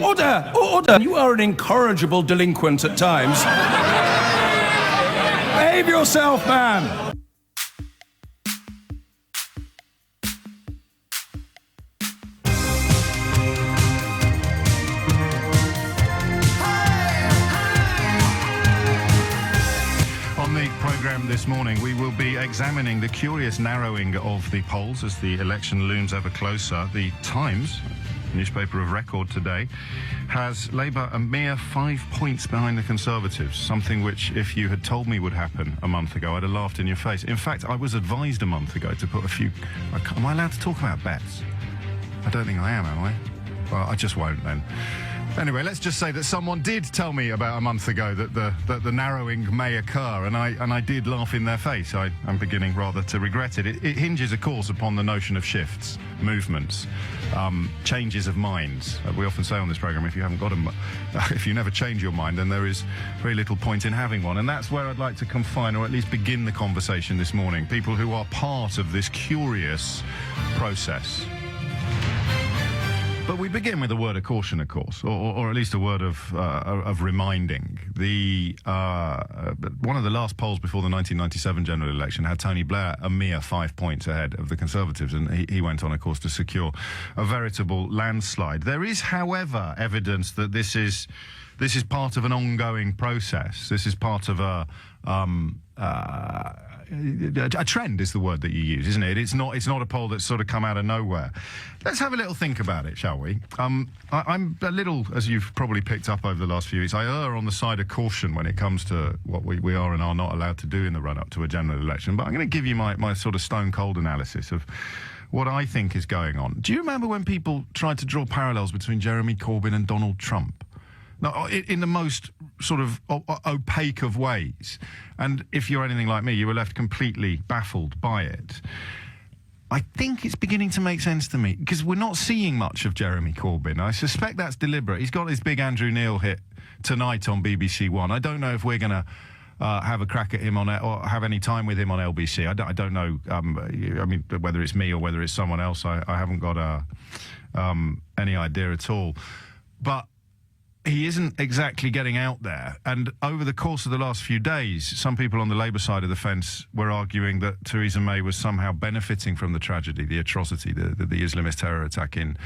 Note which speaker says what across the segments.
Speaker 1: Order! Order! You are an incorrigible delinquent at times. Behave yourself, man!
Speaker 2: On the programme this morning, we will be examining the curious narrowing of the polls as the election looms ever closer. The Times, newspaper of record today, has Labour a mere 5 points behind the Conservatives, something which, if you had told me would happen a month ago, I'd have laughed in your face. In fact, I was advised a month ago to put a few... Am I allowed to talk about bets? I don't think I am I? Well, I just won't then. Anyway, let's just say that someone did tell me about a month ago that the narrowing may occur, and I did laugh in their face. I'm beginning rather to regret it. It hinges, of course, upon the notion of shifts, movements, changes of minds. We often say on this programme, if you never change your mind, then there is very little point in having one. And that's where I'd like to confine, or at least begin the conversation this morning. People who are part of this curious process. But we begin with a word of caution, of course, or at least a word of reminding. One of the last polls before the 1997 general election had Tony Blair a mere 5 points ahead of the Conservatives, and he went on, of course, to secure a veritable landslide. There is, however, evidence that this is part of an ongoing process. This is part of a trend is the word that you use, isn't it? It's not a poll that's sort of come out of nowhere. Let's have a little think about it, shall we? I'm a little, as you've probably picked up over the last few weeks, I err on the side of caution when it comes to what we are and are not allowed to do in the run-up to a general election. But I'm going to give you my sort of stone-cold analysis of what I think is going on. Do you remember when people tried to draw parallels between Jeremy Corbyn and Donald Trump? No, in the most sort of opaque of ways. And if you're anything like me, you were left completely baffled by it. I think it's beginning to make sense to me, because we're not seeing much of Jeremy Corbyn. I suspect that's deliberate. He's got his big Andrew Neil hit tonight on BBC One. I don't know if we're going to have a crack at him on it or have any time with him on LBC. I don't know. I mean, whether it's me or whether it's someone else, I haven't got any idea at all. But he isn't exactly getting out there. And over the course of the last few days, some people on the Labour side of the fence were arguing that Theresa May was somehow benefiting from the tragedy, the atrocity, the Islamist terror attack in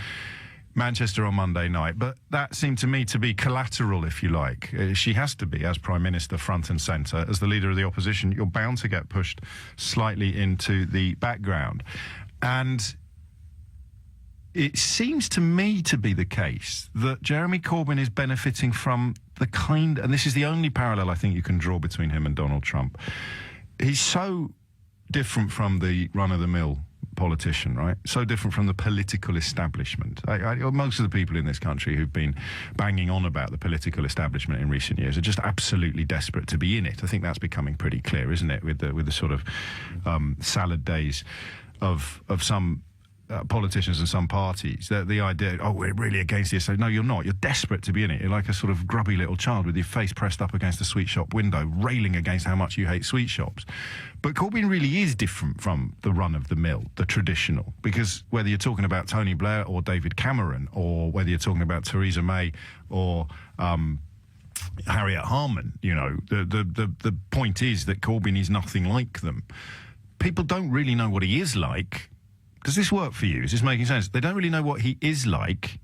Speaker 2: Manchester on Monday night. But that seemed to me to be collateral, if you like. She has to be, as Prime Minister, front and centre. As the leader of the opposition, you're bound to get pushed slightly into the background. And it seems to me to be the case that Jeremy Corbyn is benefiting from the kind, and this is the only parallel I think you can draw between him and Donald Trump. He's so different from the run-of-the-mill politician, right? So different from the political establishment. Most of the people in this country who've been banging on about the political establishment in recent years are just absolutely desperate to be in it. I think that's becoming pretty clear, isn't it? With the sort of salad days of some politicians and some parties, the idea, we're really against this. So no, you're not. You're desperate to be in it. You're like a sort of grubby little child with your face pressed up against a sweet shop window, railing against how much you hate sweet shops. But Corbyn really is different from the run-of-the-mill, the traditional, because whether you're talking about Tony Blair or David Cameron, or whether you're talking about Theresa May or Harriet Harman, you know, the point is that Corbyn is nothing like them. People don't really know what he is like. Does this work for you? Is this making sense? They don't really know what he is like,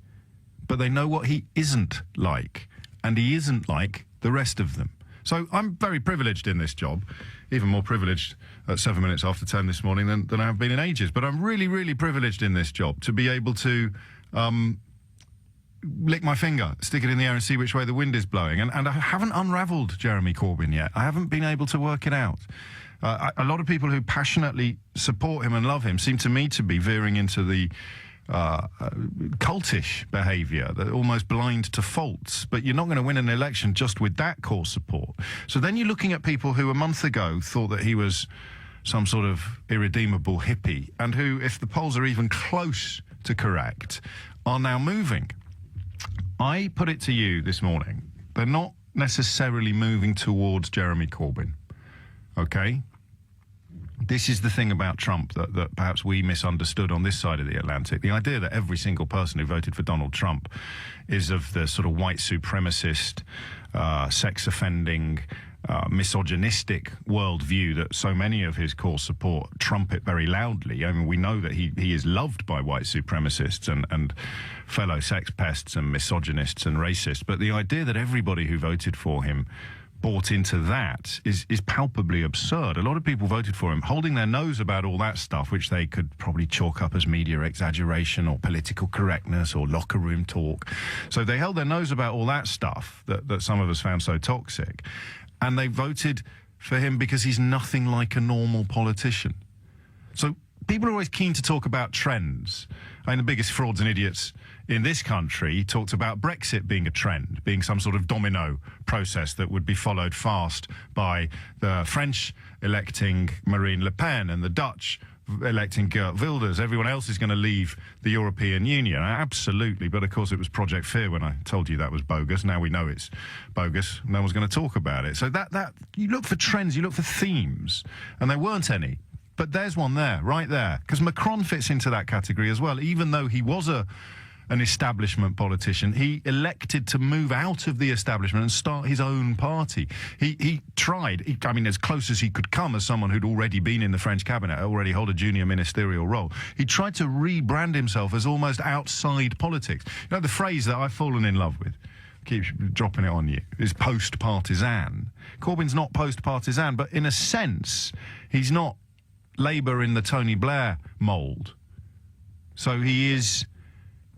Speaker 2: but they know what he isn't like. And he isn't like the rest of them. So I'm very privileged in this job, even more privileged at 7 minutes after 10 this morning than I have been in ages. But I'm really, really privileged in this job to be able to lick my finger, stick it in the air and see which way the wind is blowing. And I haven't unravelled Jeremy Corbyn yet. I haven't been able to work it out. A lot of people who passionately support him and love him seem to me to be veering into the cultish behaviour, almost blind to faults. But you're not going to win an election just with that core support. So then you're looking at people who a month ago thought that he was some sort of irredeemable hippie, and who, if the polls are even close to correct, are now moving. I put it to you this morning, they're not necessarily moving towards Jeremy Corbyn, okay? This is the thing about Trump that perhaps we misunderstood on this side of the Atlantic. The idea that every single person who voted for Donald Trump is of the sort of white supremacist, sex-offending, misogynistic worldview that so many of his core support trumpet very loudly. I mean, we know that he is loved by white supremacists and fellow sex pests and misogynists and racists. But the idea that everybody who voted for him bought into that is palpably absurd. A lot of people voted for him holding their nose about all that stuff, which they could probably chalk up as media exaggeration or political correctness or locker room talk. So they held their nose about all that stuff that some of us found so toxic. And they voted for him because he's nothing like a normal politician. So people are always keen to talk about trends. I mean, the biggest frauds and idiots in this country talked about Brexit being a trend, being some sort of domino process that would be followed fast by the French electing Marine Le Pen and the Dutch electing Geert Wilders. Everyone else is going to leave the European Union. Absolutely. But of course it was Project Fear when I told you that was bogus. Now we know it's bogus. No one's going to talk about it. So that you look for trends, you look for themes, and there weren't any. But there's one there, right there, because Macron fits into that category as well. Even though he was an establishment politician, he elected to move out of the establishment and start his own party. He tried, I mean, as close as he could come as someone who'd already been in the French cabinet, already hold a junior ministerial role. He tried to rebrand himself as almost outside politics. You know, the phrase that I've fallen in love with, keep dropping it on you, is post-partisan. Corbyn's not post-partisan, but in a sense, he's not Labour in the Tony Blair mould. So he is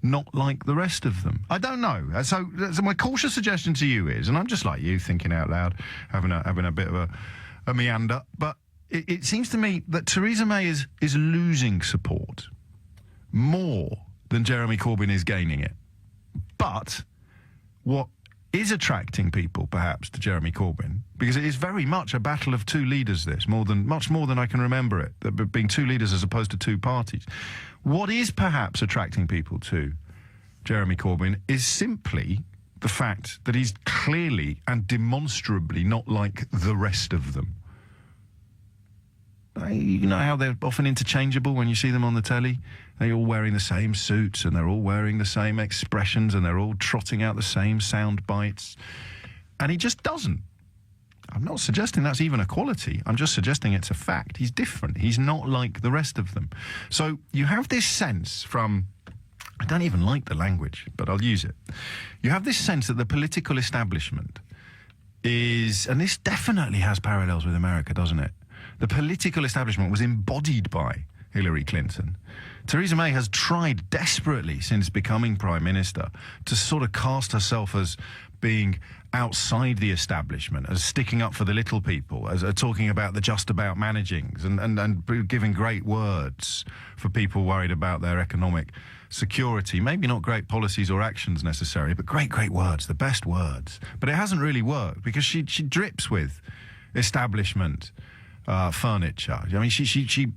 Speaker 2: not like the rest of them. I don't know. So my cautious suggestion to you is, and I'm just like you, thinking out loud, having a bit of a meander, but it seems to me that Theresa May is losing support more than Jeremy Corbyn is gaining it. But what is attracting people, perhaps, to Jeremy Corbyn, because it is very much a battle of two leaders, this, much more than I can remember it, there being two leaders as opposed to two parties. What is perhaps attracting people to Jeremy Corbyn is simply the fact that he's clearly and demonstrably not like the rest of them. You know how they're often interchangeable when you see them on the telly? They're all wearing the same suits and they're all wearing the same expressions and they're all trotting out the same sound bites. And he just doesn't. I'm not suggesting that's even a quality. I'm just suggesting it's a fact. He's different. He's not like the rest of them. So you have this sense from, I don't even like the language, but I'll use it. You have this sense that the political establishment is, and this definitely has parallels with America, doesn't it? The political establishment was embodied by Hillary Clinton. Theresa May has tried desperately since becoming Prime Minister to sort of cast herself as being outside the establishment, as sticking up for the little people, as talking about the just about managings and giving great words for people worried about their economic security. Maybe not great policies or actions necessarily, but great words, the best words. But it hasn't really worked because she drips with establishment furniture. I mean, she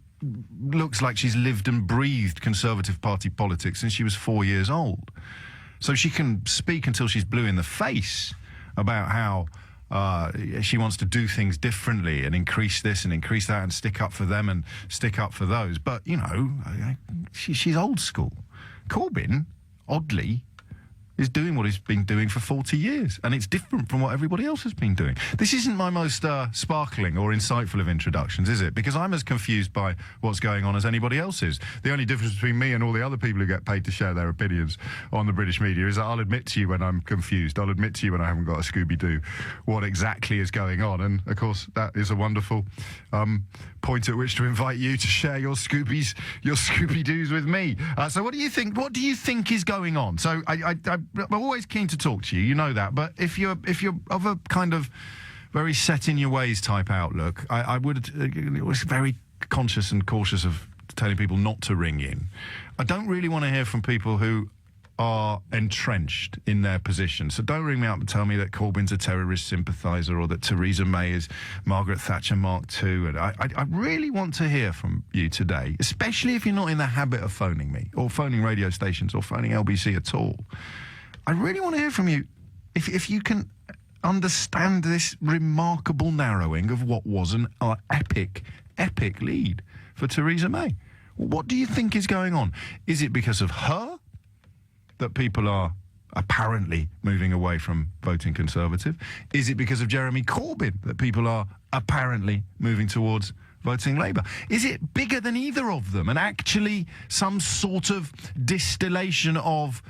Speaker 2: looks like she's lived and breathed Conservative Party politics since she was 4 years old. So she can speak until she's blue in the face about how she wants to do things differently and increase this and increase that and stick up for them and stick up for those. But, you know, she's old school. Corbyn, oddly, is doing what he's been doing for 40 years, and it's different from what everybody else has been doing. This isn't my most sparkling or insightful of introductions, is it? Because I'm as confused by what's going on as anybody else is. The only difference between me and all the other people who get paid to share their opinions on the British media is that I'll admit to you when I'm confused. I'll admit to you when I haven't got a Scooby-Doo what exactly is going on. And, of course, that is a wonderful point at which to invite you to share your Scooby-Doos with me. So what do you think? What do you think is going on? So I'm always keen to talk to you, you know that. But if you're of a kind of very set in your ways type outlook, I was very conscious and cautious of telling people not to ring in. I don't really want to hear from people who are entrenched in their position. So don't ring me up and tell me that Corbyn's a terrorist sympathiser or that Theresa May is Margaret Thatcher Mark II. And I really want to hear from you today, especially if you're not in the habit of phoning me or phoning radio stations or phoning LBC at all. I really want to hear from you if you can understand this remarkable narrowing of what was an epic lead for Theresa May. What do you think is going on? Is it because of her that people are apparently moving away from voting Conservative? Is it because of Jeremy Corbyn that people are apparently moving towards voting Labour? Is it bigger than either of them and actually some sort of distillation of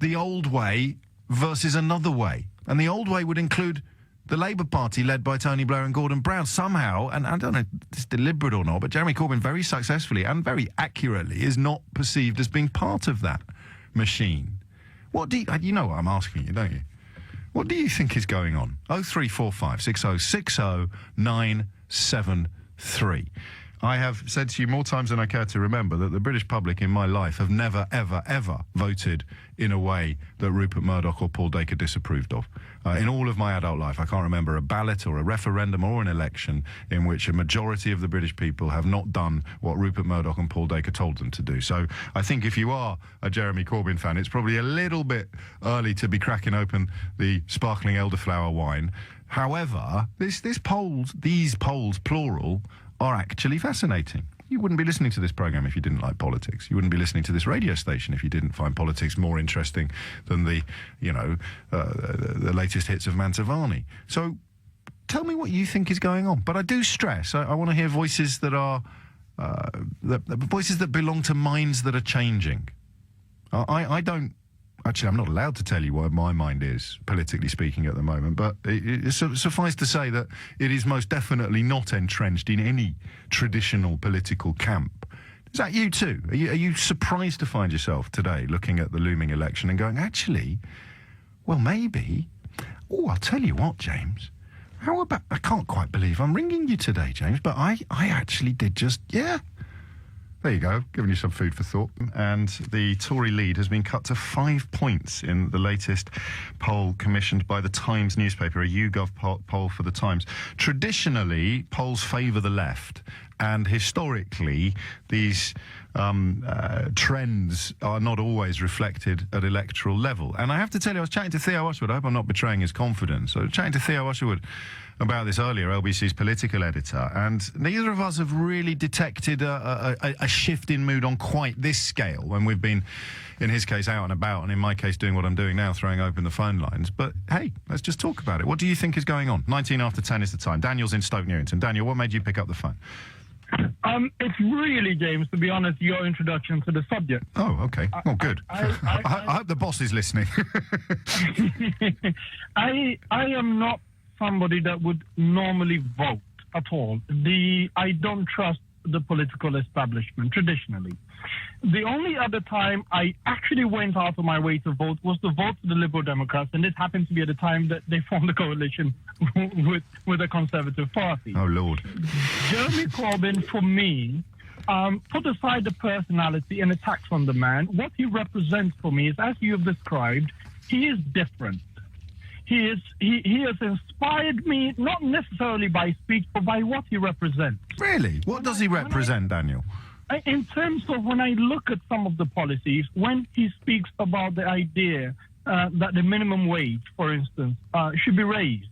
Speaker 2: the old way versus another way? And the old way would include the Labour Party led by Tony Blair and Gordon Brown somehow, and I don't know if it's deliberate or not, but Jeremy Corbyn very successfully and very accurately is not perceived as being part of that machine. What do you know what I'm asking you, don't you? What do you think is going on? 0345 6060 973. I have said to you more times than I care to remember that the British public in my life have never, ever, ever voted in a way that Rupert Murdoch or Paul Dacre disapproved of. In all of my adult life, I can't remember a ballot or a referendum or an election in which a majority of the British people have not done what Rupert Murdoch and Paul Dacre told them to do. So I think if you are a Jeremy Corbyn fan, it's probably a little bit early to be cracking open the sparkling elderflower wine. However, these polls, plural, are actually fascinating. You wouldn't be listening to this programme if you didn't like politics. You wouldn't be listening to this radio station if you didn't find politics more interesting than the latest hits of Mantovani. So tell me what you think is going on. But I do stress, I want to hear voices that are, voices that belong to minds that are changing. I don't, actually, I'm not allowed to tell you what my mind is, politically speaking, at the moment, but it suffice to say that it is most definitely not entrenched in any traditional political camp. Is that you too? Are you surprised to find yourself today looking at the looming election and going, actually, well, maybe... Oh, I'll tell you what, James. How about... I can't quite believe I'm ringing you today, James, but I actually did just... Yeah. There you go, giving you some food for thought. And the Tory lead has been cut to 5 points in the latest poll commissioned by the Times newspaper, a YouGov poll for the Times. Traditionally, polls favour the left, and historically, these trends are not always reflected at electoral level. And I have to tell you, I was chatting to Theo Usherwood. I hope I'm not betraying his confidence. I was chatting to Theo Usherwood about this earlier, LBC's political editor, and neither of us have really detected a shift in mood on quite this scale when we've been, in his case, out and about, and in my case, doing what I'm doing now, throwing open the phone lines. But hey, let's just talk about it. What do you think is going on? 19 after 10 is the time. Daniel's in Stoke Newington. Daniel, what made you pick up the phone?
Speaker 3: It's really, James, to be honest, your introduction to the subject.
Speaker 2: Oh, okay. Oh, good. I hope the boss is listening.
Speaker 3: I am not somebody that would normally vote at all. I don't trust the political establishment, traditionally. The only other time I actually went out of my way to vote was to vote for the Liberal Democrats, and this happened to be at the time that they formed a coalition with the Conservative Party.
Speaker 2: Oh, Lord.
Speaker 3: Jeremy Corbyn, for me, put aside the personality and attacks on the man, what he represents for me is, as you have described, he is different. He has inspired me, not necessarily by speech, but by what he represents.
Speaker 2: Really? What does he represent, Daniel?
Speaker 3: In terms of when I look at some of the policies, when he speaks about the idea that the minimum wage, for instance, should be raised,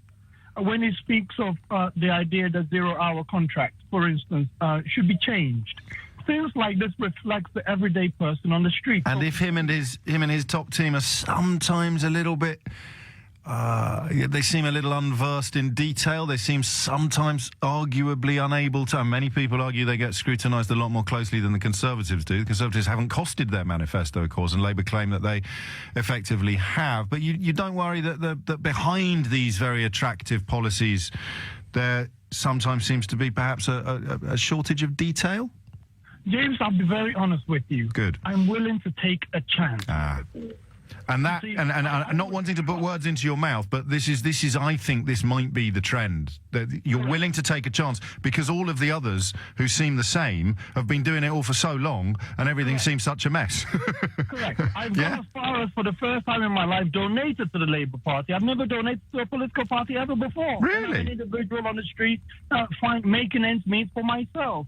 Speaker 3: when he speaks of the idea that zero-hour contracts, for instance, should be changed, things like this reflects the everyday person on the street.
Speaker 2: And if him and his top team are sometimes a little bit... they seem a little unversed in detail. They seem sometimes arguably unable to. And many people argue they get scrutinised a lot more closely than the Conservatives do. The Conservatives haven't costed their manifesto, of course, and Labour claim that they effectively have. But you don't worry that behind these very attractive policies, there sometimes seems to be perhaps a shortage of detail?
Speaker 3: James, I'll be very honest with you.
Speaker 2: Good.
Speaker 3: I'm willing to take a chance.
Speaker 2: And that, and not wanting to put words into your mouth, but this is, I think this might be the trend, that you're willing to take a chance because all of the others who seem the same have been doing it all for so long and everything seems such a mess.
Speaker 3: Correct. I've gone as far as, for the first time in my life, donated to the Labour Party. I've never donated to a political party ever before.
Speaker 2: Really?
Speaker 3: I'm an individual on the street, making ends meet for myself.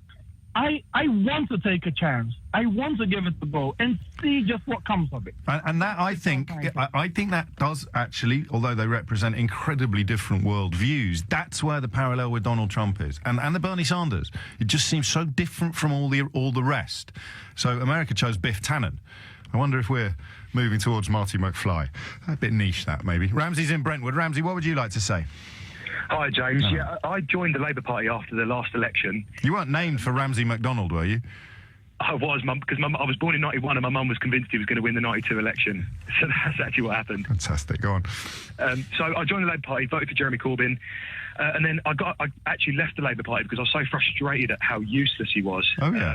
Speaker 3: I want to take a chance. I want to give it a go and see just what comes of it.
Speaker 2: And that, I think that does actually, although they represent incredibly different worldviews, that's where the parallel with Donald Trump is, and the Bernie Sanders. It just seems so different from all the rest. So America chose Biff Tannen. I wonder if we're moving towards Marty McFly. A bit niche, that, maybe. Ramsey's in Brentwood. Ramsey, what would you like to say?
Speaker 4: Hi, James. Yeah, I joined the Labour Party after the last election.
Speaker 2: You weren't named for Ramsey MacDonald, were you?
Speaker 4: I was, because I was born in 91 and my mum was convinced he was going to win the 92 election. So that's actually what happened.
Speaker 2: Fantastic. Go on.
Speaker 4: So I joined the Labour Party, voted for Jeremy Corbyn, and then I actually left the Labour Party because I was so frustrated at how useless he was.
Speaker 2: Oh, yeah.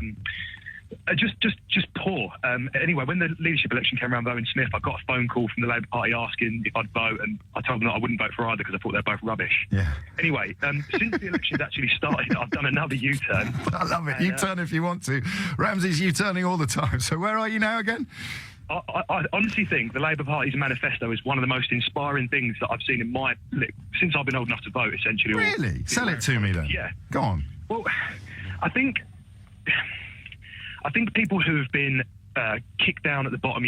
Speaker 4: Just poor. Anyway, when the leadership election came around, Owen Smith, I got a phone call from the Labour Party asking if I'd vote, and I told them that I wouldn't vote for either because I thought they're both rubbish.
Speaker 2: Yeah.
Speaker 4: Anyway, since the election's actually started, I've done another U-turn.
Speaker 2: I love it. U-turn if you want to. Ramsey's U-turning all the time. So where are you now again?
Speaker 4: I honestly think the Labour Party's manifesto is one of the most inspiring things that I've seen in since I've been old enough to vote, essentially.
Speaker 2: Really? Sell it to me then.
Speaker 4: Yeah.
Speaker 2: Go on.
Speaker 4: Well, I think people who have been kicked down at the bottom,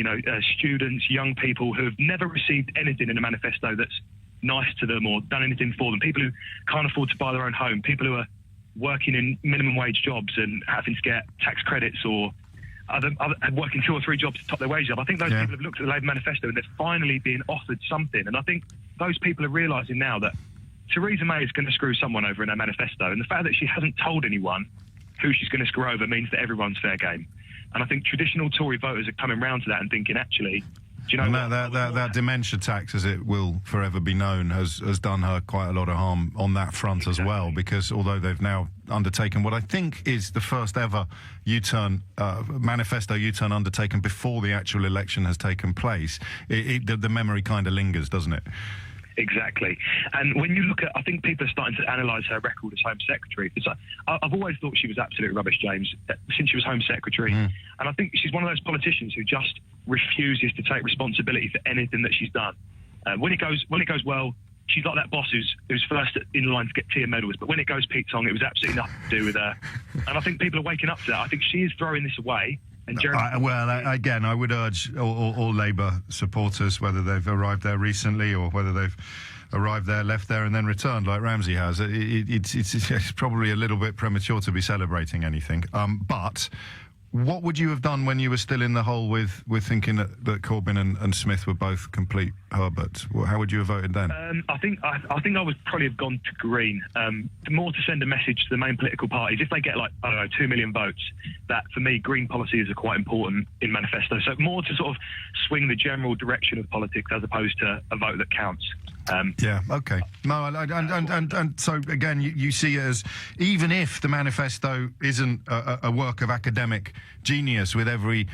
Speaker 4: students, young people who have never received anything in a manifesto that's nice to them or done anything for them, people who can't afford to buy their own home, people who are working in minimum wage jobs and having to get tax credits or working 2 or 3 jobs to top their wage up. I think those people have looked at the Labour manifesto and they're finally being offered something. And I think those people are realising now that Theresa May is going to screw someone over in her manifesto. And the fact that she hasn't told anyone who she's going to screw over means that everyone's fair game. And I think traditional Tory voters are coming round to that and thinking, actually, do you know
Speaker 2: that dementia tax, as it will forever be known, has done her quite a lot of harm on that front as well, because although they've now undertaken what I think is the first ever manifesto U-turn undertaken before the actual election has taken place, the memory kind of lingers, doesn't it?
Speaker 4: Exactly. And when you look at, I think people are starting to analyse her record as Home Secretary. Because I've always thought she was absolute rubbish, James, since she was Home Secretary. And I think she's one of those politicians who just refuses to take responsibility for anything that she's done. When it goes well, she's like that boss who's first in line to get tier medals. But when it goes Pete Tong, it was absolutely nothing to do with her. And I think people are waking up to that. I think she is throwing this away. And
Speaker 2: again, I would urge all Labour supporters, whether they've arrived there recently or whether they've arrived there, left there and then returned like Ramsey has, it's probably a little bit premature to be celebrating anything. But what would you have done when you were still in the hole with thinking that Corbyn and Smith were both complete Herberts? How would you have voted then?
Speaker 4: I think I would probably have gone to Green. More to send a message to the main political parties. If they get 2 million votes, that for me, Green policies are quite important in manifesto. So more to sort of swing the general direction of politics as opposed to a vote that counts.
Speaker 2: Yeah, okay. No, and so again, you see it as, even if the manifesto isn't a work of academic genius with every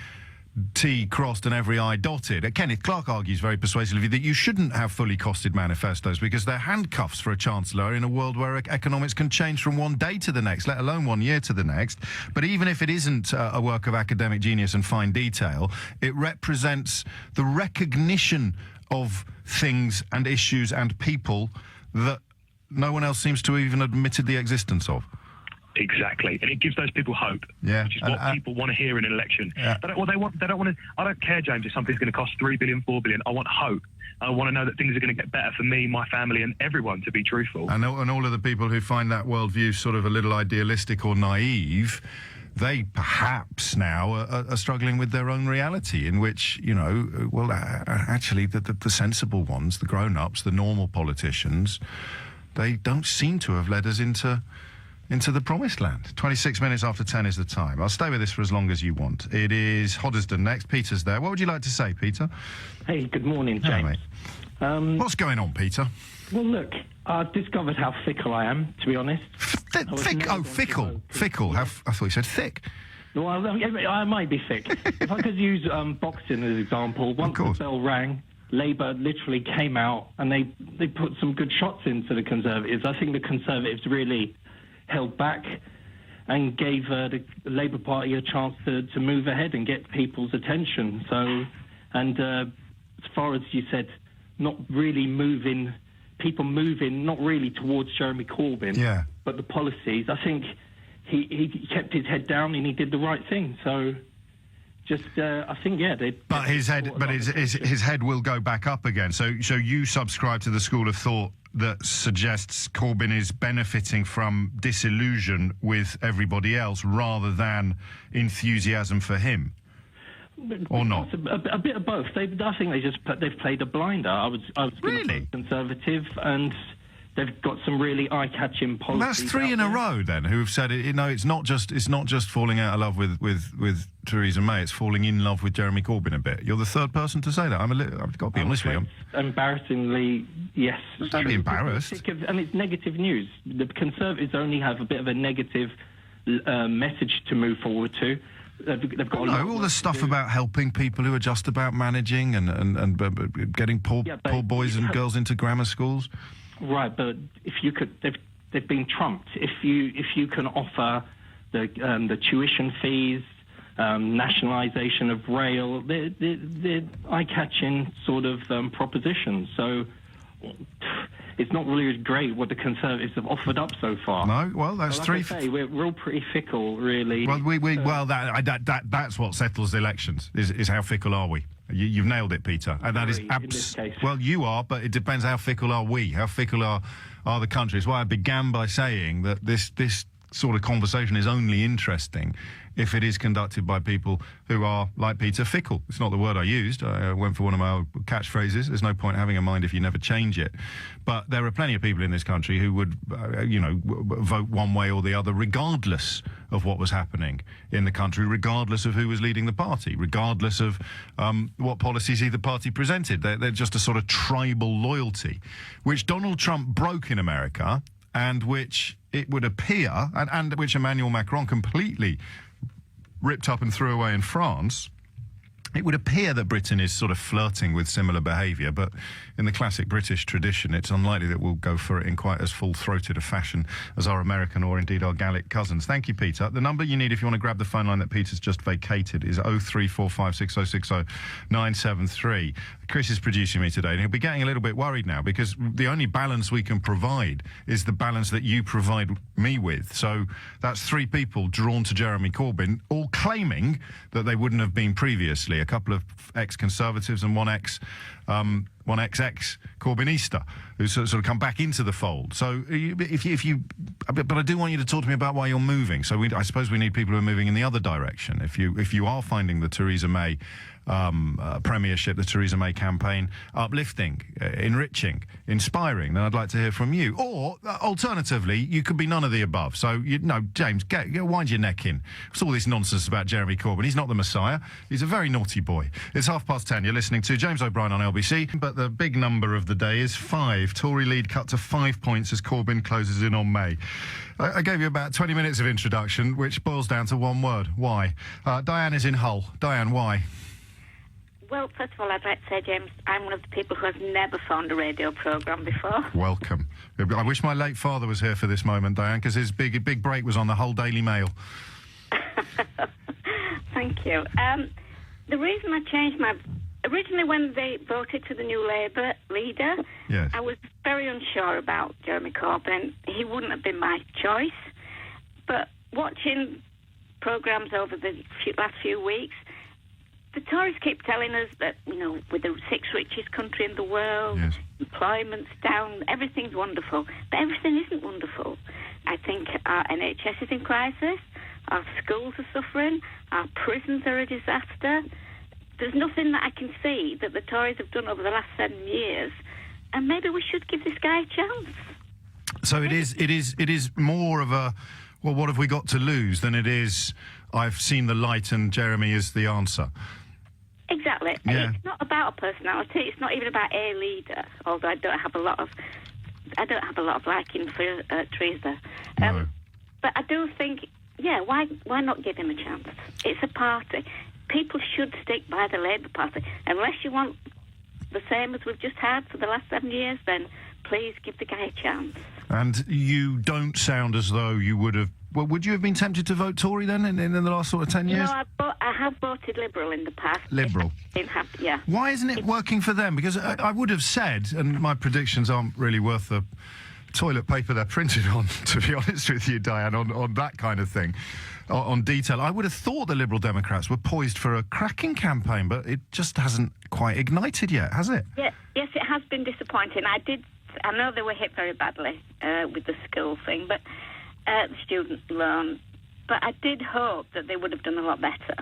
Speaker 2: T crossed and every I dotted, Kenneth Clarke argues very persuasively that you shouldn't have fully costed manifestos because they're handcuffs for a chancellor in a world where economics can change from one day to the next, let alone 1 year to the next. But even if it isn't a work of academic genius and fine detail, it represents the recognition of things and issues and people that no one else seems to have even admitted the existence of.
Speaker 4: Exactly, and it gives those people hope, which is what people want to hear in an election.
Speaker 2: Yeah.
Speaker 4: They don't want to. I don't care, James, if something's going to cost 3 billion, 4 billion. I want hope. I want to know that things are going to get better for me, my family, and everyone. To be truthful,
Speaker 2: and all of the people who find that worldview sort of a little idealistic or naive, they perhaps now are struggling with their own reality, in which, actually the sensible ones, the grown-ups, the normal politicians, they don't seem to have led us into the promised land. 26 minutes after 10 is the time. I'll stay with this for as long as you want. It is Hoddesdon next. Peter's there. What would you like to say, Peter?
Speaker 5: Hey, good morning, James.
Speaker 2: Hello, What's going on, Peter?
Speaker 5: Well, look, I've discovered how fickle I am, to be honest.
Speaker 2: Fickle. Fickle. I thought you said thick.
Speaker 5: Well, I might be thick. If I could use boxing as an example, once the bell rang, Labour literally came out and they put some good shots into the Conservatives. I think the Conservatives really held back and gave the Labour Party a chance to move ahead and get people's attention. So, and as far as you said, not really people moving not really towards Jeremy Corbyn, but the policies. I think he kept his head down and he did the right thing. So. Just, I think, yeah.
Speaker 2: But his head will go back up again. So you subscribe to the school of thought that suggests Corbyn is benefiting from disillusion with everybody else rather than enthusiasm for him, or not?
Speaker 5: A bit of both. I think they've played a blinder. I was
Speaker 2: really
Speaker 5: Conservative, and they've got some really eye-catching policies.
Speaker 2: Well, that's three in a row then who have said it. You know, it's not just falling out of love with Theresa May. It's falling in love with Jeremy Corbyn a bit. You're the third person to say that. I've got to be honest with you.
Speaker 5: Embarrassingly, yes.
Speaker 2: Don't be embarrassed.
Speaker 5: And it's negative news. The Conservatives only have a bit of a negative message to move forward to. They've got
Speaker 2: all the stuff about helping people who are just about managing and getting poor boys and girls into grammar schools.
Speaker 5: Right, but if you could, they've been trumped. If you can offer the tuition fees, nationalisation of rail, they're eye-catching sort of propositions. So it's not really great what the Conservatives have offered up so far.
Speaker 2: No, well, that's
Speaker 5: like
Speaker 2: three.
Speaker 5: I say, we're real pretty fickle, really.
Speaker 2: Well, that's what settles the elections. Is how fickle are we? You've nailed it, Peter. And that is
Speaker 5: in this case.
Speaker 2: Well, you are, but it depends how fickle are we. How fickle are the countries? Why I began by saying that this sort of conversation is only interesting if it is conducted by people who are, like Peter, fickle. It's not the word I used. I went for one of my old catchphrases. There's no point having a mind if you never change it. But there are plenty of people in this country who would, vote one way or the other, regardless of what was happening in the country, regardless of who was leading the party, regardless of what policies either party presented. They're just a sort of tribal loyalty, which Donald Trump broke in America, and which it would appear, and which Emmanuel Macron completely ripped up and threw away in France. It would appear that Britain is sort of flirting with similar behaviour, but in the classic British tradition, it's unlikely that we'll go for it in quite as full-throated a fashion as our American or indeed our Gallic cousins. Thank you, Peter. The number you need if you want to grab the phone line that Peter's just vacated is 03456060973. Chris is producing me today, and he'll be getting a little bit worried now because the only balance we can provide is the balance that you provide me with. So that's three people drawn to Jeremy Corbyn, all claiming that they wouldn't have been previously. A couple of ex-Conservatives and one ex-Corbynista who sort of come back into the fold. So but I do want you to talk to me about why you're moving. So I suppose we need people who are moving in the other direction. If you are finding the Theresa May premiership, the Theresa May campaign uplifting, enriching, inspiring, then I'd like to hear from you. Or alternatively, you could be none of the above. So James, wind your neck in. It's all this nonsense about Jeremy Corbyn. He's not the Messiah. He's a very naughty boy. It's 10:30. You're listening to James O'Brien on LBC. But the big number of the day is 5. Tory lead cut to 5 points as Corbyn closes in on May. I gave you about 20 minutes of introduction, which boils down to one word. Why? Diane is in Hull. Diane, why?
Speaker 6: Well, first of all, I'd like to say, James, I'm one of the people who has never found a radio programme before.
Speaker 2: Welcome. I wish my late father was here for this moment, Diane, because his big break was on the Hull Daily Mail.
Speaker 6: Thank you. The reason I changed originally when they voted to the new Labour leader,
Speaker 2: yes,
Speaker 6: I was very unsure about Jeremy Corbyn. He wouldn't have been my choice. But watching programmes over the last few weeks, the Tories keep telling us that, we're the 6th richest country in the world,
Speaker 2: yes,
Speaker 6: employment's down, everything's wonderful. But everything isn't wonderful. I think our NHS is in crisis, our schools are suffering, our prisons are a disaster. There's nothing that I can see that the Tories have done over the last 7 years, and maybe we should give this guy a chance.
Speaker 2: So it is more of a, well, what have we got to lose, than it is, I've seen the light and Jeremy is the answer.
Speaker 6: Exactly.
Speaker 2: Yeah.
Speaker 6: It's not about a personality. It's not even about a leader. Although I don't have a lot of liking for Theresa.
Speaker 2: No.
Speaker 6: But I do think, why not give him a chance? It's a party. People should stick by the Labour Party. Unless you want the same as we've just had for the last 7 years, then please give the guy a chance. And
Speaker 2: you don't sound as though you would have... Well, would you have been tempted to vote Tory then in the last sort of 10 years?
Speaker 6: No, I have voted Liberal in the past.
Speaker 2: Liberal?
Speaker 6: Yeah.
Speaker 2: Why isn't it working for them? Because I would have said, and my predictions aren't really worth the toilet paper they're printed on, to be honest with you, Diane, on that kind of thing, on detail. I would have thought the Liberal Democrats were poised for a cracking campaign, but it just hasn't quite ignited yet, has it?
Speaker 6: Yeah, yes, it has been disappointing. I know they were hit very badly with the school thing, but the student loan. But I did hope that they would have done a lot better,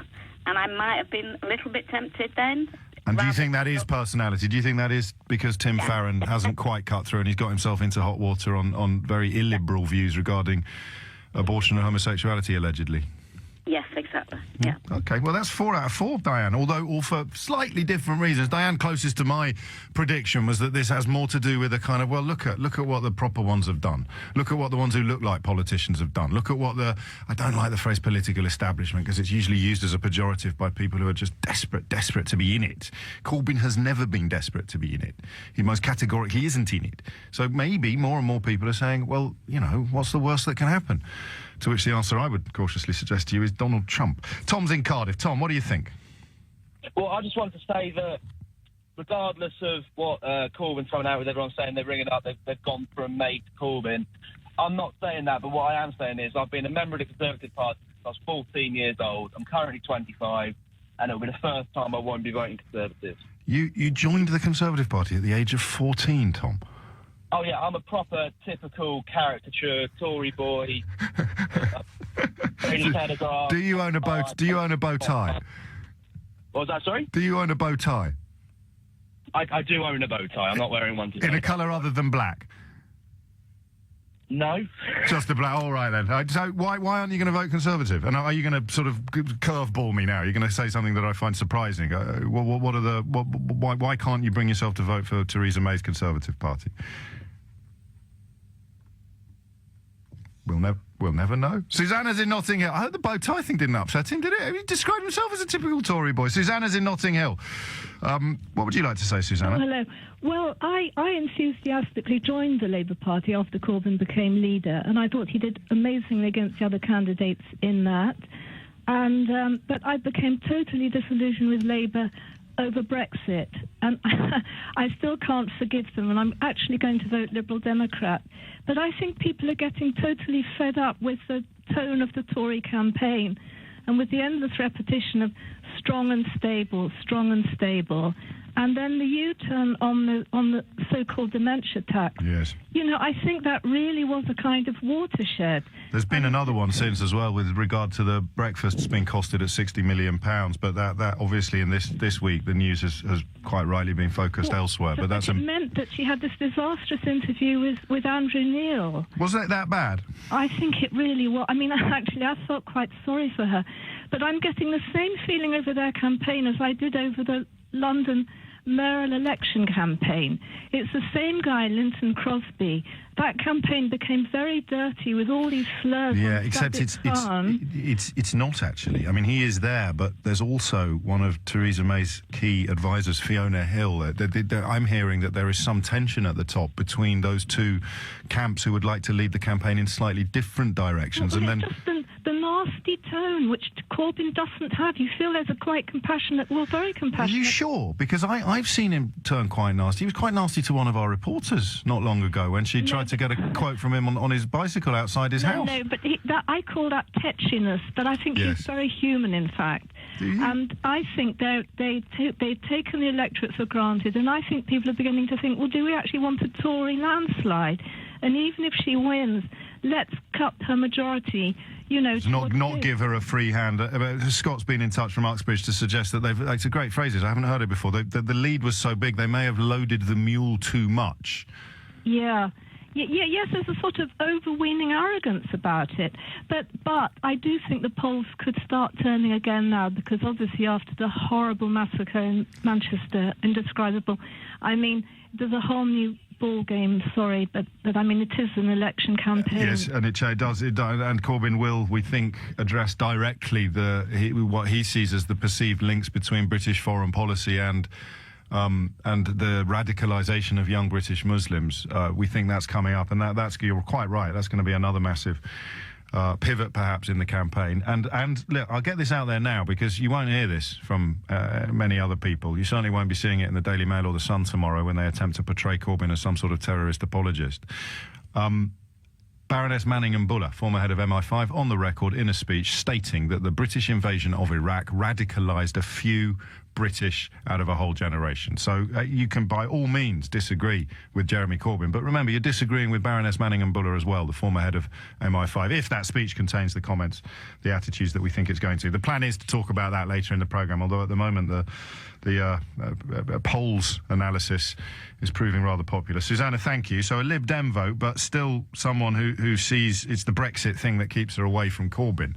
Speaker 6: and I might have been a little bit tempted then.
Speaker 2: And do you think that is personality? Do you think that is because Tim Farron hasn't quite cut through and he's got himself into hot water on very illiberal views regarding abortion and homosexuality, allegedly?
Speaker 6: Yes, exactly. Yeah.
Speaker 2: OK, well, that's 4 out of 4, Diane, although all for slightly different reasons. Diane, closest to my prediction was that this has more to do with a kind of, well, look at what the proper ones have done. Look at what the ones who look like politicians have done. Look at what I don't like the phrase political establishment because it's usually used as a pejorative by people who are just desperate to be in it. Corbyn has never been desperate to be in it. He most categorically isn't in it. So maybe more and more people are saying, well, you know, what's the worst that can happen? To which the answer I would cautiously suggest to you is Donald Trump. Tom's in Cardiff. Tom, what do you think?
Speaker 7: Well, I just wanted to say that regardless of what Corbyn's coming out with, everyone saying they're ringing up, they've gone from May to Corbyn. I'm not saying that, but what I am saying is I've been a member of the Conservative Party since I was 14 years old. I'm currently 25, and it'll be the first time I won't be voting Conservative.
Speaker 2: You joined the Conservative Party at the age of 14, Tom.
Speaker 7: Oh, yeah, I'm a proper, typical caricature Tory boy.
Speaker 2: Do you own a bow tie?
Speaker 7: What was that, sorry?
Speaker 2: Do you own a bow tie?
Speaker 7: I do own a bow tie. I'm not wearing one today.
Speaker 2: In a colour other than black?
Speaker 7: No.
Speaker 2: Just the black. All right, then. So why aren't you going to vote Conservative? And are you going to sort of curveball me now? Are you going to say something that I find surprising? Why can't you bring yourself to vote for Theresa May's Conservative Party? We'll never know. Susanna's in Notting Hill. I hope the bow tie thing didn't upset him, did it? He described himself as a typical Tory boy. Susanna's in Notting Hill. What would you like to say, Susanna?
Speaker 8: Oh, hello. Well, I enthusiastically joined the Labour Party after Corbyn became leader, and I thought he did amazingly against the other candidates in that. And but I became totally disillusioned with Labour over Brexit, and I still can't forgive them, and I'm actually going to vote Liberal Democrat. But I think people are getting totally fed up with the tone of the Tory campaign and with the endless repetition of strong and stable, and then the U-turn on the so-called dementia tax.
Speaker 2: Yes.
Speaker 8: You know, I think that really was a kind of watershed.
Speaker 2: There's been another one since as well with regard to the breakfasts being costed at £60 million, but that obviously in this week the news has quite rightly been focused elsewhere. But
Speaker 8: it meant that she had this disastrous interview with Andrew Neil.
Speaker 2: Was it that bad?
Speaker 8: I think it really was. I mean, actually, I felt quite sorry for her. But I'm getting the same feeling over their campaign as I did over the London mayoral election campaign. It's the same guy, Linton Crosby. That campaign became very dirty with all these slurs.
Speaker 2: Yeah, except it's not actually. I mean, he is there, but there's also one of Theresa May's key advisors, Fiona Hill. I'm hearing that there is some tension at the top between those two camps who would like to lead the campaign in slightly different directions.
Speaker 8: Well,
Speaker 2: and then
Speaker 8: the nasty tone, which Corbyn doesn't have. You feel there's a quite compassionate, well, very compassionate.
Speaker 2: Are you sure? Because I've seen him turn quite nasty. He was quite nasty to one of our reporters not long ago when she tried to get a quote from him on his bicycle outside his house.
Speaker 8: No, but I call that tetchiness, but I think he's very human, in fact. And I think they've taken the electorate for granted, and I think people are beginning to think, well, do we actually want a Tory landslide? And even if she wins, let's cut her majority, you know...
Speaker 2: Not give her a free hand. Scott's been in touch from Uxbridge to suggest that it's a great phrase. I haven't heard it before. The lead was so big, they may have loaded the mule too much.
Speaker 8: Yeah. Yes, there's a sort of overweening arrogance about it. But I do think the polls could start turning again now, because obviously after the horrible massacre in Manchester, indescribable, I mean, there's a whole new ball game, sorry, but I mean, it is an election campaign.
Speaker 2: Yes, and it does, and Corbyn will, we think, address directly what he sees as the perceived links between British foreign policy and the radicalisation of young British Muslims. We think that's coming up, and that's, you're quite right, that's going to be another massive pivot perhaps in the campaign. And look, I'll get this out there now because you won't hear this from many other people. You certainly won't be seeing it in the Daily Mail or the Sun tomorrow when they attempt to portray Corbyn as some sort of terrorist apologist. Baroness Manningham-Buller, former head of MI5, on the record in a speech stating that the British invasion of Iraq radicalised a few British out of a whole generation. So you can by all means disagree with Jeremy Corbyn, but remember, you're disagreeing with Baroness Manningham-Buller as well, the former head of MI5, if that speech contains the comments, the attitudes that we think it's going to. The plan is to talk about that later in the programme, although at the moment the polls analysis is proving rather popular. Susanna, thank you. So a Lib Dem vote, but still someone who sees it's the Brexit thing that keeps her away from Corbyn.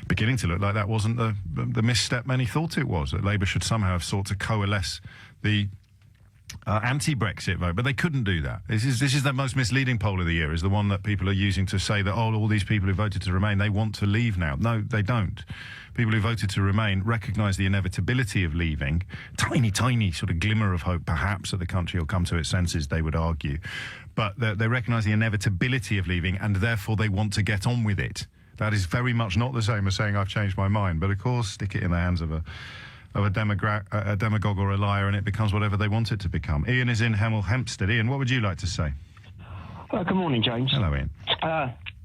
Speaker 2: Beginning to look like that wasn't the misstep many thought it was, that Labour should somehow have sought to coalesce the anti-Brexit vote, but they couldn't do that. This is the most misleading poll of the year, is the one that people are using to say that, oh, all these people who voted to remain, they want to leave now. No, they don't. People who voted to remain recognise the inevitability of leaving. Tiny sort of glimmer of hope, perhaps, that the country will come to its senses, they would argue. But they recognise the inevitability of leaving, and therefore they want to get on with it. That is very much not the same as saying I've changed my mind. But of course, stick it in the hands of a demagogue or a liar, and it becomes whatever they want it to become. Ian is in Hemel Hempstead. Ian, what would you like to say?
Speaker 9: Good morning, James.
Speaker 2: Hello, Ian.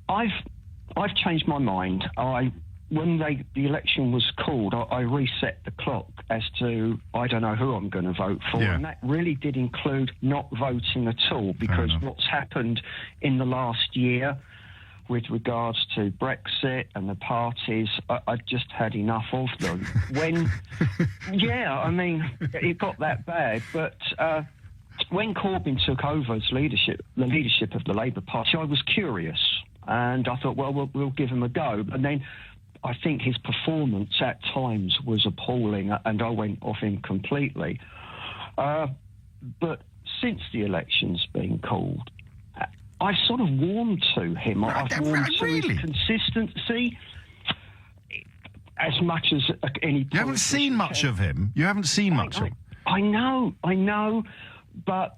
Speaker 9: I've changed my mind. When the election was called, I reset the clock as to I don't know who I'm going to vote for, and that really did include not voting at all, because what's happened in the last year with regards to Brexit and the parties, I just had enough of them. It got that bad. But when Corbyn took over as the leadership of the Labour Party, I was curious, and I thought, well, we'll give him a go. And then I think his performance at times was appalling, and I went off him completely. But since the election's been called, I've sort of warmed to him. I've warmed to his consistency as much as any. You
Speaker 2: haven't seen much of him. You haven't seen much of him.
Speaker 9: I know, but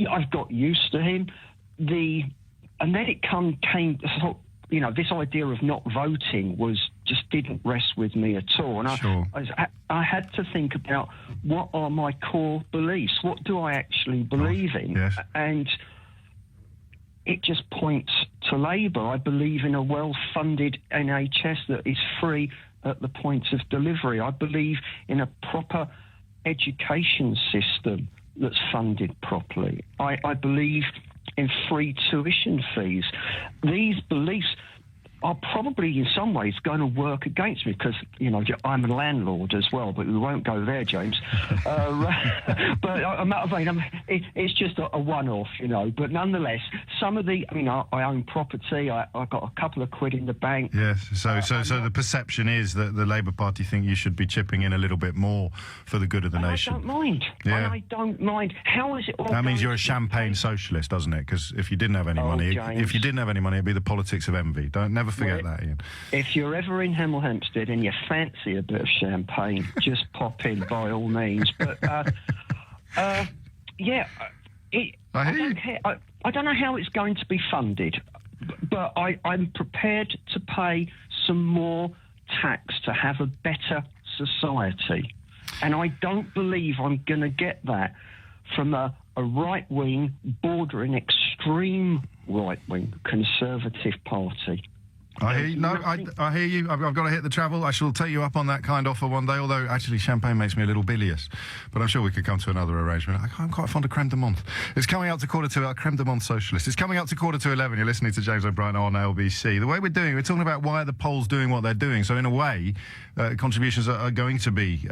Speaker 9: I've got used to him. And then it came. This idea of not voting just didn't rest with me at all. And I had to think about, what are my core beliefs? What do I actually believe in?
Speaker 2: Yes.
Speaker 9: And it just points to Labour. I believe in a well-funded NHS that is free at the point of delivery. I believe in a proper education system that's funded properly. I believe in free tuition fees. These beliefs are probably in some ways going to work against me, because I'm a landlord as well, but we won't go there, James. But it's just a one-off, but nonetheless, some of the I own property. I've got a couple of quid in the bank.
Speaker 2: Yes, so the perception is that the Labour Party think you should be chipping in a little bit more for the good of the nation.
Speaker 9: I don't mind.
Speaker 2: Yeah.
Speaker 9: I don't mind. How is it all?
Speaker 2: That means you're a champagne socialist, doesn't it? Because if you didn't have any money, it'd be the politics of envy. Don't forget that, Ian.
Speaker 9: If you're ever in Hemel Hempstead and you fancy a bit of champagne, just pop in by all means. But I don't know how it's going to be funded, but I'm prepared to pay some more tax to have a better society, and I don't believe I'm going to get that from a right-wing, bordering extreme right-wing Conservative Party.
Speaker 2: I hear you. No, I hear you. I've got to hit the travel. I shall take you up on that kind offer one day, although actually champagne makes me a little bilious. But I'm sure we could come to another arrangement. I'm quite fond of creme de menthe. It's coming up to creme de menthe socialist. It's coming up to 11:15. You're listening to James O'Brien on LBC. The way we're talking about why are the polls doing what they're doing. So in a way, contributions are going to be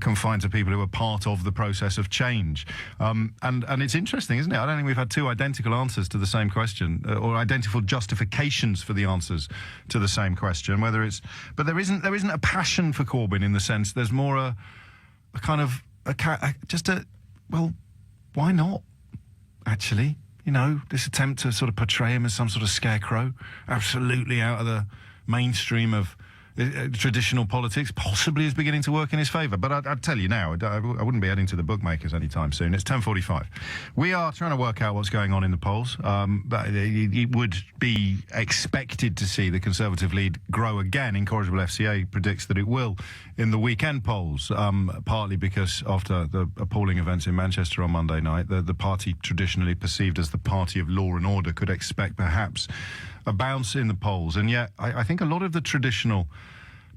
Speaker 2: confined to people who are part of the process of change. And it's interesting, isn't it? I don't think we've had two identical answers to the same question, or identical justifications for the answers to the same question. But there isn't a passion for Corbyn, in the sense there's more a kind of why not? Actually, this attempt to sort of portray him as some sort of scarecrow, absolutely out of the mainstream of traditional politics possibly is beginning to work in his favour. But I'd tell you now, I wouldn't be heading to the bookmakers anytime soon. It's 10:45. We are trying to work out what's going on in the polls. But it would be expected to see the Conservative lead grow again. Incorrigible FCA predicts that it will in the weekend polls, partly because after the appalling events in Manchester on Monday night, the party traditionally perceived as the party of law and order could expect perhaps a bounce in the polls. And yet I think a lot of the traditional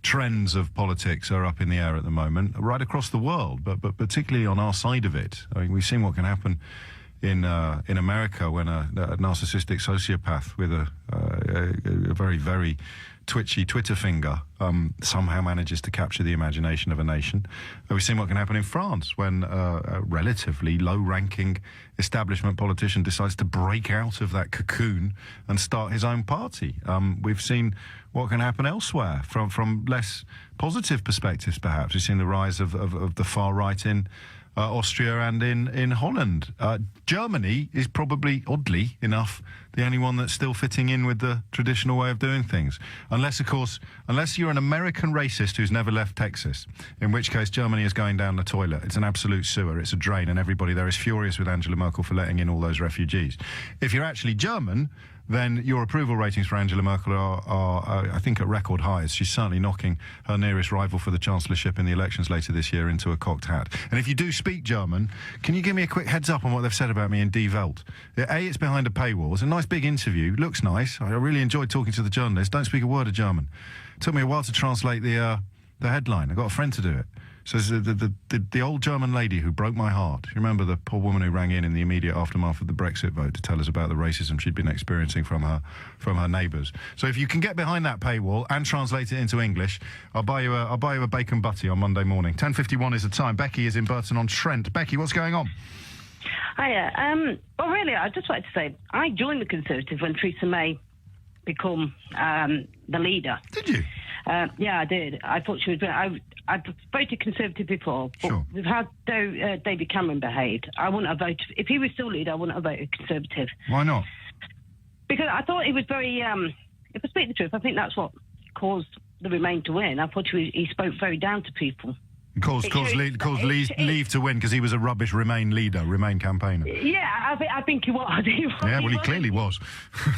Speaker 2: trends of politics are up in the air at the moment, right across the world, but particularly on our side of it. I mean, we've seen what can happen in America when a narcissistic sociopath with a very, very twitchy Twitter finger somehow manages to capture the imagination of a nation. We've seen what can happen in France when a relatively low-ranking establishment politician decides to break out of that cocoon and start his own party. We've seen what can happen elsewhere from less positive perspectives, perhaps. We've seen the rise of the far right in Austria and in Holland. Germany is probably, oddly enough, the only one that's still fitting in with the traditional way of doing things. Unless you're an American racist who's never left Texas, in which case Germany is going down the toilet. It's an absolute sewer, it's a drain, and everybody there is furious with Angela Merkel for letting in all those refugees. If you're actually German, then your approval ratings for Angela Merkel are I think, at record highs. She's certainly knocking her nearest rival for the chancellorship in the elections later this year into a cocked hat. And if you do speak German, can you give me a quick heads up on what they've said about me in Die Welt? It's behind a paywall. It's a nice big interview. Looks nice. I really enjoyed talking to the journalist. Don't speak a word of German. It took me a while to translate the headline. I got a friend to do it. So the old German lady who broke my heart. You remember the poor woman who rang in the immediate aftermath of the Brexit vote to tell us about the racism she'd been experiencing from her neighbours. So if you can get behind that paywall and translate it into English, I'll buy you a bacon butty on Monday morning. 10:51 is the time. Becky is in Burton-on-Trent. Becky, what's going on?
Speaker 10: Hiya. Well, really, I'd just like to say I joined the Conservatives when Theresa May become the leader.
Speaker 2: Did you?
Speaker 10: Yeah, I did. I thought she was. I've voted Conservative before, but
Speaker 2: sure.
Speaker 10: We've had David Cameron behaved. I wouldn't have voted. If he was still leader, I wouldn't have voted Conservative.
Speaker 2: Why not?
Speaker 10: Because I thought he was very. If I speak the truth, I think that's what caused the Remain to win. I thought he spoke very down to people.
Speaker 2: Caused Leave to win because he was a rubbish Remain campaigner.
Speaker 10: Yeah, I think he was.
Speaker 2: Yeah, well, he clearly was.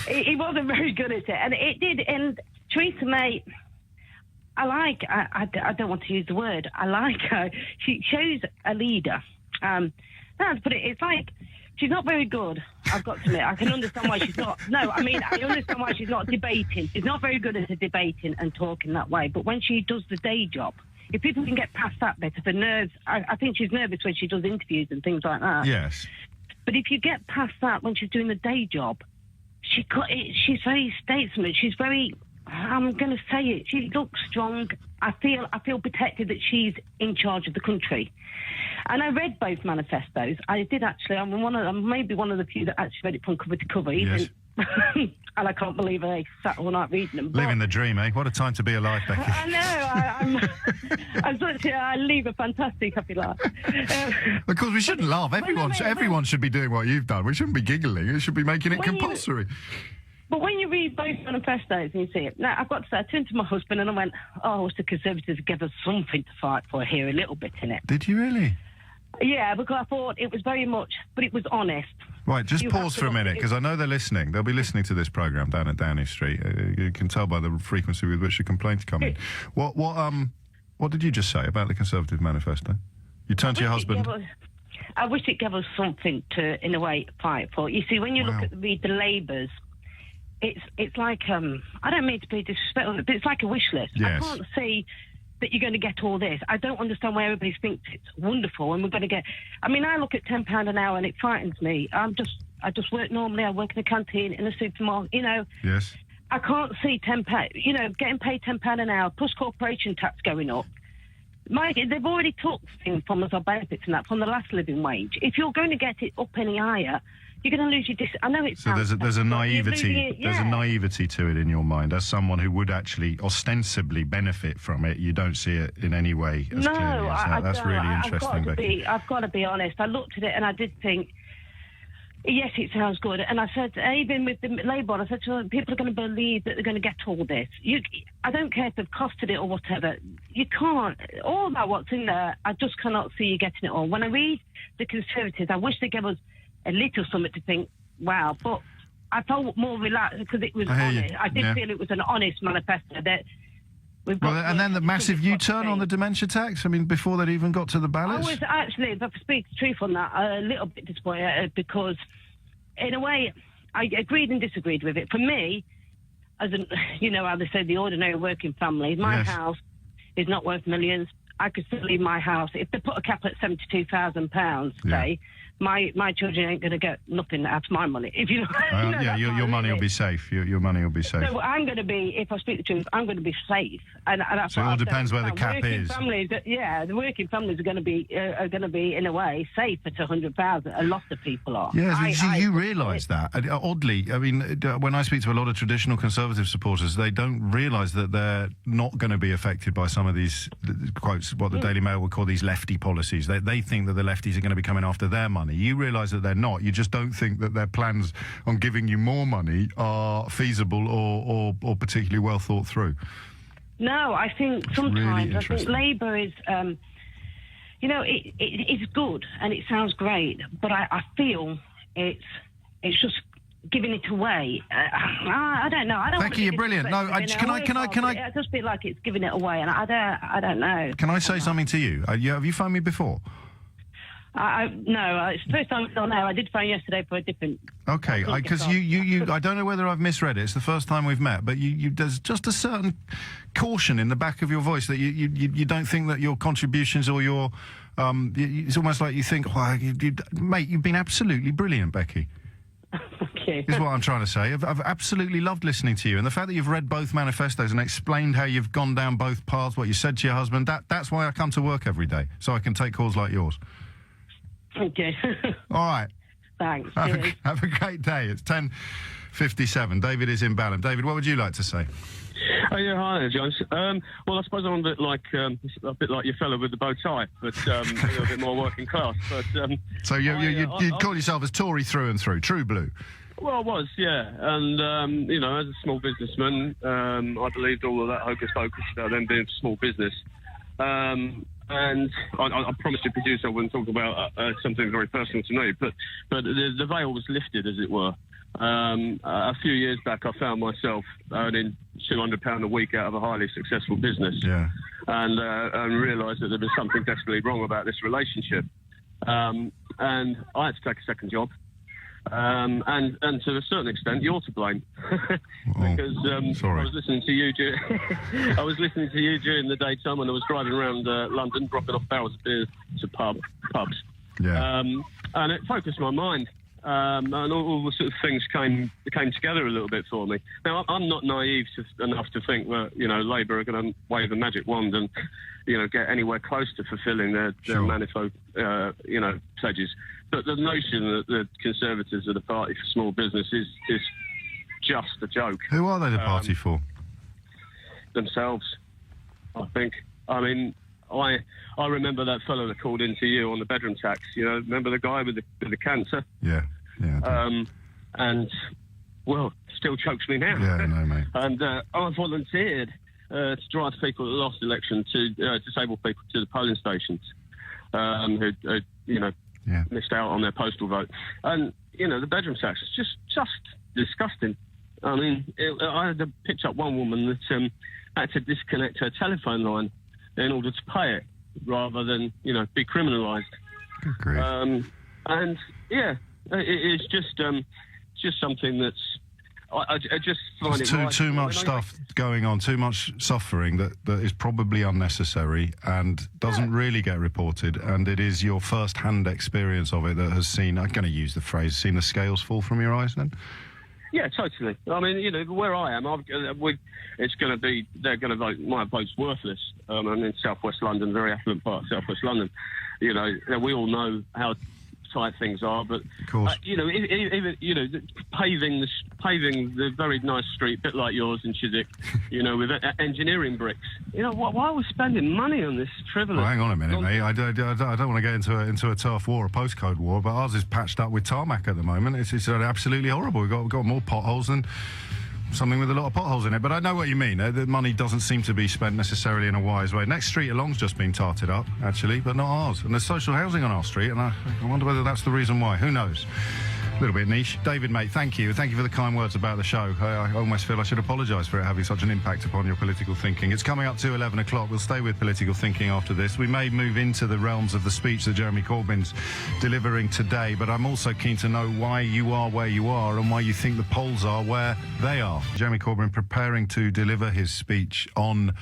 Speaker 10: He wasn't very good at it, and it did. And Theresa May, I don't want to use the word. I like her. She shows a leader. But it's like she's not very good. I've got to admit, I can understand why she's not. No, I mean, I understand why she's not debating. She's not very good at debating and talking that way. But when she does the day job, if people can get past that bit of the nerves, I think she's nervous when she does interviews and things like that.
Speaker 2: Yes.
Speaker 10: But if you get past that when she's doing the day job, she's very statesman. She's very, I'm going to say it, she looks strong. I feel protected that she's in charge of the country. And I read both manifestos. I did actually. I'm maybe one of the few that actually read it from cover to cover.
Speaker 2: Yes.
Speaker 10: And I can't believe I sat all night reading them.
Speaker 2: Living the dream, eh? What a time to be alive, Becky.
Speaker 10: I know. I leave a fantastic happy life.
Speaker 2: Of course, we shouldn't laugh. Everyone should be doing what you've done. We shouldn't be giggling. We should be making it compulsory.
Speaker 10: But when you read both manifestos and you see it, now I've got to say, I turned to my husband and I went, "Oh, I wish the Conservatives give us something to fight for here, a little bit in it."
Speaker 2: Did you really?
Speaker 10: Yeah, because I thought it was very much, but it was honest.
Speaker 2: Right, just pause for a minute, because I know they're listening. They'll be listening to this programme down at Downing Street. You can tell by the frequency with which the complaints come in. What did you just say about the Conservative manifesto? You turned to your husband.
Speaker 10: I wish it gave us something to, in a way, fight for. You see, when you look at the Labours, it's like, I don't mean to be disrespectful, but it's like a wish list.
Speaker 2: Yes.
Speaker 10: I can't see that you're going to get all this. I don't understand why everybody thinks it's wonderful and we're going to get... I mean, I look at £10 an hour and it frightens me. I just work normally. I work in a canteen, in a supermarket, you know.
Speaker 2: Yes.
Speaker 10: I can't see £10, you know, getting paid £10 an hour, plus corporation tax going up. They've already took things from us, our benefits and that, from the last living wage. If you're going to get it up any higher, you're going to lose your... I know it's...
Speaker 2: So there's a naivety. There's a naivety to it in your mind. As someone who would actually ostensibly benefit from it, you don't see it in any way as clearly as that. That's really interesting, Becky.
Speaker 10: I've got to be honest. I looked at it and I did think, Yes, it sounds good. And I said, even with the Labour, I said to them, people are going to believe that they're going to get all this. I don't care if they've costed it or whatever. You can't. All that what's in there, I just cannot see you getting it all. When I read the Conservatives, I wish they gave us a little something to think, wow. But I felt more relaxed because it was honest. I did feel it was an honest manifesto that...
Speaker 2: and then the massive U-turn on the dementia tax. I mean, before they'd even got to the ballots.
Speaker 10: I was actually, if I speak the truth on that, a little bit disappointed because, in a way, I agreed and disagreed with it. For me, as you know how they say, the ordinary working family, my house is not worth millions. I could still leave my house if they put a cap at £72,000. Say. My children ain't going to get nothing out of my money. If you know,
Speaker 2: your money will be safe. Your money will be safe.
Speaker 10: So I'm going to be, if I speak the truth, I'm going to be safe. And that's
Speaker 2: so it all depends where the cap is.
Speaker 10: The working families are going to be in a way safe at 100,000. A lot of people are.
Speaker 2: Yes, you realise that. Oddly, I mean, when I speak to a lot of traditional Conservative supporters, they don't realise that they're not going to be affected by some of these quotes, what the Daily Mail would call these lefty policies. They think that the lefties are going to be coming after their money. You realise that they're not. You just don't think that their plans on giving you more money are feasible or particularly well thought through.
Speaker 10: No, I think sometimes really I think Labour is, it's good and it sounds great, but I feel it's just giving it away. I don't know.
Speaker 2: Becky, you're brilliant. No, I
Speaker 10: just feel like it's giving it away, and I don't know.
Speaker 2: Can I say something to you? Have you phoned me before?
Speaker 10: No, it's the first time. No, I did phone yesterday for a different.
Speaker 2: Okay, because I don't know whether I've misread it. It's the first time we've met, but there's just a certain caution in the back of your voice that you don't think that your contributions or your it's almost like you think, well, mate, you've been absolutely brilliant, Becky.
Speaker 10: Okay.
Speaker 2: Is what I'm trying to say. I've absolutely loved listening to you, and the fact that you've read both manifestos and explained how you've gone down both paths, what you said to your husband, that's why I come to work every day, so I can take calls like yours.
Speaker 10: Okay.
Speaker 2: All right.
Speaker 10: Thanks.
Speaker 2: Have a great day. It's 10:57. David is in Balham. David, what would you like to say?
Speaker 11: Oh, yeah, hi there, Jones. Well, I suppose I'm a bit like your fellow with the bow tie, but a little bit more working class. But
Speaker 2: so you call yourself as Tory through and through, true blue.
Speaker 11: Well, I was, yeah, and as a small businessman, I believed all of that hocus pocus about them being small business. And I promised your producer I wouldn't talk about something very personal to me, but the veil was lifted, as it were. A few years back, I found myself earning £200 a week out of a highly successful business, and realised that there was something desperately wrong about this relationship. And I had to take a second job. And to a certain extent, you're to blame because I was listening to you. I was listening to you during the daytime when I was driving around London, dropping off barrels of beer to pubs.
Speaker 2: Yeah.
Speaker 11: And it focused my mind, and all the sort of things came together a little bit for me. Now, I'm not naive enough to think that Labour are going to wave a magic wand and get anywhere close to fulfilling their manifold pledges. But the notion that the Conservatives are the party for small business is just a joke.
Speaker 2: Who are they the party for?
Speaker 11: Themselves, I think. I mean, I remember that fellow that called into you on the bedroom tax. Remember the guy with the cancer?
Speaker 2: Yeah.
Speaker 11: And well, still chokes me now.
Speaker 2: Yeah, no, mate.
Speaker 11: And I volunteered to drive people at the last election to disabled people to the polling stations who missed out on their postal vote. And, the bedroom tax is just disgusting. I mean, I had picked up one woman that had to disconnect her telephone line in order to pay it, rather than, be criminalised.
Speaker 2: Good grief.
Speaker 11: And, yeah, it's just something that's... I just find
Speaker 2: There's too much stuff going on, too much suffering that is probably unnecessary and doesn't really get reported, and it is your first-hand experience of it that has seen, I'm going to use the phrase, seen the scales fall from your eyes then?
Speaker 11: Yeah, totally. I mean, where I am, it's going to be, they're going to vote, my vote's worthless. I'm in South West London, very affluent part of South West London. We all know how type things are, but
Speaker 2: of course.
Speaker 11: you know, paving the very nice street, bit like yours in Chiswick, you know, with engineering bricks. You know, why are we spending money on this frivolous?
Speaker 2: Well, hang on a minute, mate. I don't want to get into a turf war, a postcode war, but ours is patched up with tarmac at the moment. It's absolutely horrible. We've got more potholes than something with a lot of potholes in it. But I know what you mean. The money doesn't seem to be spent necessarily in a wise way. Next street along's just been tarted up, actually, but not ours. And there's social housing on our street, and I wonder whether that's the reason why. Who knows? A little bit niche. David, mate, thank you. Thank you for the kind words about the show. I almost feel I should apologise for it having such an impact upon your political thinking. It's coming up to 11 o'clock. We'll stay with political thinking after this. We may move into the realms of the speech that Jeremy Corbyn's delivering today, but I'm also keen to know why you are where you are and why you think the polls are where they are. Jeremy Corbyn preparing to deliver his speech on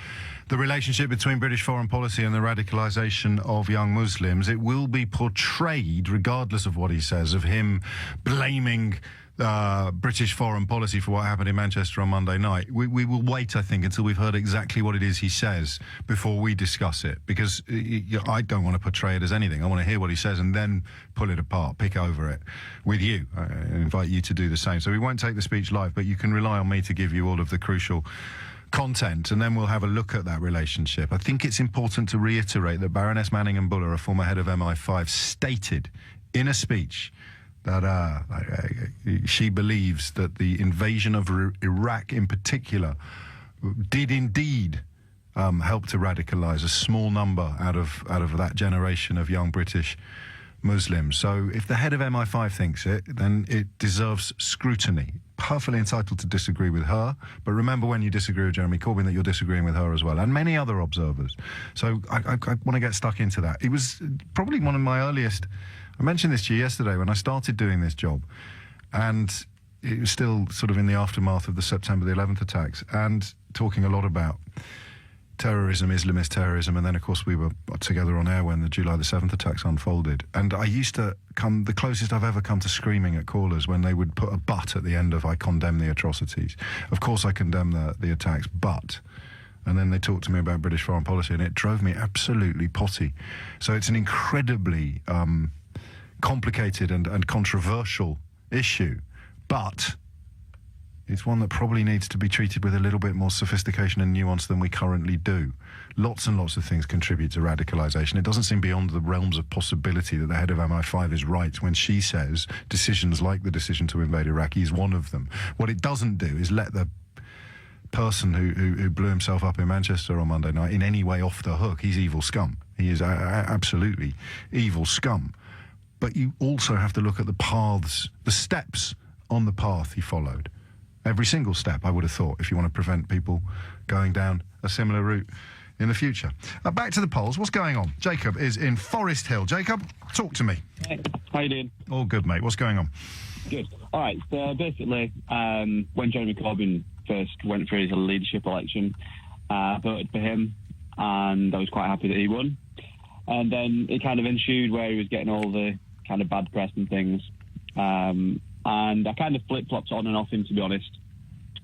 Speaker 2: the relationship between British foreign policy and the radicalisation of young Muslims. It will be portrayed, regardless of what he says, of him blaming British foreign policy for what happened in Manchester on Monday night. We will wait, I think, until we've heard exactly what it is he says before we discuss it, because I don't want to portray it as anything. I want to hear what he says and then pull it apart, pick over it with you. I invite you to do the same. So we won't take the speech live, but you can rely on me to give you all of the crucial content, and then we'll have a look at that relationship. I think it's important to reiterate that Baroness Manningham Buller, a former head of MI5, stated in a speech that she believes that the invasion of Iraq in particular did indeed help to radicalise a small number out of that generation of young British Muslims. So if the head of MI5 thinks it, then it deserves scrutiny. Perfectly entitled to disagree with her, but remember when you disagree with Jeremy Corbyn that you're disagreeing with her as well, and many other observers. So I want to get stuck into that. It was probably one of my earliest... I mentioned this to you yesterday when I started doing this job, and it was still sort of in the aftermath of the September the 11th attacks, and talking a lot about terrorism, Islamist terrorism, and then, of course, we were together on air when the July the 7th attacks unfolded. And I used to come, the closest I've ever come to screaming at callers when they would put a but at the end of, I condemn the atrocities. Of course I condemn the attacks, but... And then they talked to me about British foreign policy, and it drove me absolutely potty. So it's an incredibly complicated and controversial issue, but... it's one that probably needs to be treated with a little bit more sophistication and nuance than we currently do. Lots and lots of things contribute to radicalisation. It doesn't seem beyond the realms of possibility that the head of MI5 is right when she says decisions like the decision to invade Iraq is one of them. What it doesn't do is let the person who blew himself up in Manchester on Monday night in any way off the hook. He's evil scum. He is absolutely evil scum. But you also have to look at the paths, the steps on the path he followed. Every single step, I would have thought, if you want to prevent people going down a similar route in the future. Back to the polls. What's going on? Jacob is in Forest Hill. Jacob, talk to me.
Speaker 12: Hey, how you doing?
Speaker 2: All good, mate. What's going on?
Speaker 12: Good. All right, so basically, when Jeremy Corbyn first went for his leadership election, I voted for him, and I was quite happy that he won. And then it kind of ensued where he was getting all the kind of bad press and things. And I kind of flip-flopped on and off him, to be honest.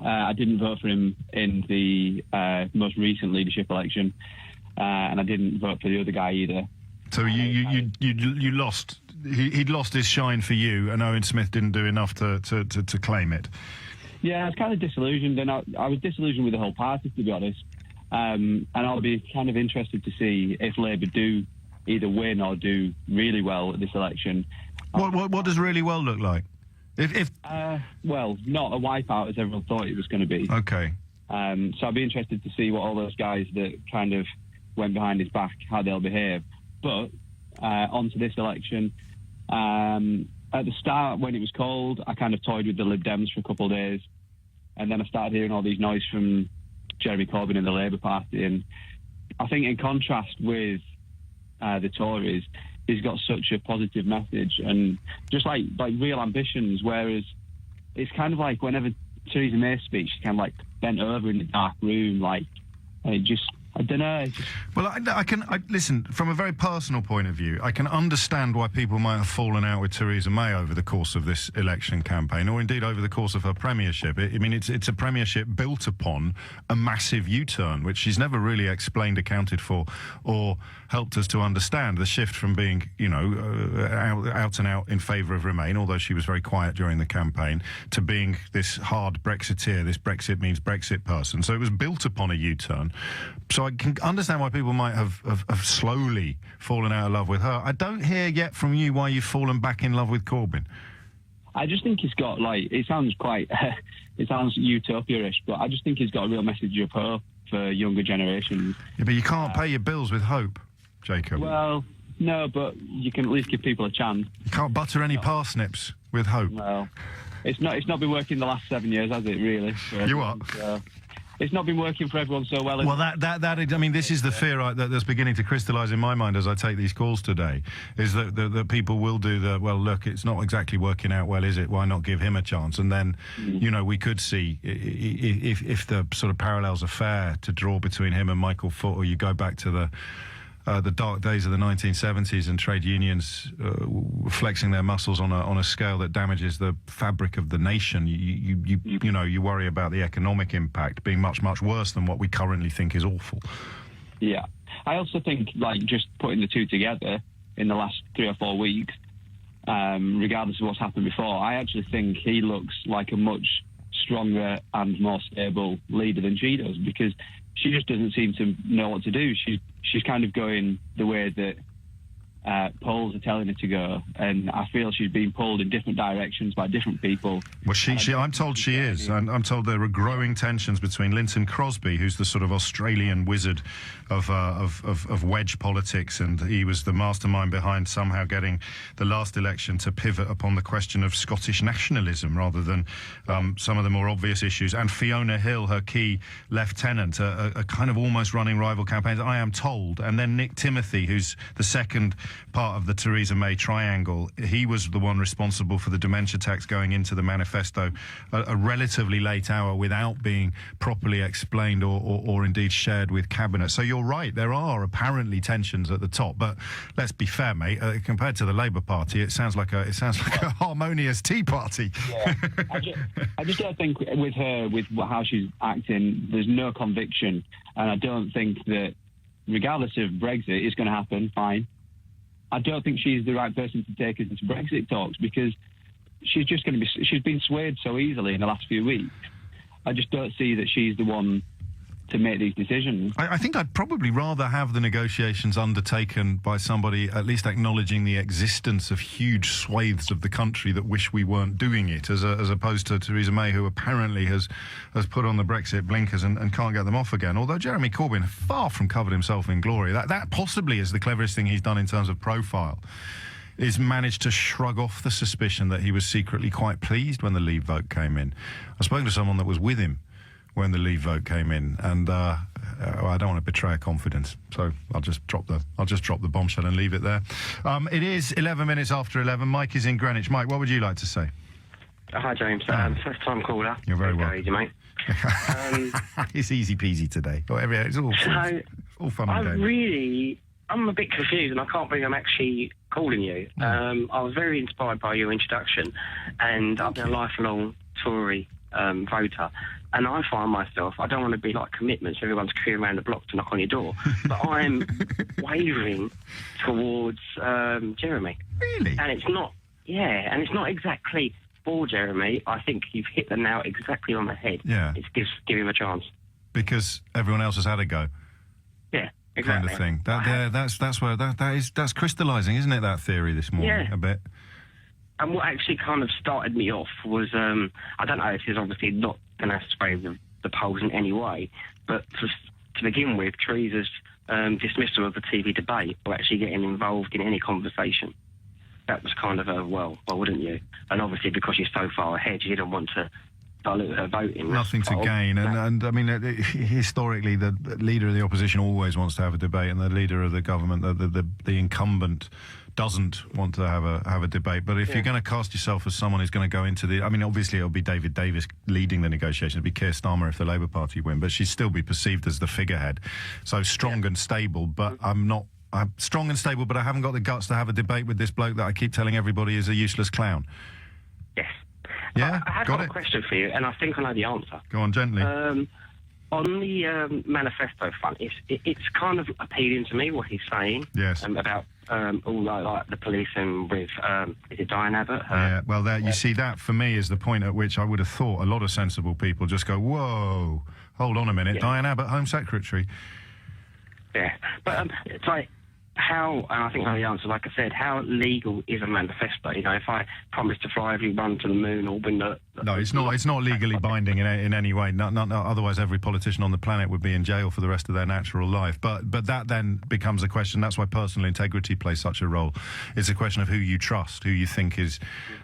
Speaker 12: I didn't vote for him in the most recent leadership election, and I didn't vote for the other guy either.
Speaker 2: So you lost. He'd lost his shine for you, and Owen Smith didn't do enough to claim it.
Speaker 12: Yeah, I was kind of disillusioned, and I was disillusioned with the whole party, to be honest. And I'll be kind of interested to see if Labour do either win or do really well at this election.
Speaker 2: What does really well look like?
Speaker 12: Well, not a wipeout as everyone thought it was going to be.
Speaker 2: Okay.
Speaker 12: So I'll be interested to see what all those guys that kind of went behind his back, how they'll behave. But on to this election. At the start, when it was cold, I kind of toyed with the Lib Dems for a couple of days. And then I started hearing all these noise from Jeremy Corbyn and the Labour Party. And I think in contrast with the Tories, he's got such a positive message and just like real ambitions, whereas it's kind of like whenever Theresa May speaks, she's kind of like bent over in the dark room, like, and it just, I don't know.
Speaker 2: Well, I can listen, from a very personal point of view, I can understand why people might have fallen out with Theresa May over the course of this election campaign, or indeed over the course of her premiership. I mean, it's a premiership built upon a massive U-turn, which she's never really explained, accounted for, or helped us to understand. The shift from being, out and out in favour of Remain, although she was very quiet during the campaign, to being this hard Brexiteer, this Brexit means Brexit person. So it was built upon a U-turn. So I can understand why people might have slowly fallen out of love with her. I don't hear yet from you why you've fallen back in love with Corbyn.
Speaker 12: I just think he's got, it sounds quite, it sounds utopia-ish, but I just think he's got a real message of hope for younger generations.
Speaker 2: Yeah, but you can't pay your bills with hope, Jacob.
Speaker 12: Well, no, but you can at least give people a chance.
Speaker 2: You can't butter any parsnips with hope.
Speaker 12: Well, it's not been working the last 7 years, has it, really?
Speaker 2: You what?
Speaker 12: It's not been working for everyone so well.
Speaker 2: Well, I mean, this is the fear that's beginning to crystallise in my mind as I take these calls today, is that people will do well, look, it's not exactly working out well, is it? Why not give him a chance? And then, we could see, if the sort of parallels are fair to draw between him and Michael Foot, or you go back to the dark days of the 1970s and trade unions flexing their muscles on a scale that damages the fabric of the nation. You worry about the economic impact being much, much worse than what we currently think is awful.
Speaker 12: Yeah. I also think, just putting the two together in the last 3 or 4 weeks, regardless of what's happened before, I actually think he looks like a much stronger and more stable leader than she does, because she just doesn't seem to know what to do. She's kind of going the way that polls are telling her to go, and I feel she's being pulled in different directions by different people.
Speaker 2: Well, I'm told she is. I'm told there are growing tensions between Linton Crosby, who's the sort of Australian wizard of wedge politics, and he was the mastermind behind somehow getting the last election to pivot upon the question of Scottish nationalism rather than some of the more obvious issues, and Fiona Hill, her key lieutenant, a kind of almost running rival campaigns, I am told, and then Nick Timothy, who's the second part of the Theresa May triangle. He was the one responsible for the dementia tax going into the manifesto a relatively late hour without being properly explained or indeed shared with cabinet. So you're right, there are apparently tensions at the top, but let's be fair, mate, compared to the Labour Party, it sounds like a harmonious tea party.
Speaker 12: Yeah. I just don't think with her, with how she's acting, there's no conviction, and I don't think that, regardless of Brexit, it's going to happen, fine. I don't think she's the right person to take us into Brexit talks, because she's been swayed so easily in the last few weeks. I just don't see that she's the one to make these decisions.
Speaker 2: I think I'd probably rather have the negotiations undertaken by somebody at least acknowledging the existence of huge swathes of the country that wish we weren't doing it, as opposed to Theresa May, who apparently has put on the Brexit blinkers and can't get them off again. Although Jeremy Corbyn, far from covered himself in glory, that possibly is the cleverest thing he's done in terms of profile, is managed to shrug off the suspicion that he was secretly quite pleased when the Leave vote came in. I spoke to someone that was with him when the Leave vote came in, and I don't want to betray a confidence, so I'll just drop the bombshell and leave it there. It is 11 minutes after 11. Mike is in Greenwich. Mike, what would you like to say?
Speaker 13: Hi, James. First time caller.
Speaker 2: You're very welcome.
Speaker 13: Easy, mate.
Speaker 2: It's easy peasy today. It's all fun and games.
Speaker 13: I'm a bit confused, and I can't believe I'm actually calling you. I was very inspired by your introduction, and I've been a lifelong Tory voter. And I find myself, I don't want to be like commitments, everyone's queuing around the block to knock on your door, but I'm wavering towards Jeremy.
Speaker 2: Really?
Speaker 13: And it's not exactly for Jeremy. I think you've hit the nail exactly on the head.
Speaker 2: Yeah.
Speaker 13: It's give him a chance.
Speaker 2: Because everyone else has had a go.
Speaker 13: Yeah, exactly.
Speaker 2: Kind of thing. That's crystallising, isn't it, that theory this morning, a bit?
Speaker 13: And what actually kind of started me off was, I don't know, this is obviously not going to sway the polls in any way, but to begin with, Theresa's dismissal of the TV debate or actually getting involved in any conversation. That was kind of why wouldn't you? And obviously because you're so far ahead, you didn't want to dilute her voting.
Speaker 2: Nothing to gain. And I mean, historically, the leader of the opposition always wants to have a debate, and the leader of the government, the incumbent, doesn't want to have a debate. But if you're going to cast yourself as someone who's going to go into the... I mean, obviously, it'll be David Davis leading the negotiations. It'll be Keir Starmer if the Labour Party win, but she'd still be perceived as the figurehead. So strong and stable, but I'm strong and stable, but I haven't got the guts to have a debate with this bloke that I keep telling everybody is a useless clown.
Speaker 13: Yes.
Speaker 2: Yeah,
Speaker 13: I have got a question for you, and I think I know the answer.
Speaker 2: Go on, gently.
Speaker 13: On the manifesto front, it's kind of appealing to me what he's saying.
Speaker 2: Yes.
Speaker 13: About all the policing with is it Diane Abbott?
Speaker 2: Yeah. Well, you see, that for me is the point at which I would have thought a lot of sensible people just go, "Whoa, hold on a minute, Diane Abbott, Home Secretary."
Speaker 13: Yeah, but it's like how, and I think I know the answer. Like I said, how legal is a manifesto? You know, if I promise to fly everyone to the moon or win the...
Speaker 2: No, it's not. It's not legally binding in any way. No, otherwise, every politician on the planet would be in jail for the rest of their natural life. But that then becomes a question. That's why personal integrity plays such a role. It's a question of who you trust, who you think is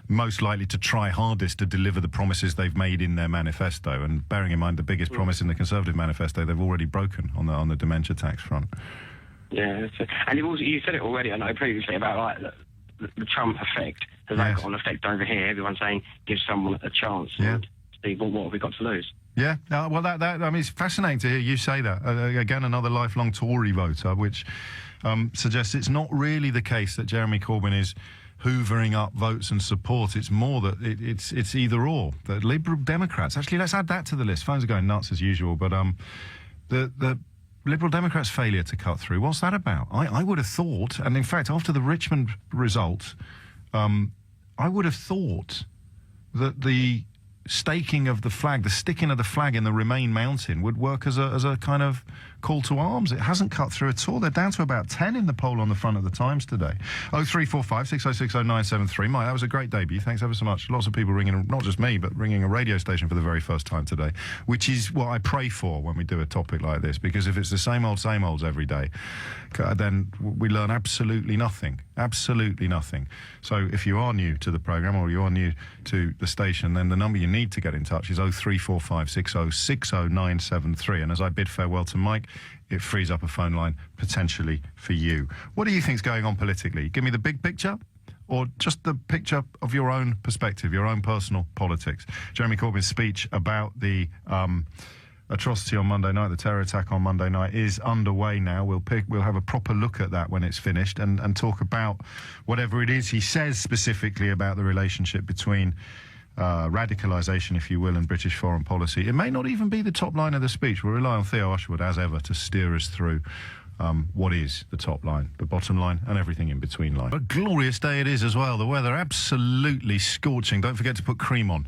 Speaker 2: most likely to try hardest to deliver the promises they've made in their manifesto. And bearing in mind the biggest promise in the Conservative manifesto, they've already broken on the dementia tax front.
Speaker 13: Yeah, and you said it already, I know, previously, about like the Trump effect. Has that got an effect over here? Everyone's saying give someone a chance. And see, well, what have we got to lose?
Speaker 2: Yeah, well, that I mean, it's fascinating to hear you say that. Again, another lifelong Tory voter, which suggests it's not really the case that Jeremy Corbyn is hoovering up votes and support. It's more that it's either or. That Liberal Democrats, actually, let's add that to the list. Phones are going nuts as usual, but the Liberal Democrats' failure to cut through, what's that about? I would have thought, and in fact, after the Richmond result, I would have thought that the staking of the flag, the sticking of the flag in the Remain mountain would work as a kind of call to arms. It hasn't cut through at all. They're down to about 10 in the poll on the front of the Times today. 0345 6060 973. Mike, that was a great debut. Thanks ever so much. Lots of people ringing, not just me, but ringing a radio station for the very first time today, which is what I pray for when we do a topic like this, because if it's the same olds every day, then we learn absolutely nothing. Absolutely nothing. So if you are new to the programme or you are new to the station, then the number you need to get in touch is 0345 6060 973. And as I bid farewell to Mike, it frees up a phone line potentially for you. What do you think's going on politically? Give me the big picture, or just the picture of your own perspective, your own personal politics. Jeremy Corbyn's speech about the atrocity on Monday night, the terror attack on Monday night, is underway now. We'll have a proper look at that when it's finished and talk about whatever it is he says specifically about the relationship between radicalisation, if you will, and British foreign policy. It may not even be the top line of the speech. We'll rely on Theo Usherwood, as ever, to steer us through what is the top line, the bottom line, and everything in between line. A glorious day it is as well. The weather absolutely scorching. Don't forget to put cream on.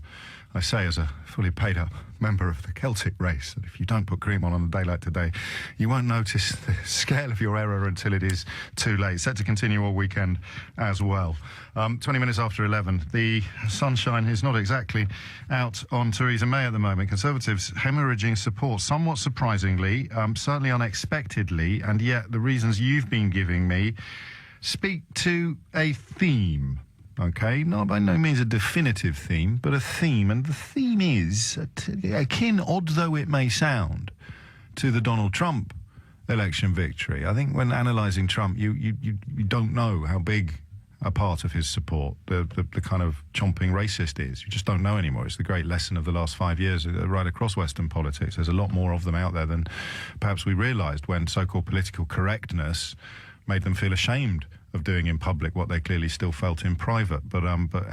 Speaker 2: I say as a fully paid up member of the Celtic race that if you don't put cream on a day like today, you won't notice the scale of your error until it is too late. Set to continue all weekend as well. 20 minutes after 11. The sunshine is not exactly out on Theresa May at the moment. Conservatives hemorrhaging support, somewhat surprisingly, certainly unexpectedly, and yet the reasons you've been giving me speak to a theme. Okay, not by no means a definitive theme, but a theme, and the theme is akin, odd though it may sound, to the Donald Trump election victory. I think when analysing Trump, you don't know how big a part of his support the kind of chomping racist is. You just don't know anymore. It's the great lesson of the last 5 years right across Western politics. There's a lot more of them out there than perhaps we realised when so-called political correctness made them feel ashamed of doing in public what they clearly still felt in private. But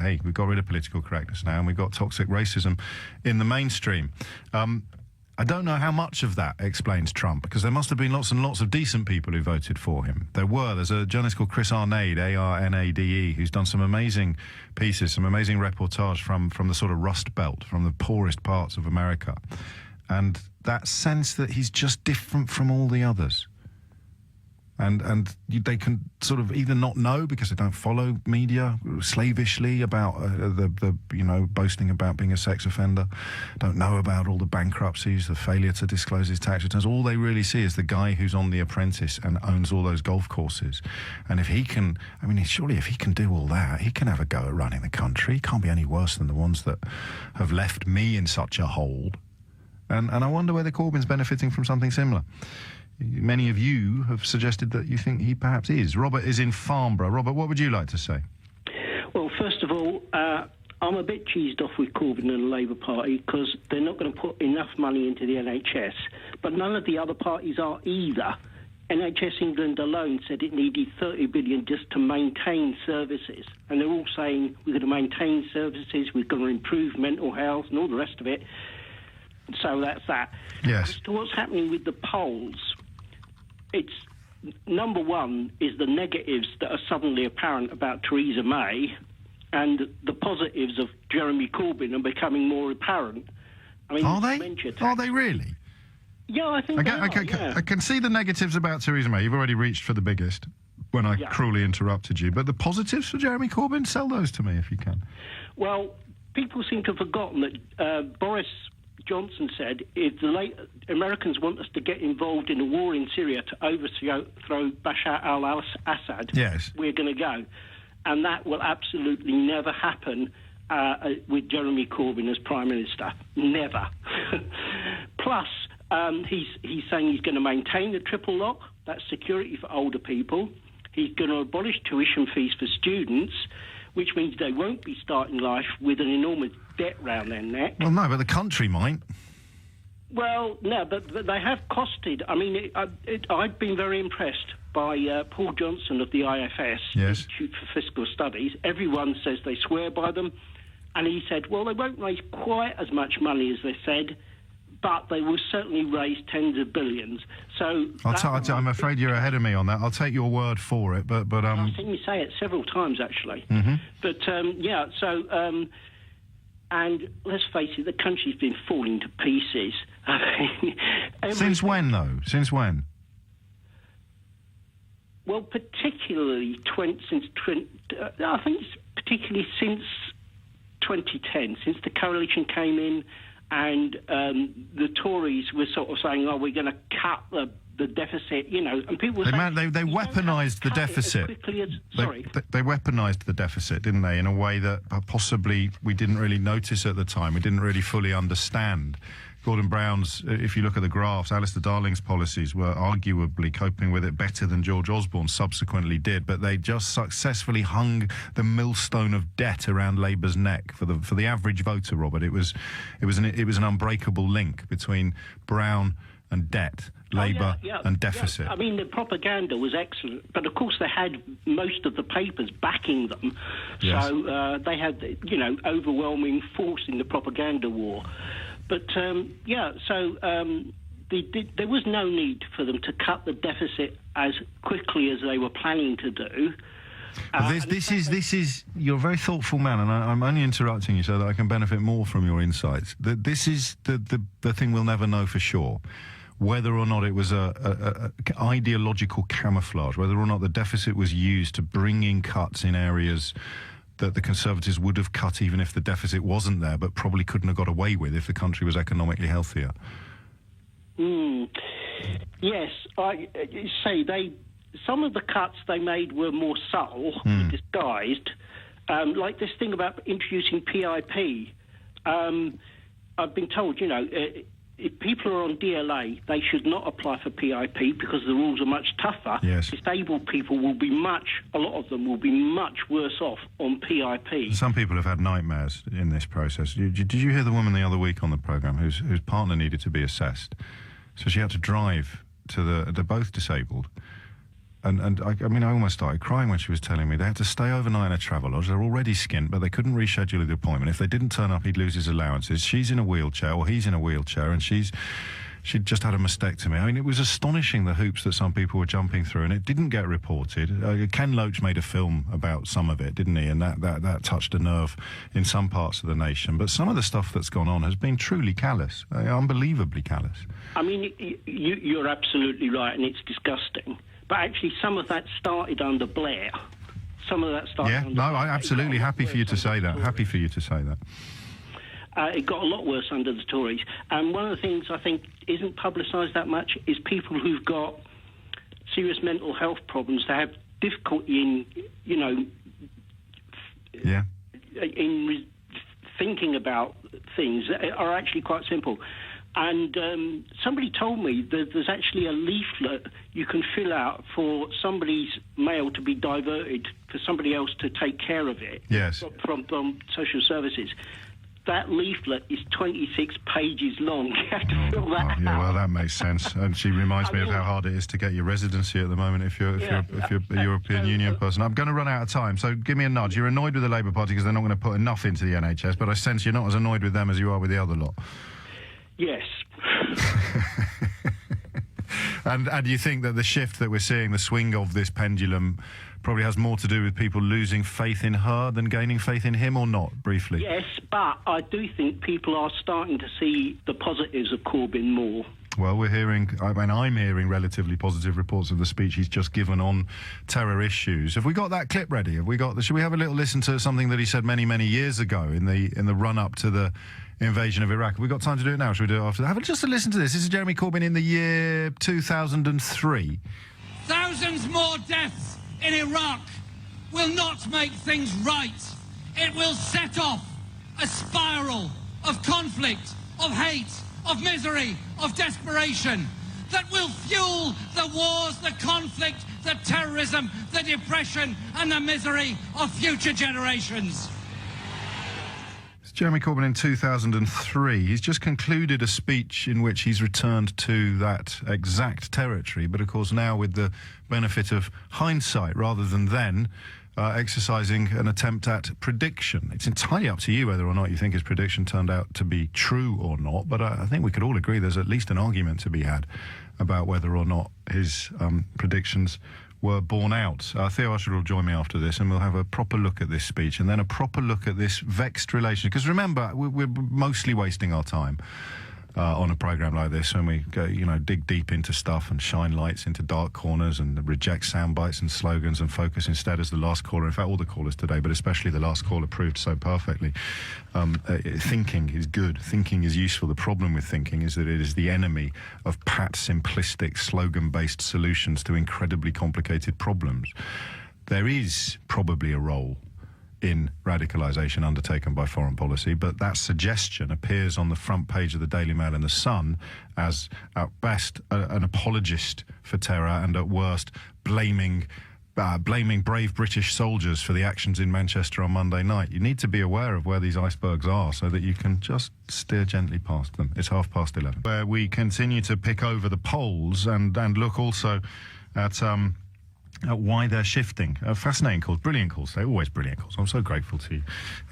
Speaker 2: hey, we've got rid of political correctness now, and we've got toxic racism in the mainstream. I don't know how much of that explains Trump, because there must have been lots and lots of decent people who voted for him. There's a journalist called Chris Arnade, A-R-N-A-D-E, who's done some amazing pieces, some amazing reportage from the sort of Rust Belt, from the poorest parts of America. And that sense that he's just different from all the others. They can sort of either not know because they don't follow media slavishly about the boasting about being a sex offender, don't know about all the bankruptcies, the failure to disclose his tax returns. All they really see is the guy who's on The Apprentice and owns all those golf courses. And if he can, surely if he can do all that, he can have a go at running the country. He can't be any worse than the ones that have left me in such a hole. And I wonder whether Corbyn's benefiting from something similar. Many of you have suggested that you think he perhaps is. Robert is in Farnborough. Robert, what would you like to say?
Speaker 14: Well, first of all, I'm a bit cheesed off with Corbyn and the Labour Party because they're not going to put enough money into the NHS. But none of the other parties are either. NHS England alone said it needed 30 billion just to maintain services. And they're all saying we're going to maintain services, we're going to improve mental health and all the rest of it. So that's that.
Speaker 2: Yes.
Speaker 14: As to what's happening with the polls, it's number one is the negatives that are suddenly apparent about Theresa May, and the positives of Jeremy Corbyn are becoming more apparent.
Speaker 2: Are they? Are they really?
Speaker 14: Yeah, I think
Speaker 2: I can see the negatives about Theresa May. You've already reached for the biggest when I cruelly interrupted you. But the positives for Jeremy Corbyn, sell those to me if you can.
Speaker 14: Well, people seem to have forgotten that Boris Johnson said if the Americans want us to get involved in a war in Syria to overthrow Bashar al-Assad,
Speaker 2: yes,
Speaker 14: we're going to go. And that will absolutely never happen with Jeremy Corbyn as Prime Minister. Never. Plus, he's saying he's going to maintain the triple lock, that's security for older people. He's going to abolish tuition fees for students, which means they won't be starting life with an enormous debt round their neck.
Speaker 2: Well, no, but the country might.
Speaker 14: Well, no, but they have costed. I've been very impressed by Paul Johnson of the IFS, Institute for Fiscal Studies. Everyone says they swear by them. And he said, well, they won't raise quite as much money as they said, but they will certainly raise tens of billions. So
Speaker 2: I'm afraid you're ahead of me on that. I'll take your word for it, but
Speaker 14: I've seen you say it several times, actually.
Speaker 2: Mm-hmm.
Speaker 14: But, and let's face it, the country's been falling to pieces.
Speaker 2: Since when, though? Since when?
Speaker 14: Well, particularly since 2010, since the coalition came in, and the Tories were sort of saying, "Oh, we're going to cut the deficit," and people were saying
Speaker 2: they weaponised the deficit. They weaponised the deficit, didn't they? In a way that possibly we didn't really notice at the time. We didn't really fully understand. Gordon Brown's, if you look at the graphs, Alistair Darling's policies were arguably coping with it better than George Osborne subsequently did, but they just successfully hung the millstone of debt around Labour's neck for the average voter, Robert. It was an unbreakable link between Brown and debt, Labour and deficit.
Speaker 14: Yeah. The propaganda was excellent, but of course they had most of the papers backing them, so they had overwhelming force in the propaganda war. But, there was no need for them to cut the deficit as quickly as they were planning to do.
Speaker 2: This is you're a very thoughtful man, and I'm only interrupting you so that I can benefit more from your insights. This is the thing we'll never know for sure. Whether or not it was a ideological camouflage, whether or not the deficit was used to bring in cuts in areas that the Conservatives would have cut even if the deficit wasn't there, but probably couldn't have got away with if the country was economically healthier.
Speaker 14: Yes, I say some of the cuts they made were more subtle, disguised, like this thing about introducing PIP. I've been told, if people are on DLA, they should not apply for PIP because the rules are much tougher.
Speaker 2: Yes.
Speaker 14: Disabled people a lot of them will be much worse off on PIP.
Speaker 2: Some people have had nightmares in this process. Did you hear the woman the other week on the programme whose partner needed to be assessed? So she had to drive they're both disabled. And I almost started crying when she was telling me they had to stay overnight in a travel lodge. They're already skint, but they couldn't reschedule the appointment. If they didn't turn up, he'd lose his allowances. She's in a wheelchair, or he's in a wheelchair, and she'd just had a mastectomy. It was astonishing, the hoops that some people were jumping through, and it didn't get reported. Ken Loach made a film about some of it, didn't he? And that touched a nerve in some parts of the nation. But some of the stuff that's gone on has been truly callous, unbelievably callous.
Speaker 14: You're absolutely right, and it's disgusting. But actually, some of that started under Blair. Some of that started under Blair.
Speaker 2: I'm absolutely happy for you to say that. Happy for you to say that.
Speaker 14: It got a lot worse under the Tories. And one of the things I think isn't publicised that much is people who've got serious mental health problems. They have difficulty in, in thinking about things that are actually quite simple. And somebody told me that there's actually a leaflet you can fill out for somebody's mail to be diverted for somebody else to take care of it.
Speaker 2: Yes.
Speaker 14: From social services. That leaflet is 26 pages long. You have to fill that out.
Speaker 2: Yeah, well, that makes sense. And she reminds me of how hard it is to get your residency at the moment if you're a European Union person. I'm going to run out of time, so give me a nudge. You're annoyed with the Labour Party because they're not going to put enough into the NHS, but I sense you're not as annoyed with them as you are with the other lot.
Speaker 14: Yes.
Speaker 2: And you think that the shift that we're seeing, the swing of this pendulum, probably has more to do with people losing faith in her than gaining faith in him, or not, briefly?
Speaker 14: Yes, but I do think people are starting to see the positives of Corbyn more.
Speaker 2: Well, I'm hearing relatively positive reports of the speech he's just given on terror issues. Have we got that clip ready? Should we have a little listen to something that he said many, many years ago in the run-up to the invasion of Iraq? Have we got time to do it now? Should we do it after? Just a listen to this. This is Jeremy Corbyn in the year 2003.
Speaker 15: Thousands more deaths in Iraq will not make things right. It will set off a spiral of conflict, of hate, of misery, of desperation that will fuel the wars, the conflict, the terrorism, the depression and the misery of future generations.
Speaker 2: It's Jeremy Corbyn in 2003. He's just concluded a speech in which he's returned to that exact territory, but of course now with the benefit of hindsight rather than then, exercising an attempt at prediction. It's entirely up to you whether or not you think his prediction turned out to be true or not, but I think we could all agree there's at least an argument to be had about whether or not his predictions were borne out. Theo Usher will join me after this and we'll have a proper look at this speech and then a proper look at this vexed relation. Because remember, we're mostly wasting our time on a programme like this when we go, dig deep into stuff and shine lights into dark corners and reject sound bites and slogans and focus instead, as the last caller, in fact all the callers today, but especially the last caller proved so perfectly. Thinking is good. Thinking is useful. The problem with thinking is that it is the enemy of pat, simplistic, slogan-based solutions to incredibly complicated problems. There is probably a role in radicalisation undertaken by foreign policy, but that suggestion appears on the front page of the Daily Mail and the Sun as, at best, an apologist for terror and, at worst, blaming brave British soldiers for the actions in Manchester on Monday night. You need to be aware of where these icebergs are so that you can just steer gently past them. It's 11:30. Where we continue to pick over the polls and look also at why they're shifting. Fascinating calls, brilliant calls. They're always brilliant calls. I'm so grateful to you.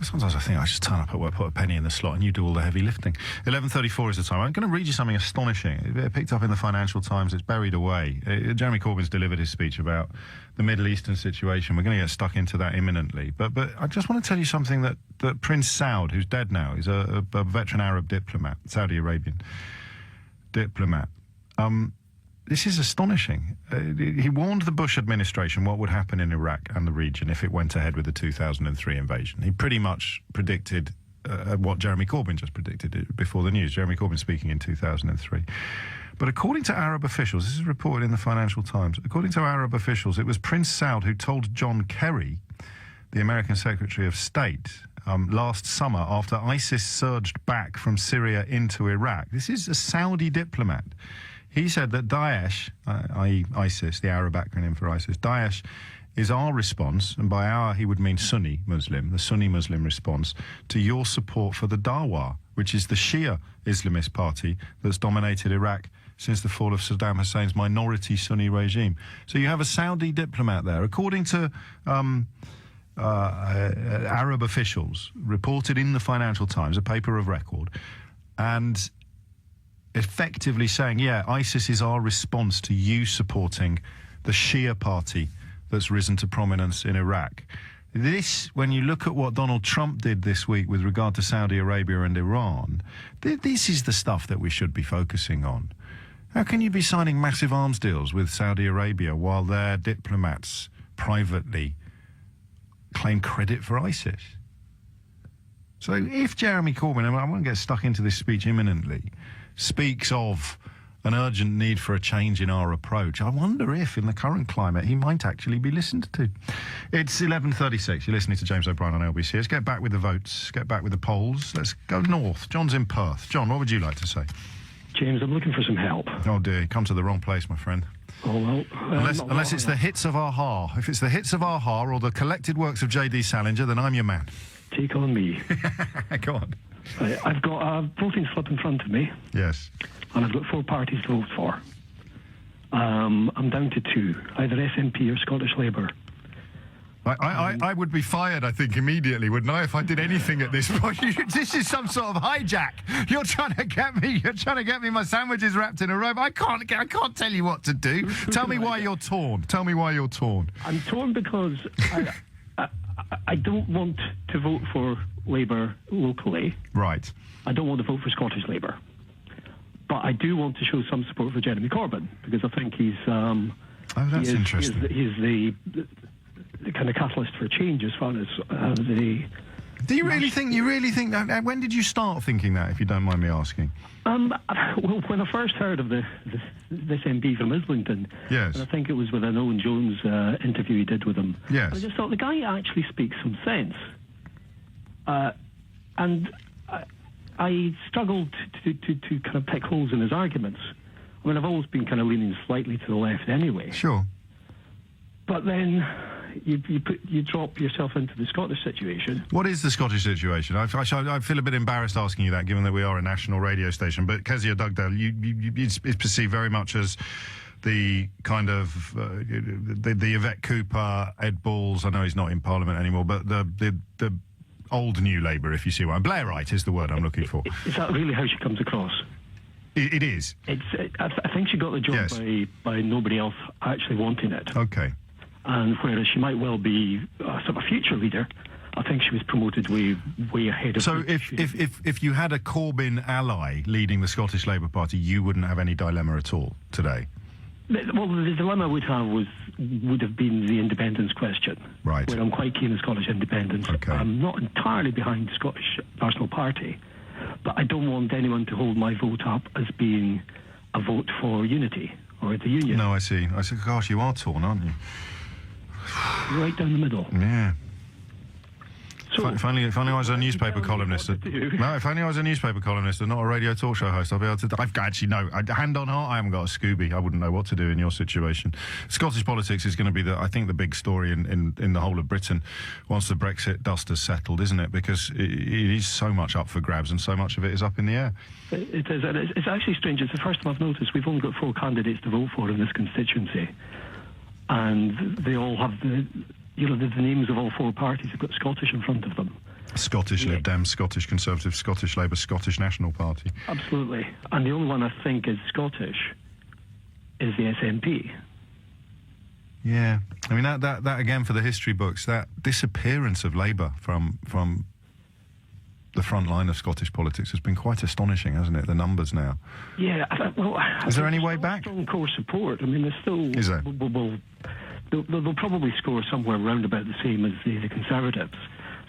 Speaker 2: Sometimes I think I just turn up at work, put a penny in the slot, and you do all the heavy lifting. 11:34 is the time. I'm going to read you something astonishing. It picked up in the Financial Times. It's buried away. Jeremy Corbyn's delivered his speech about the Middle Eastern situation. We're going to get stuck into that imminently. But I just want to tell you something that Prince Saud, who's dead now, he's a veteran Arab diplomat, Saudi Arabian diplomat. This is astonishing. He warned the Bush administration what would happen in Iraq and the region if it went ahead with the 2003 invasion. He pretty much predicted what Jeremy Corbyn just predicted before the news. Jeremy Corbyn speaking in 2003. But according to Arab officials, this is reported in the Financial Times, according to Arab officials, it was Prince Saud who told John Kerry, the American Secretary of State, last summer after ISIS surged back from Syria into Iraq. This is a Saudi diplomat. He said that Daesh, i.e. ISIS, the Arab acronym for ISIS, Daesh is our response, and by our he would mean Sunni Muslim, the Sunni Muslim response to your support for the Dawa, which is the Shia Islamist party that's dominated Iraq since the fall of Saddam Hussein's minority Sunni regime. So you have a Saudi diplomat there. According to Arab officials, reported in the Financial Times, a paper of record, and effectively saying, yeah, ISIS is our response to you supporting the Shia party that's risen to prominence in Iraq. This, when you look at what Donald Trump did this week with regard to Saudi Arabia and Iran, this is the stuff that we should be focusing on. How can you be signing massive arms deals with Saudi Arabia while their diplomats privately claim credit for ISIS? So if Jeremy Corbyn, and I won't get stuck into this speech imminently, speaks of an urgent need for a change in our approach, I wonder if, in the current climate, he might actually be listened to. It's 11:36. You're listening to James O'Brien on LBC. Let's get back with the votes, get back with the polls. Let's go north. John's in Perth. John, what would you like to say?
Speaker 16: James, I'm looking for some help.
Speaker 2: Oh, dear. You come to the wrong place, my friend.
Speaker 16: Oh, well...
Speaker 2: unless it's the hits of Aha. If it's the hits of Aha or the collected works of J.D. Salinger, then I'm your man.
Speaker 16: Take on me.
Speaker 2: Go on.
Speaker 16: I've got a voting slip in front of me.
Speaker 2: Yes.
Speaker 16: And I've got 4 parties to vote for. I'm down to 2, either SNP or Scottish Labour.
Speaker 2: I would be fired, I think, immediately, wouldn't I, if I did anything at this point? This is some sort of hijack. You're trying to get me my sandwiches wrapped in a robe. I can't tell you what to do. Tell me why you're torn. Tell me why you're torn.
Speaker 16: I'm torn because I don't want to vote for Labour locally.
Speaker 2: Right.
Speaker 16: I don't want to vote for Scottish Labour. But I do want to show some support for Jeremy Corbyn, because I think he's...
Speaker 2: that's interesting.
Speaker 16: He's the kind of catalyst for change as far as the...
Speaker 2: Do you really think that? When did you start thinking that, if you don't mind me asking?
Speaker 16: Well, when I first heard of this MP from Islington,
Speaker 2: yes.
Speaker 16: and I think it was with an Owen Jones interview he did with him.
Speaker 2: Yes.
Speaker 16: I just thought the guy actually speaks some sense. And I struggled to kind of pick holes in his arguments. I mean, I've always been kind of leaning slightly to the left anyway.
Speaker 2: Sure.
Speaker 16: But then you drop yourself into the Scottish situation.
Speaker 2: What is the Scottish situation? I feel a bit embarrassed asking you that, given that we are a national radio station. But Kezia Dugdale, it's perceived very much as the kind of the Yvette Cooper, Ed Balls. I know he's not in Parliament anymore, but the old New Labour, if you see what I'm... Blairite is the word I'm looking for.
Speaker 16: Is that really how she comes across?
Speaker 2: It is.
Speaker 16: I think she got the job by nobody else actually wanting it.
Speaker 2: Okay.
Speaker 16: And whereas she might well be sort of a future leader, I think she was promoted way ahead of...
Speaker 2: So if you had a Corbyn ally leading the Scottish Labour Party, you wouldn't have any dilemma at all today?
Speaker 16: Well, the dilemma I would have would have been the independence question.
Speaker 2: Right.
Speaker 16: Where I'm quite keen on Scottish independence.
Speaker 2: Okay.
Speaker 16: I'm not entirely behind the Scottish National Party, but I don't want anyone to hold my vote up as being a vote for unity or the union.
Speaker 2: No, I see. Gosh, you are torn, aren't you?
Speaker 16: Right down the middle.
Speaker 2: Yeah.
Speaker 16: So,
Speaker 2: if only I was a newspaper columnist. No, if only I was a newspaper columnist and not a radio talk show host, I'd be able to... hand on heart, I haven't got a Scooby. I wouldn't know what to do in your situation. Scottish politics is going to be, I think, the big story in the whole of Britain once the Brexit dust has settled, isn't it? Because it is so much up for grabs and so much of it is up in the air.
Speaker 16: It is. And it's actually strange. It's the first time I've noticed we've only got 4 candidates to vote for in this constituency. And they all have the names of all 4 parties have got Scottish in front of them.
Speaker 2: Scottish Lib Dems, Scottish Conservative, Scottish Labour, Scottish National Party.
Speaker 16: Absolutely. And the only one I think is Scottish is the SNP.
Speaker 2: Yeah. I mean, that again, for the history books, that disappearance of Labour from the front line of Scottish politics has been quite astonishing, hasn't it? The numbers now.
Speaker 16: Yeah. Well,
Speaker 2: is there any way back?
Speaker 16: Strong core support. I mean, there's still...
Speaker 2: Is there?
Speaker 16: They'll probably score somewhere around about the same as the Conservatives.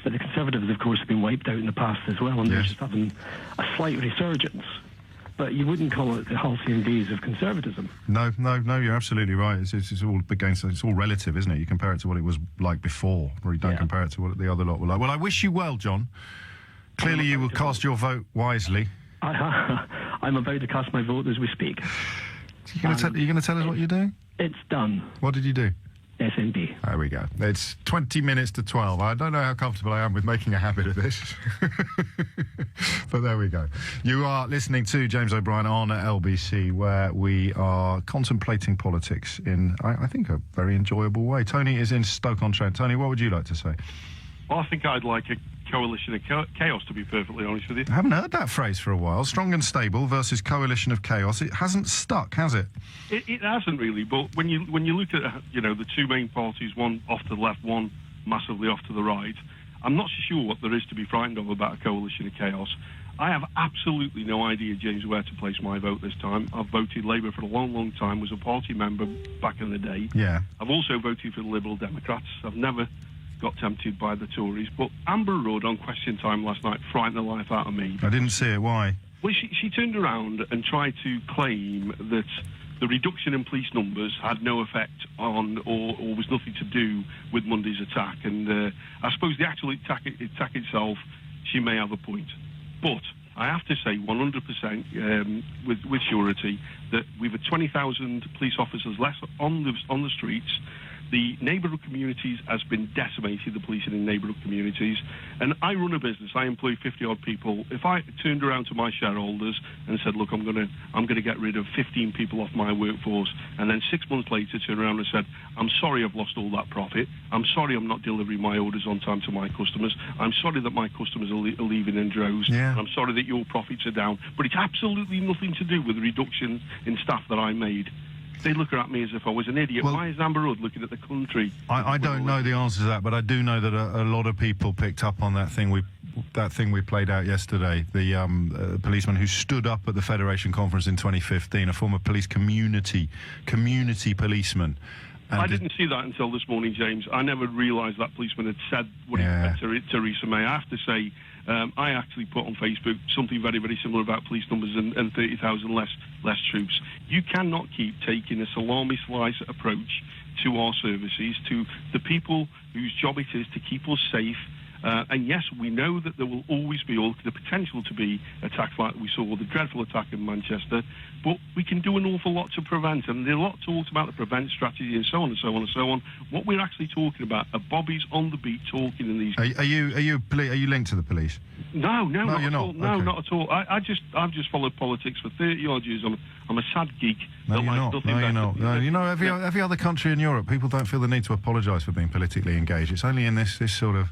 Speaker 16: But the Conservatives, of course, have been wiped out in the past as well, and they're just having a slight resurgence. But you wouldn't call it the halcyon days of conservatism.
Speaker 2: No, you're absolutely right. It's all relative, isn't it? You compare it to what it was like before, or you don't compare it to what the other lot were like. Well, I wish you well, John. Clearly you will cast your vote wisely.
Speaker 16: I'm about to cast my vote as we speak.
Speaker 2: Are you going to tell us what you're doing?
Speaker 16: It's done.
Speaker 2: What did you do?
Speaker 16: SNP.
Speaker 2: There we go. It's 20 minutes to 12. I don't know how comfortable I am with making a habit of this. But there we go. You are listening to James O'Brien on LBC, where we are contemplating politics in, I think, a very enjoyable way. Tony is in Stoke-on-Trent. Tony, what would you like to say?
Speaker 17: Well, I think I'd like a coalition of chaos, to be perfectly honest with you.
Speaker 2: I haven't heard that phrase for a while. Strong and stable versus coalition of chaos. It hasn't stuck, has it?
Speaker 17: It hasn't really, but when you look at the 2 main parties, one off to the left, one massively off to the right, I'm not so sure what there is to be frightened of about a coalition of chaos. I have absolutely no idea, James, where to place my vote this time. I've voted Labour for a long, long time, was a party member back in the day.
Speaker 2: Yeah.
Speaker 17: I've also voted for the Liberal Democrats. I've never got tempted by the Tories. But Amber Rudd on Question Time last night frightened the life out of me.
Speaker 2: I didn't see it. Why?
Speaker 17: Well, she turned around and tried to claim that the reduction in police numbers had no effect on or was nothing to do with Monday's attack. And I suppose the actual attack itself, she may have a point. But I have to say 100% with surety that we've had 20,000 police officers less on the streets. The neighbourhood communities has been decimated, the policing in neighbourhood communities. And I run a business. I employ 50-odd people. If I turned around to my shareholders and said, look, I'm going to get rid of 15 people off my workforce, and then 6 months later turn around and said, I'm sorry I've lost all that profit. I'm sorry I'm not delivering my orders on time to my customers. I'm sorry that my customers are leaving in droves.
Speaker 2: Yeah.
Speaker 17: I'm sorry that your profits are down. But it's absolutely nothing to do with the reduction in staff that I made. They look at me as if I was an idiot. Well, why is Amber Rudd looking at the country?
Speaker 2: I don't know the answer to that, but I do know that a lot of people picked up on that thing we played out yesterday. The policeman who stood up at the Federation conference in 2015, a former police community policeman.
Speaker 17: I didn't see that until this morning, James. I never realised that policeman had said what he said to Theresa May. I have to say, I actually put on Facebook something very, very similar about police numbers and 30,000 less troops. You cannot keep taking a salami slice approach to our services, to the people whose job it is to keep us safe. And yes, we know that there will always be the potential to be attacks like we saw, the dreadful attack in Manchester, but we can do an awful lot to prevent, and there's a lot talked about the prevent strategy and so on and so on and so on. What we're actually talking about are bobbies on the beat talking in these...
Speaker 2: Are you linked to the police?
Speaker 17: No, not
Speaker 2: you're
Speaker 17: at
Speaker 2: not.
Speaker 17: all. No,
Speaker 2: Okay.
Speaker 17: not at all. I've just followed politics for 30-odd years. I'm a sad geek.
Speaker 2: No,
Speaker 17: that
Speaker 2: you're
Speaker 17: likes
Speaker 2: not.
Speaker 17: nothing
Speaker 2: No, you're
Speaker 17: better.
Speaker 2: not. No, you know, every other country in Europe, people don't feel the need to apologise for being politically engaged. It's only in this sort of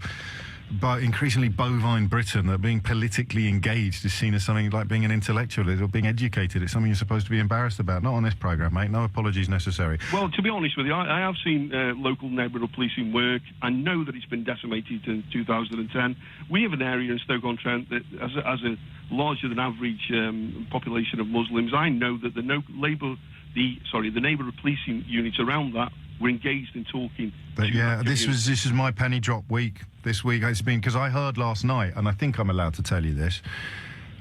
Speaker 2: increasingly bovine Britain that being politically engaged is seen as something like being an intellectual or being educated. It's something you're supposed to be embarrassed about. Not on this programme, mate. No apologies necessary.
Speaker 17: Well, to be honest with you, I have seen local neighbourhood policing work. I know that it's been decimated in 2010. We have an area in Stoke-on-Trent that has a larger than average population of Muslims. I know that the neighbourhood policing units around that were engaged in talking.
Speaker 2: But yeah, this is my penny drop week. This week it's been, because I heard last night, and I think I'm allowed to tell you this.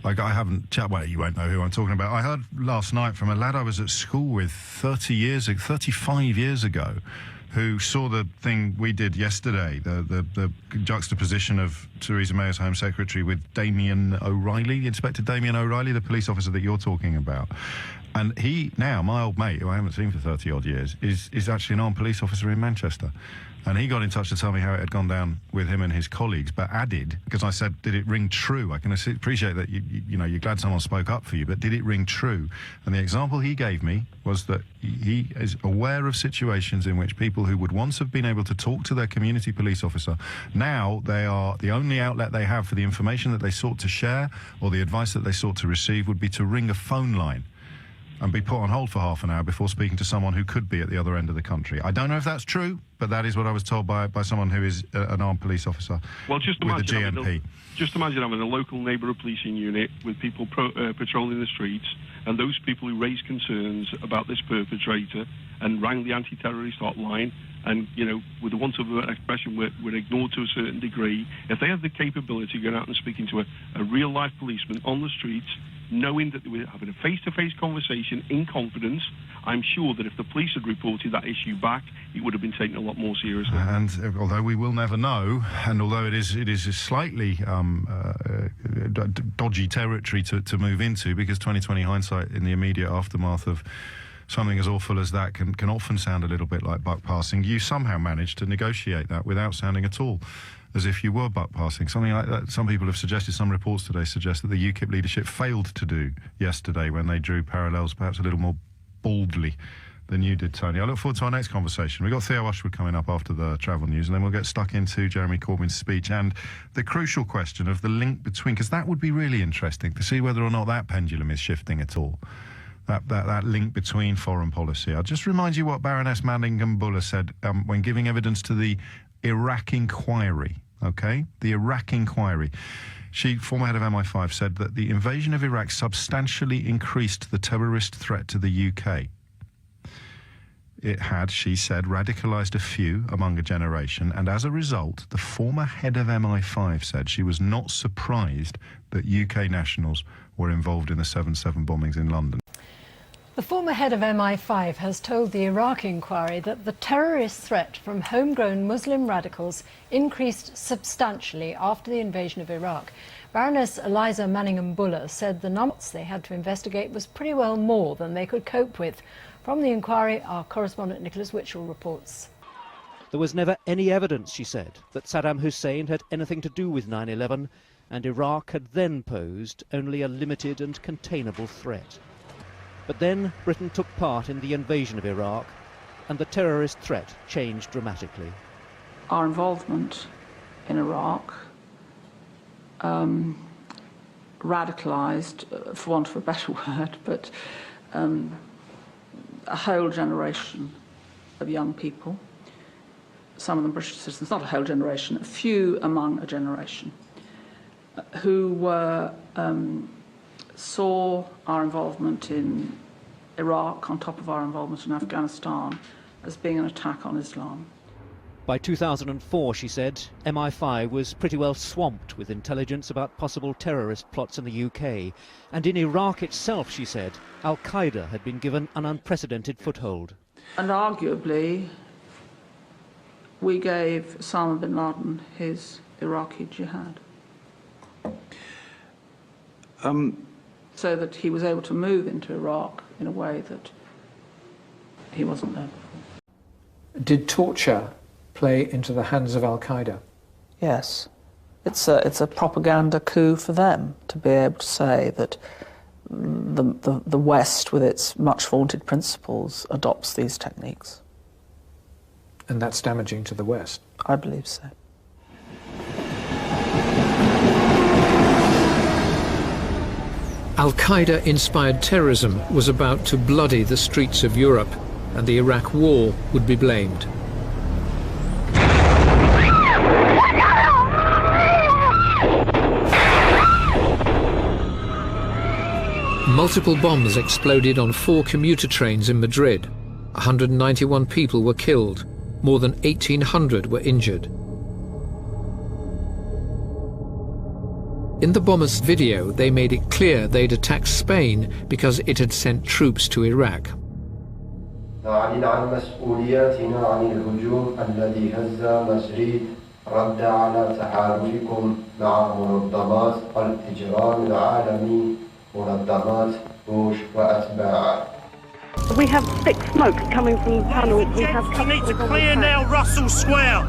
Speaker 2: Like, I haven't well, you won't know who I'm talking about. I heard last night from a lad I was at school with 35 years ago, who saw the thing we did yesterday, the juxtaposition of Theresa May as Home Secretary with Damien O'Reilly, Inspector Damien O'Reilly, the police officer that you're talking about. And he now, my old mate, who I haven't seen for 30-odd years, is actually an armed police officer in Manchester. And he got in touch to tell me how it had gone down with him and his colleagues, but added, because I said, did it ring true? I can appreciate that you know, you're glad someone spoke up for you, but did it ring true? And the example he gave me was that he is aware of situations in which people who would once have been able to talk to their community police officer, now they are, the only outlet they have for the information that they sought to share or the advice that they sought to receive would be to ring a phone line and be put on hold for half an hour before speaking to someone who could be at the other end of the country. I don't know if that's true, but that is what I was told by someone who is an armed police officer with a GMP.
Speaker 17: Just imagine having a local neighbourhood policing unit with people patrolling the streets, and those people who raised concerns about this perpetrator and rang the anti-terrorist hotline, and, you know, with the want of an expression, were ignored to a certain degree. If they had the capability of going out and speaking to a real-life policeman on the streets, knowing that they were having a face-to-face conversation in confidence, I'm sure that if the police had reported that issue back, it would have been taken a lot more seriously.
Speaker 2: And although we will never know, and although it is a slightly dodgy territory to move into, because 2020 hindsight in the immediate aftermath of something as awful as that can often sound a little bit like buck passing, you somehow managed to negotiate that without sounding at all as if you were buck passing. Something like that, some people have suggested, some reports today suggest that the UKIP leadership failed to do yesterday when they drew parallels perhaps a little more baldly than you did, Tony. I look forward to our next conversation. We've got Theo Ushwood coming up after the travel news, and then we'll get stuck into Jeremy Corbyn's speech and the crucial question of the link between, because that would be really interesting to see whether or not that pendulum is shifting at all. That link between foreign policy. I'll just remind you what Baroness Manningham-Buller said when giving evidence to the Iraq inquiry, okay? The Iraq inquiry. Former head of MI5, said that the invasion of Iraq substantially increased the terrorist threat to the UK. It had, she said, radicalised a few among a generation, and as a result, the former head of MI5 said she was not surprised that UK nationals were involved in the 7/7 bombings in London.
Speaker 18: The former head of MI5 has told the Iraq inquiry that the terrorist threat from homegrown Muslim radicals increased substantially after the invasion of Iraq. Baroness Eliza Manningham-Buller said the numbers they had to investigate was pretty well more than they could cope with. From the inquiry, our correspondent Nicholas Witchell reports.
Speaker 19: There was never any evidence, she said, that Saddam Hussein had anything to do with 9/11, and Iraq had then posed only a limited and containable threat. But then Britain took part in the invasion of Iraq, and the terrorist threat changed dramatically.
Speaker 20: Our involvement in Iraq radicalised, for want of a better word, but a whole generation of young people, some of them British citizens, not a whole generation, a few among a generation, who were, saw our involvement in Iraq on top of our involvement in Afghanistan as being an attack on Islam.
Speaker 19: By 2004, she said, MI5 was pretty well swamped with intelligence about possible terrorist plots in the UK. And in Iraq itself, she said, Al-Qaeda had been given an unprecedented foothold.
Speaker 20: And arguably, we gave Osama bin Laden his Iraqi jihad. So that he was able to move into Iraq in a way that he wasn't there before.
Speaker 21: Did torture play into the hands of Al-Qaeda?
Speaker 20: Yes. It's a propaganda coup for them to be able to say that the West, with its much vaunted principles, adopts these techniques.
Speaker 21: And that's damaging to the West?
Speaker 20: I believe so.
Speaker 21: Al-Qaeda-inspired terrorism was about to bloody the streets of Europe, and the Iraq War would be blamed. Multiple bombs exploded on 4 commuter trains in Madrid. 191 people were killed. More than 1,800 were injured. In the bombers' video, they made it clear they'd attacked Spain because it had sent troops to Iraq.
Speaker 22: نعلن عن مسؤولياتنا عن الهجوم الذي هز مدريد رد على تحالفكم مع منظمات الإجرام العالمي منظمات بوش وأتباعه.
Speaker 23: We have thick smoke coming from the tunnel. We need to clear now Russell Square.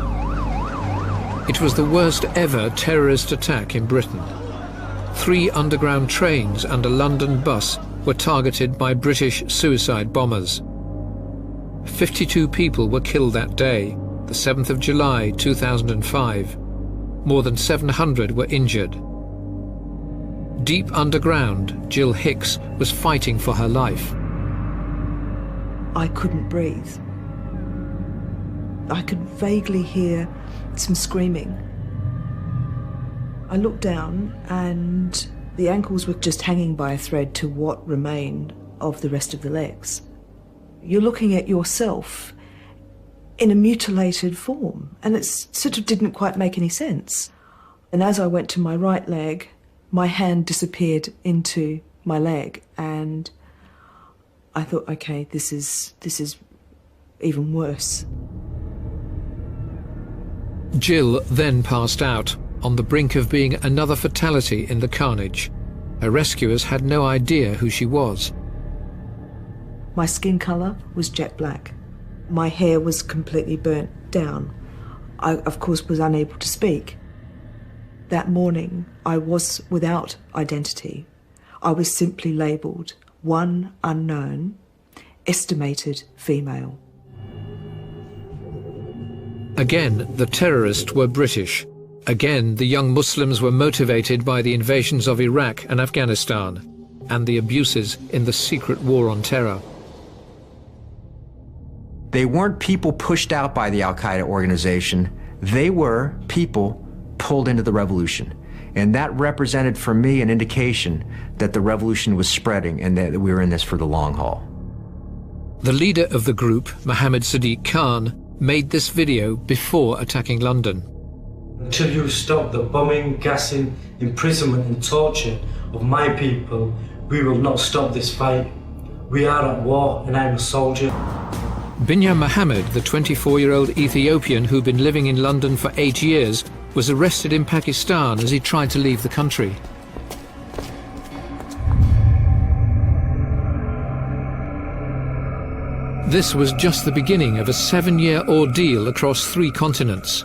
Speaker 21: It was the worst ever terrorist attack in Britain. 3 underground trains and a London bus were targeted by British suicide bombers. 52 people were killed that day, the 7th of July 2005. More than 700 were injured. Deep underground, Jill Hicks was fighting for her life.
Speaker 24: I couldn't breathe. I could vaguely hear some screaming. I looked down and the ankles were just hanging by a thread to what remained of the rest of the legs. You're looking at yourself in a mutilated form, and it sort of didn't quite make any sense. And as I went to my right leg, my hand disappeared into my leg, and I thought, okay, this is even worse.
Speaker 21: Jill then passed out, on the brink of being another fatality in the carnage. Her rescuers had no idea who she was.
Speaker 24: My skin colour was jet black. My hair was completely burnt down. I, of course, was unable to speak. That morning, I was without identity. I was simply labelled one unknown, estimated female.
Speaker 21: Again, the terrorists were British. Again, the young Muslims were motivated by the invasions of Iraq and Afghanistan and the abuses in the secret war on terror.
Speaker 25: They weren't people pushed out by the Al-Qaeda organization. They were people pulled into the revolution. And that represented for me an indication that the revolution was spreading and that we were in this for the long haul.
Speaker 21: The leader of the group, Mohammed Sadiq Khan, made this video before attacking London.
Speaker 1: Until you stop the bombing, gassing, imprisonment and torture of my people, we will not stop this fight. We are at war and I'm a soldier.
Speaker 21: Binyam Mohammed, the 24-year-old Ethiopian who'd been living in London for 8 years, was arrested in Pakistan as he tried to leave the country. This was just the beginning of a 7-year ordeal across 3 continents.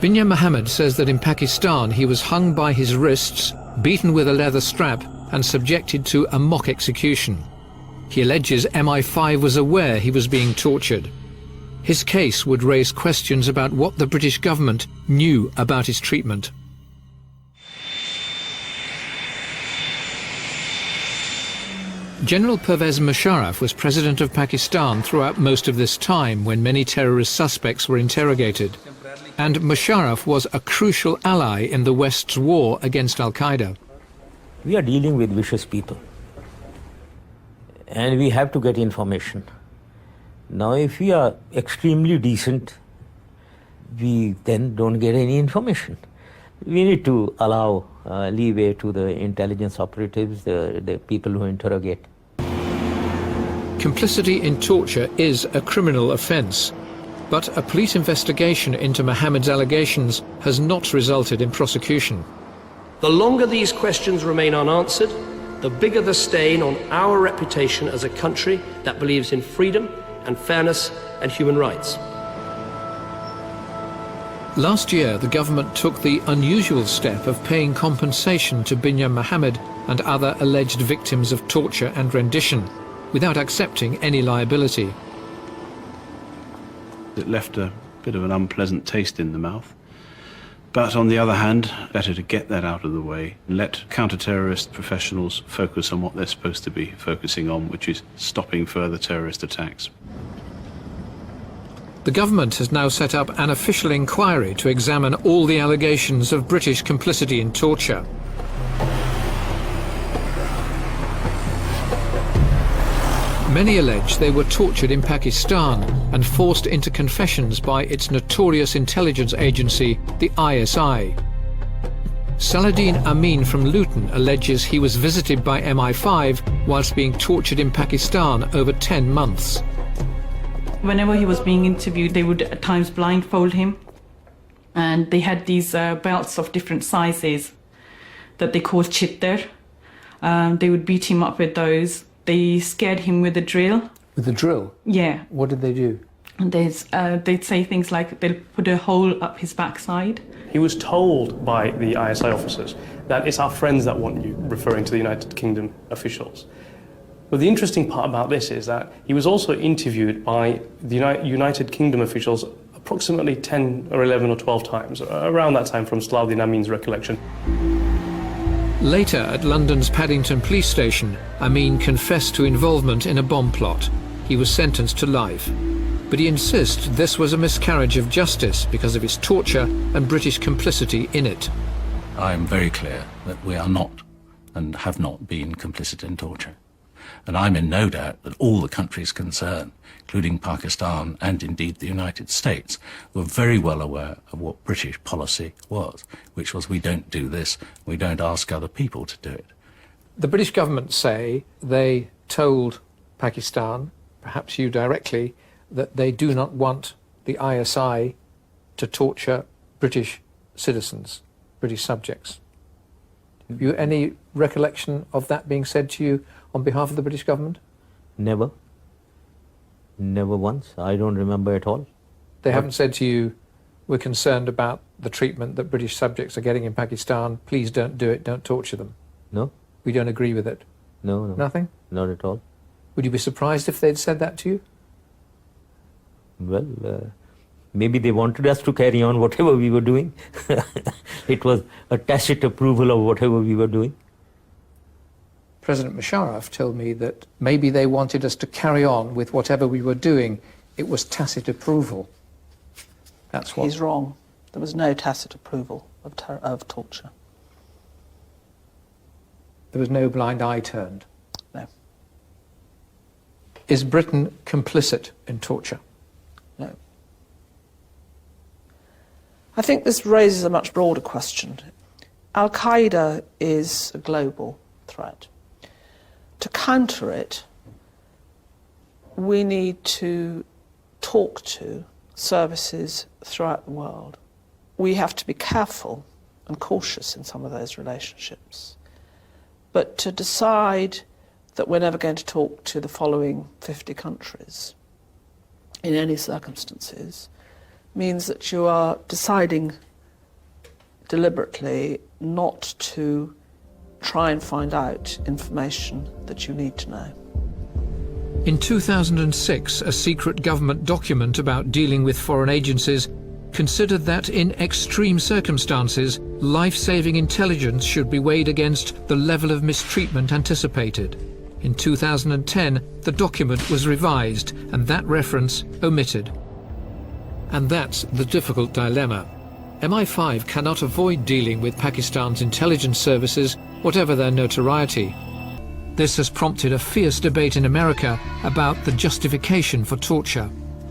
Speaker 21: Binyam Mohammed says that in Pakistan he was hung by his wrists, beaten with a leather strap and subjected to a mock execution. He alleges MI5 was aware he was being tortured. His case would raise questions about what the British government knew about his treatment. General Pervez Musharraf was president of Pakistan throughout most of this time when many terrorist suspects were interrogated. And Musharraf was a crucial ally in the West's war against Al-Qaeda.
Speaker 3: We are dealing with vicious people. And we have to get information. Now, if we are extremely decent, we then don't get any information. We need to allow leeway to the intelligence operatives, the people who interrogate.
Speaker 21: Complicity in torture is a criminal offence, but a police investigation into Mohammed's allegations has not resulted in prosecution.
Speaker 4: The longer these questions remain unanswered, the bigger the stain on our reputation as a country that believes in freedom and fairness and human rights.
Speaker 21: Last year, the government took the unusual step of paying compensation to Binyam Mohammed and other alleged victims of torture and rendition, without accepting any liability.
Speaker 5: It left a bit of an unpleasant taste in the mouth. But on the other hand, better to get that out of the way and let counter-terrorist professionals focus on what they're supposed to be focusing on, which is stopping further terrorist attacks.
Speaker 21: The government has now set up an official inquiry to examine all the allegations of British complicity in torture. Many allege they were tortured in Pakistan and forced into confessions by its notorious intelligence agency, the ISI. Saladin Amin from Luton alleges he was visited by MI5 whilst being tortured in Pakistan over 10 months.
Speaker 6: Whenever he was being interviewed, they would at times blindfold him, and they had these belts of different sizes that they called chittar. They would beat him up with those. They scared him with a drill.
Speaker 21: With a drill?
Speaker 6: Yeah.
Speaker 21: What did they do?
Speaker 6: And they'd say things like they'll put a hole up his backside.
Speaker 26: He was told by the ISI officers that it's our friends that want you, referring to the United Kingdom officials. But the interesting part about this is that he was also interviewed by the United Kingdom officials approximately 10 or 11 or 12 times, around that time from Saladin Amin's recollection.
Speaker 21: Later, at London's Paddington police station, Amin confessed to involvement in a bomb plot. He was sentenced to life. But he insists this was a miscarriage of justice because of his torture and British complicity in it.
Speaker 27: I am very clear that we are not and have not been complicit in torture. And I'm in no doubt that all the countries concerned, including Pakistan and indeed the United States, were very well aware of what British policy was, which was we don't do this, we don't ask other people to do it.
Speaker 21: The British government say they told Pakistan, perhaps you directly, that they do not want the ISI to torture British citizens, British subjects. Have you any recollection of that being said to you on behalf of the British government?
Speaker 3: Never. Never once. I don't remember at all.
Speaker 21: They haven't said to you, we're concerned about the treatment that British subjects are getting in Pakistan, please don't do it, don't torture them?
Speaker 3: No.
Speaker 21: We don't agree with it?
Speaker 3: No, no.
Speaker 21: Nothing?
Speaker 3: Not at all.
Speaker 21: Would you be surprised if they'd said that to you?
Speaker 3: Well, maybe they wanted us to carry on whatever we were doing. It was a tacit approval of whatever we were doing.
Speaker 21: President Musharraf told me that maybe they wanted us to carry on with whatever we were doing. It was tacit approval. That's what...
Speaker 20: He's wrong. There was no tacit approval of torture.
Speaker 21: There was no blind eye turned?
Speaker 20: No.
Speaker 21: Is Britain complicit in torture?
Speaker 20: No. I think this raises a much broader question. Al-Qaeda is a global threat. To counter it, we need to talk to services throughout the world. We have to be careful and cautious in some of those relationships. But to decide that we're never going to talk to the following 50 countries in any circumstances means that you are deciding deliberately not to try and find out information that you need to know.
Speaker 21: In 2006, a secret government document about dealing with foreign agencies considered that in extreme circumstances, life-saving intelligence should be weighed against the level of mistreatment anticipated. In 2010, the document was revised and that reference omitted. And that's the difficult dilemma. MI5 cannot avoid dealing with Pakistan's intelligence services, whatever their notoriety. This has prompted a fierce debate in America about the justification for torture.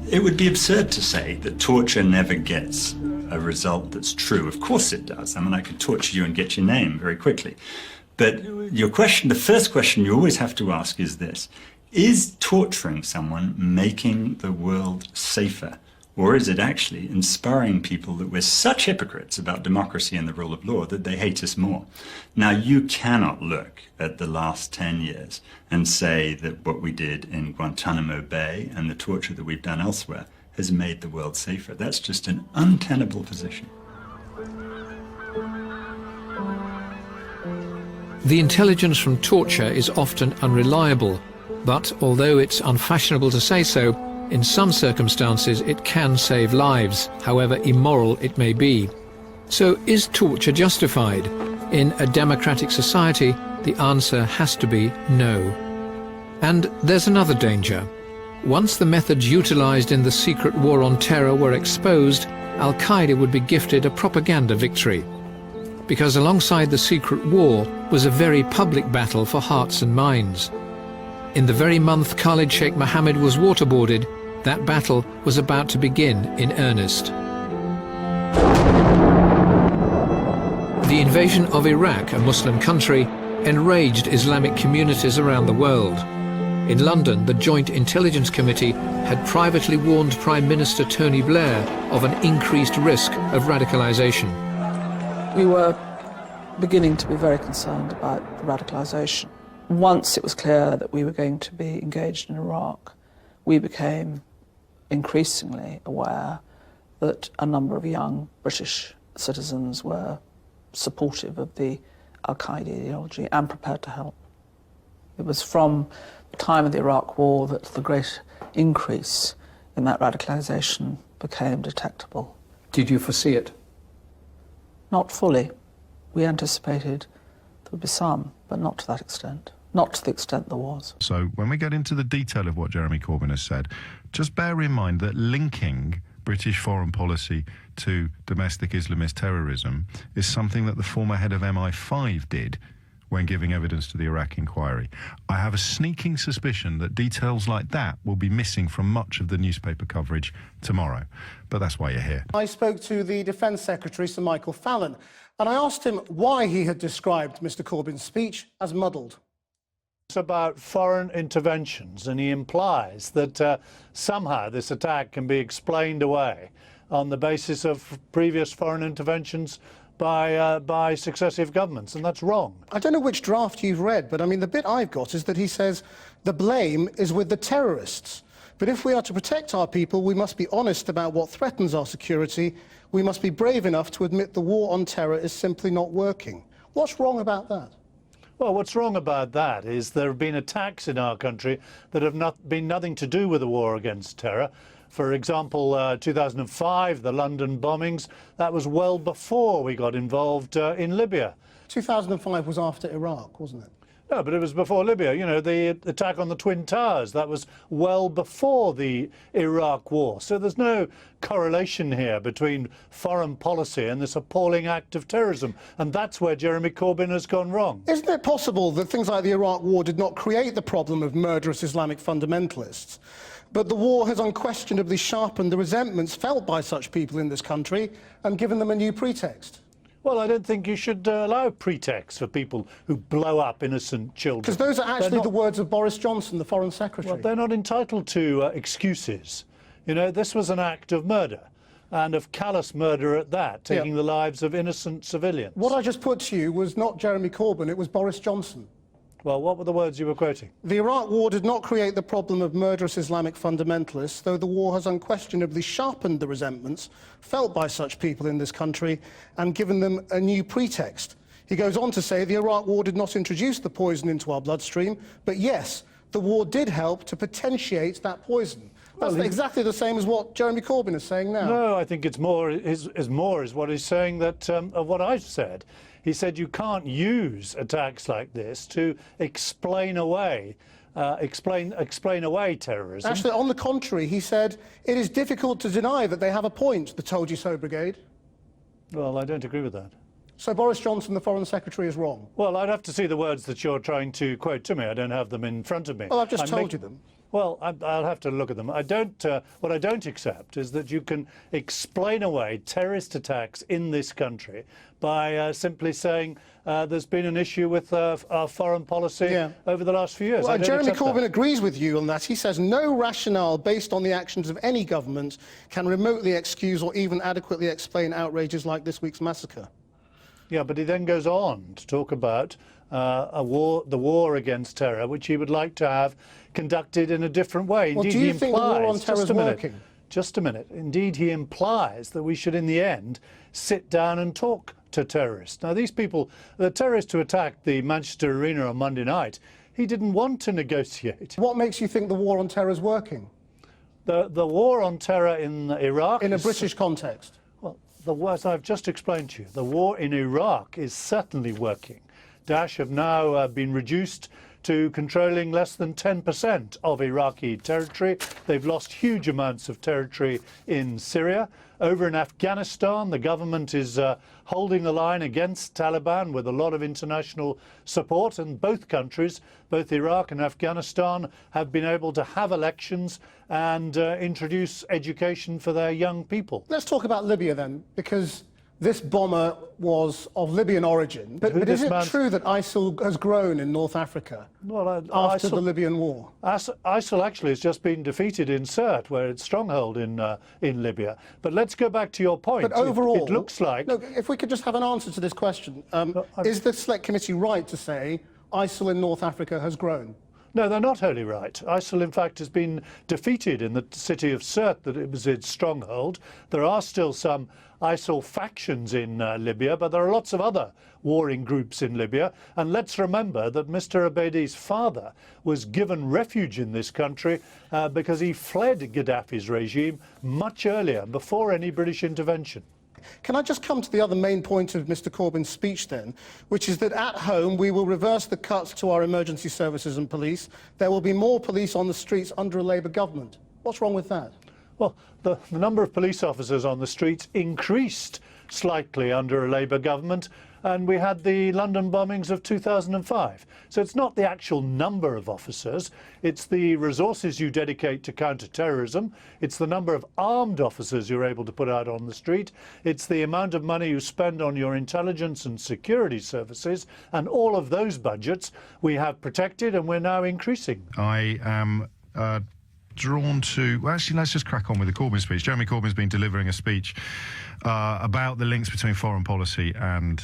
Speaker 7: It would be absurd to say that torture never gets a result that's true. Of course it does. I mean, I could torture you and get your name very quickly. But your question, the first question you always have to ask is this: is torturing someone making the world safer? Or is it actually inspiring people that we're such hypocrites about democracy and the rule of law that they hate us more? Now, you cannot look at the last 10 years and say that what we did in Guantanamo Bay and the torture that we've done elsewhere has made the world safer. That's just an untenable position.
Speaker 21: The intelligence from torture is often unreliable, but although it's unfashionable to say so, in some circumstances it can save lives, however immoral it may be. So is torture justified? In a democratic society, the answer has to be no. And there's another danger. Once the methods utilized in the secret war on terror were exposed, Al-Qaeda would be gifted a propaganda victory. Because alongside the secret war was a very public battle for hearts and minds. In the very month Khalid Sheikh Mohammed was waterboarded, that battle was about to begin in earnest. The invasion of Iraq, a Muslim country, enraged Islamic communities around the world. In London, the Joint Intelligence Committee had privately warned Prime Minister Tony Blair of an increased risk of radicalisation.
Speaker 20: We were beginning to be very concerned about radicalisation. Once it was clear that we were going to be engaged in Iraq, we became increasingly aware that a number of young British citizens were supportive of the Al-Qaeda ideology and prepared to help. It was from the time of the Iraq War that the great increase in that radicalisation became detectable.
Speaker 21: Did you foresee it?
Speaker 20: Not fully. We anticipated there would be some, but not to that extent. Not to the extent there was.
Speaker 2: So when we get into the detail of what Jeremy Corbyn has said, just bear in mind that linking British foreign policy to domestic Islamist terrorism is something that the former head of MI5 did when giving evidence to the Iraq inquiry. I have a sneaking suspicion that details like that will be missing from much of the newspaper coverage tomorrow. But that's why you're here.
Speaker 8: I spoke to the Defence Secretary, Sir Michael Fallon, and I asked him why he had described Mr Corbyn's speech as muddled.
Speaker 9: It's about foreign interventions, and he implies that somehow this attack can be explained away on the basis of previous foreign interventions by successive governments, and that's wrong.
Speaker 8: I don't know which draft you've read, but I mean, the bit I've got is that he says the blame is with the terrorists. But if we are to protect our people, we must be honest about what threatens our security. We must be brave enough to admit the war on terror is simply not working. What's wrong about that?
Speaker 9: Well, what's wrong about that is there have been attacks in our country that have been nothing to do with the war against terror. For example, 2005, the London bombings, that was well before we got involved in Libya.
Speaker 8: 2005 was after Iraq, wasn't it?
Speaker 9: No, but it was before Libya. You know, the attack on the Twin Towers, that was well before the Iraq war. So there's no correlation here between foreign policy and this appalling act of terrorism. And that's where Jeremy Corbyn has gone wrong.
Speaker 8: Isn't it possible that things like the Iraq war did not create the problem of murderous Islamic fundamentalists, but the war has unquestionably sharpened the resentments felt by such people in this country and given them a new pretext?
Speaker 9: Well, I don't think you should allow pretexts for people who blow up innocent children.
Speaker 8: Because those are actually the words of Boris Johnson, the Foreign Secretary.
Speaker 9: Well, they're not entitled to excuses. You know, this was an act of murder, and of callous murder at that, taking the lives of innocent civilians.
Speaker 8: What I just put to you was not Jeremy Corbyn, it was Boris Johnson.
Speaker 9: Well, what were the words you were quoting?
Speaker 8: The Iraq war did not create the problem of murderous Islamic fundamentalists, though the war has unquestionably sharpened the resentments felt by such people in this country and given them a new pretext. He goes on to say the Iraq war did not introduce the poison into our bloodstream, but yes, the war did help to potentiate that poison. That's exactly the same as what Jeremy Corbyn is saying now.
Speaker 9: No, I think it's more is what he's saying that of what I've said. He said you can't use attacks like this to explain away terrorism.
Speaker 8: Actually, on the contrary, he said it is difficult to deny that they have a point, the Told You So Brigade.
Speaker 9: Well, I don't agree with that.
Speaker 8: So Boris Johnson, the Foreign Secretary, is wrong?
Speaker 9: Well, I'd have to see the words that you're trying to quote to me. I don't have them in front of me.
Speaker 8: Well, I've just told you them.
Speaker 9: Well, I'll have to look at them. What I don't accept is that you can explain away terrorist attacks in this country by simply saying there's been an issue with our foreign policy over the last few years.
Speaker 8: Well, Jeremy Corbyn agrees with you on that. He says no rationale based on the actions of any government can remotely excuse or even adequately explain outrages like this week's massacre.
Speaker 9: Yeah, but he then goes on to talk about the war against terror, which he would like to have conducted in a different way.
Speaker 8: Well,
Speaker 9: Indeed,
Speaker 8: do you think the war on terror is working?
Speaker 9: Just a minute. Indeed, he implies that we should, in the end, sit down and talk to terrorists. Now, these people, the terrorists who attacked the Manchester Arena on Monday night, he didn't want to negotiate.
Speaker 8: What makes you think the war on terror is working?
Speaker 9: The war on terror in Iraq...
Speaker 8: In a British context?
Speaker 9: Well, as I've just explained to you, the war in Iraq is certainly working. Daesh have now been reduced to controlling less than 10% of Iraqi territory. They've lost huge amounts of territory in Syria. Over in Afghanistan, the government is holding the line against Taliban with a lot of international support, and both countries, both Iraq and Afghanistan, have been able to have elections and introduce education for their young people.
Speaker 8: Let's talk about Libya then, because this bomber was of Libyan origin. But is it true that ISIL has grown in North Africa after the Libyan war?
Speaker 9: ISIL actually has just been defeated in Sirte, where it's stronghold in Libya. But let's go back to your point.
Speaker 8: But overall,
Speaker 9: it looks like...
Speaker 8: Look, if we could just have an answer to this question. Is the Select Committee right to say ISIL in North Africa has grown?
Speaker 9: No, they're not wholly right. ISIL, in fact, has been defeated in the city of Sirte, that it was its stronghold. There are still some ISIL factions in Libya, but there are lots of other warring groups in Libya. And let's remember that Mr. Abedi's father was given refuge in this country because he fled Gaddafi's regime much earlier, before any British intervention.
Speaker 8: Can I just come to the other main point of Mr. Corbyn's speech then, which is that at home we will reverse the cuts to our emergency services and police. There will be more police on the streets under a Labour government. What's wrong with that?
Speaker 9: Well, the number of police officers on the streets increased slightly under a Labour government, and we had the London bombings of 2005. So it's not the actual number of officers, it's the resources you dedicate to counter-terrorism, it's the number of armed officers you're able to put out on the street, it's the amount of money you spend on your intelligence and security services, and all of those budgets we have protected and we're now increasing.
Speaker 2: I am drawn to... Well, actually, let's just crack on with the Corbyn speech. Jeremy Corbyn's been delivering a speech about the links between foreign policy and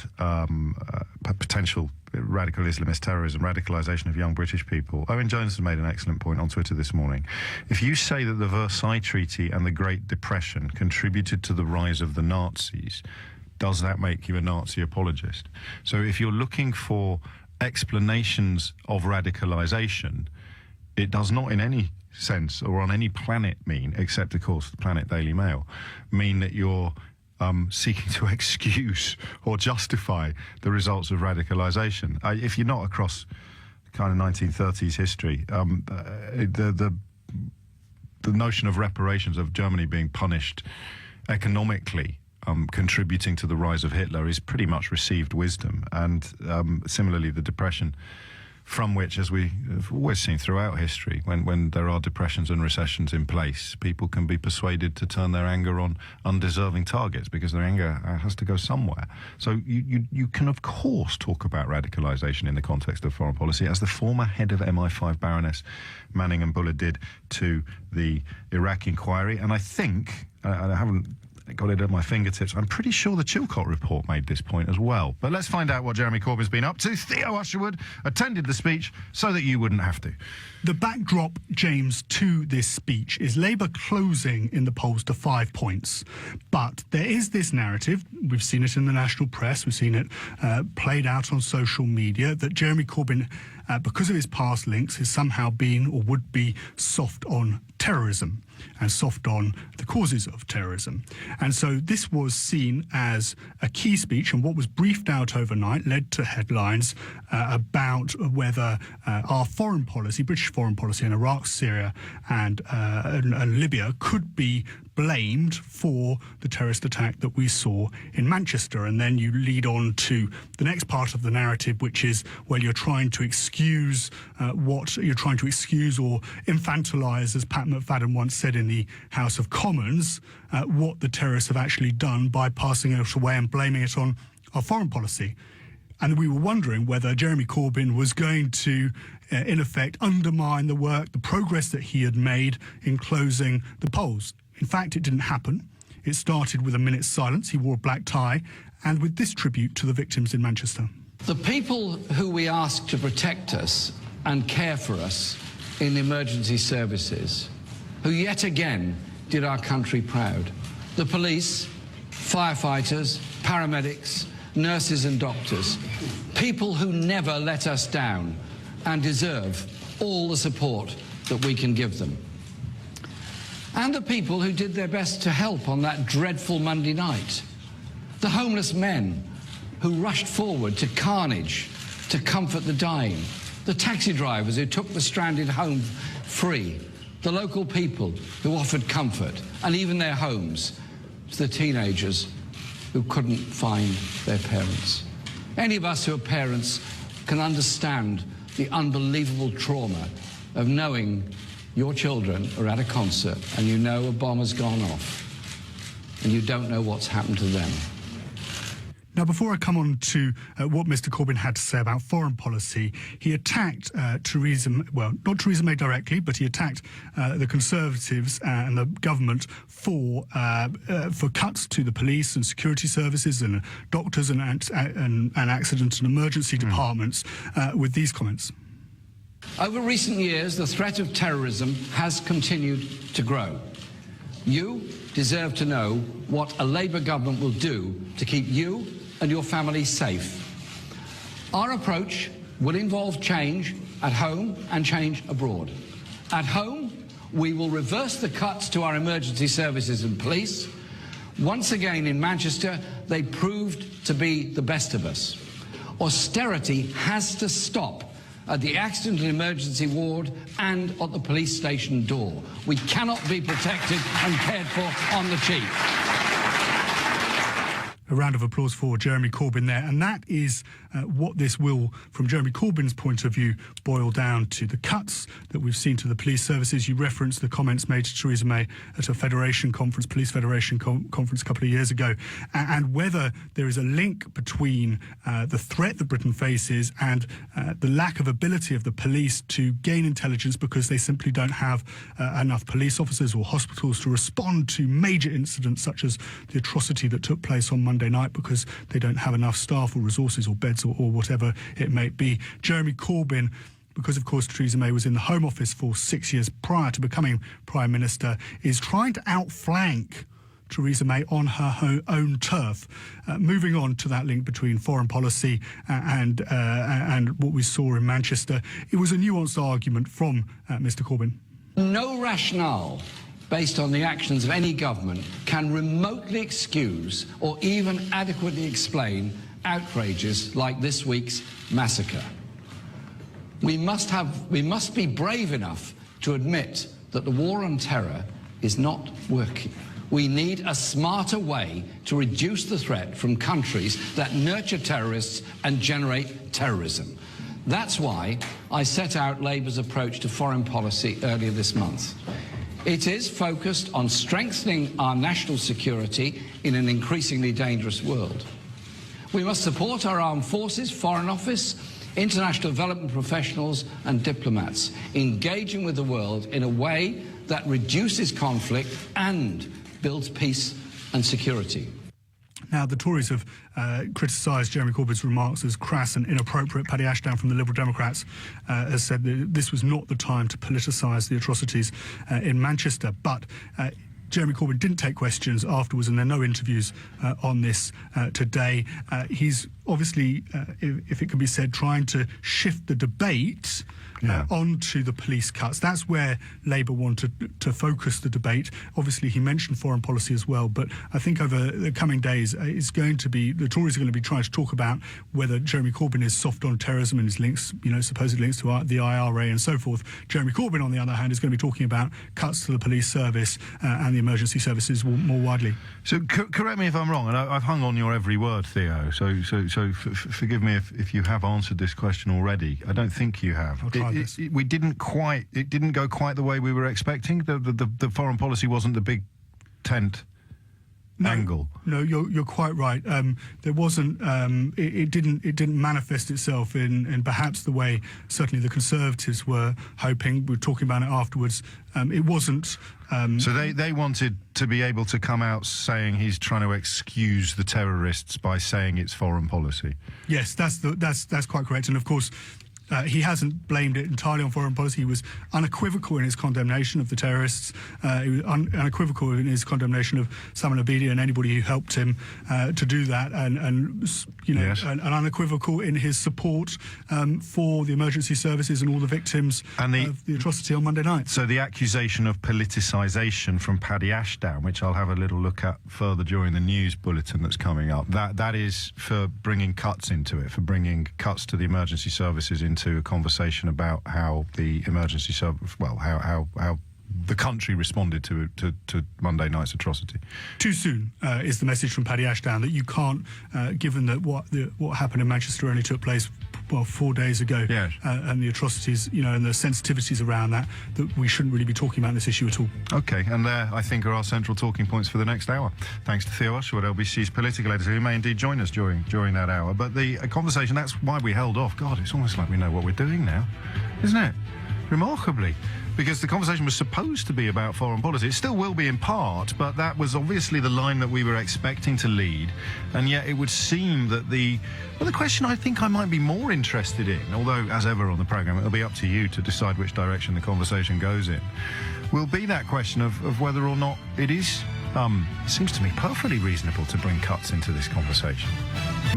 Speaker 2: potential radical Islamist terrorism, radicalisation of young British people. Owen Jones has made an excellent point on Twitter this morning. If you say that the Versailles Treaty and the Great Depression contributed to the rise of the Nazis, does that make you a Nazi apologist? So if you're looking for explanations of radicalisation, it does not in any sense or on any planet mean, except of course the Planet Daily Mail, mean that you're seeking to excuse or justify the results of radicalisation. If you're not across kind of 1930s history, the notion of reparations, of Germany being punished economically, contributing to the rise of Hitler, is pretty much received wisdom. And similarly, the Depression, from which, as we have always seen throughout history, when there are depressions and recessions in place, people can be persuaded to turn their anger on undeserving targets, because their anger has to go somewhere. So you can, of course, talk about radicalisation in the context of foreign policy, as the former head of MI5 Baroness Manning and Buller did to the Iraq inquiry. And I think, I haven't got it at my fingertips, I'm pretty sure the Chilcot report made this point as well. But let's find out what Jeremy Corbyn's been up to. Theo Usherwood attended the speech so that you wouldn't have to.
Speaker 10: The backdrop, James, to this speech is Labour closing in the polls to 5 points. But there is this narrative, we've seen it in the national press, we've seen it played out on social media, that Jeremy Corbyn, because of his past links, has somehow been or would be soft on terrorism and soft on the causes of terrorism. And so this was seen as a key speech, and what was briefed out overnight led to headlines about whether our foreign policy, British foreign policy in Iraq, Syria and Libya could be blamed for the terrorist attack that we saw in Manchester. And then you lead on to the next part of the narrative, which is, well, you're trying to excuse what you're trying to excuse or infantilise, as Pat McFadden once said in the House of Commons, what the terrorists have actually done by passing it away and blaming it on our foreign policy. And we were wondering whether Jeremy Corbyn was going to, in effect, undermine the work, the progress that he had made in closing the polls. In fact, it didn't happen. It started with a minute's silence. He wore a black tie, and with this tribute to the victims in Manchester.
Speaker 11: The people who we ask to protect us and care for us in the emergency services, who yet again did our country proud. The police, firefighters, paramedics, nurses and doctors, people who never let us down and deserve all the support that we can give them. And the people who did their best to help on that dreadful Monday night. The homeless men who rushed forward to carnage to comfort the dying. The taxi drivers who took the stranded home free. The local people who offered comfort and even their homes to the teenagers who couldn't find their parents. Any of us who are parents can understand the unbelievable trauma of knowing your children are at a concert and you know a bomb has gone off and you don't know what's happened to them.
Speaker 10: Now, before I come on to what Mr Corbyn had to say about foreign policy, he attacked Theresa, well, not Theresa May directly, but he attacked the Conservatives and the government for cuts to the police and security services and doctors and accident and emergency departments with these comments.
Speaker 11: Over recent years, the threat of terrorism has continued to grow. You deserve to know what a Labour government will do to keep you and your family safe. Our approach will involve change at home and change abroad. At home, we will reverse the cuts to our emergency services and police. Once again in Manchester, they proved to be the best of us. Austerity has to stop at the accident and emergency ward and at the police station door. We cannot be protected and cared for on the cheap.
Speaker 10: A round of applause for Jeremy Corbyn there. And that is what this will, from Jeremy Corbyn's point of view, boil down to the cuts that we've seen to the police services. You referenced the comments made to Theresa May at a Federation conference, Police Federation conference a couple of years ago, and whether there is a link between the threat that Britain faces and the lack of ability of the police to gain intelligence because they simply don't have enough police officers or hospitals to respond to major incidents such as the atrocity that took place on Monday night because they don't have enough staff or resources or beds or whatever it may be. Jeremy Corbyn, because of course Theresa May was in the Home Office for 6 years prior to becoming Prime Minister, is trying to outflank Theresa May on her own turf. Moving on to that link between foreign policy and what we saw in Manchester, it was a nuanced argument from Mr Corbyn.
Speaker 11: No rationale based on the actions of any government can remotely excuse or even adequately explain outrages like this week's massacre. We must be brave enough to admit that the war on terror is not working. We need a smarter way to reduce the threat from countries that nurture terrorists and generate terrorism. That's why I set out Labour's approach to foreign policy earlier this month. It is focused on strengthening our national security in an increasingly dangerous world. We must support our armed forces, Foreign Office, international development professionals and diplomats, engaging with the world in a way that reduces conflict and builds peace and security.
Speaker 10: Now, the Tories have criticised Jeremy Corbyn's remarks as crass and inappropriate. Paddy Ashdown from the Liberal Democrats has said that this was not the time to politicise the atrocities in Manchester. But Jeremy Corbyn didn't take questions afterwards, and there are no interviews on this today. He's obviously, if it can be said, trying to shift the debate onto the police cuts. That's where Labour wanted to focus the debate. Obviously, he mentioned foreign policy as well, but I think over the coming days, it's going to be, the Tories are going to be trying to talk about whether Jeremy Corbyn is soft on terrorism and his links, supposed links to the IRA and so forth. Jeremy Corbyn, on the other hand, is going to be talking about cuts to the police service and the emergency services more widely.
Speaker 2: So correct me if I'm wrong, and I've hung on your every word, Theo, so forgive me if you have answered this question already. I don't think you have.
Speaker 10: I'll try this.
Speaker 2: It didn't go quite the way we were expecting. The foreign policy wasn't the big tent angle.
Speaker 10: No, you're quite right. There wasn't. It didn't manifest itself in perhaps the way certainly the Conservatives were hoping. We were talking about it afterwards. It wasn't.
Speaker 2: So they wanted to be able to come out saying he's trying to excuse the terrorists by saying it's foreign policy.
Speaker 10: Yes, that's quite correct. And of course, he hasn't blamed it entirely on foreign policy. He was unequivocal in his condemnation of the terrorists. He was unequivocal in his condemnation of Salman Abedi and anybody who helped him to do that, and unequivocal in his support for the emergency services and all the victims of the atrocity on Monday night.
Speaker 2: So the accusation of politicisation from Paddy Ashdown, which I'll have a little look at further during the news bulletin that's coming up, that is for bringing cuts into it, for bringing cuts to the emergency services into a conversation about how the emergency service, how the country responded to Monday night's atrocity.
Speaker 10: Too soon is the message from Paddy Ashdown, that you can't, given that what happened in Manchester only took place 4 days ago, and the atrocities, and the sensitivities around that we shouldn't really be talking about this issue at all.
Speaker 2: Okay, and there, I think, are our central talking points for the next hour. Thanks to Theo Usherwood, LBC's political editor, who may indeed join us during that hour. But the conversation, that's why we held off. God, it's almost like we know what we're doing now, isn't it? Remarkably. Because the conversation was supposed to be about foreign policy. It still will be in part, but that was obviously the line that we were expecting to lead. And yet it would seem that the question I think I might be more interested in, although as ever on the programme it'll be up to you to decide which direction the conversation goes in, will be that question of whether or not it is, seems to me, perfectly reasonable to bring cuts into this conversation.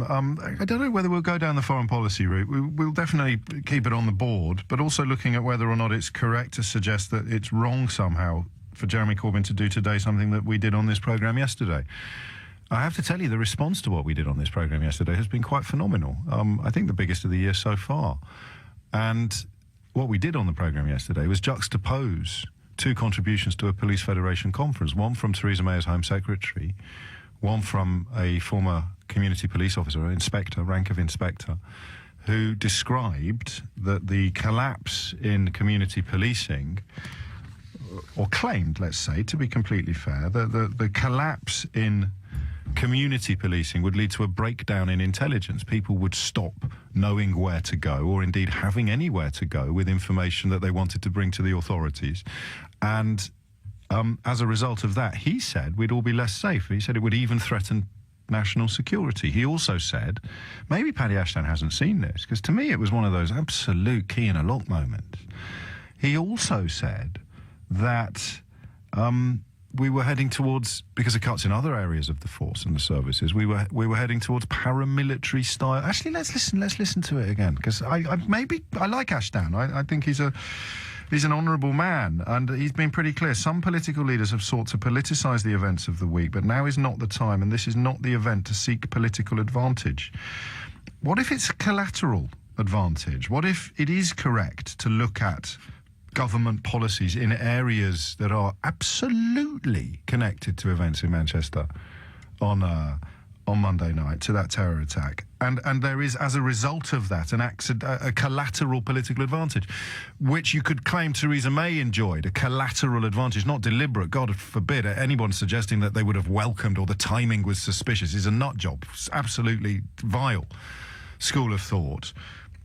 Speaker 2: I don't know whether we'll go down the foreign policy route. We'll definitely keep it on the board, but also looking at whether or not it's correct to suggest that it's wrong somehow for Jeremy Corbyn to do today something that we did on this programme yesterday. I have to tell you, the response to what we did on this programme yesterday has been quite phenomenal. I think the biggest of the year so far. And what we did on the programme yesterday was juxtapose two contributions to a Police Federation conference, one from Theresa May's Home Secretary, one from a former community police officer, inspector, rank of inspector, who described that the collapse in community policing, or claimed, let's say, to be completely fair, the collapse in community policing would lead to a breakdown in intelligence. People would stop knowing where to go, or indeed having anywhere to go with information that they wanted to bring to the authorities. And as a result of that, he said we'd all be less safe. He said it would even threaten national security. He also said, maybe Paddy Ashdown hasn't seen this, because to me it was one of those absolute key in a lock moments. He also said that we were heading towards, because of cuts in other areas of the force and the services, we were heading towards paramilitary style. Actually, let's listen to it again, because I like Ashdown. I think he's a He's an honourable man, and he's been pretty clear. Some political leaders have sought to politicise the events of the week, but now is not the time, and this is not the event to seek political advantage. What if it's a collateral advantage? What if it is correct to look at government policies in areas that are absolutely connected to events in Manchester on Monday night, to that terror attack, and there is, as a result of that, a collateral political advantage, which you could claim Theresa May enjoyed, a collateral advantage, not deliberate. God forbid anyone suggesting that they would have welcomed or the timing was suspicious is a nut job. It's absolutely vile school of thought.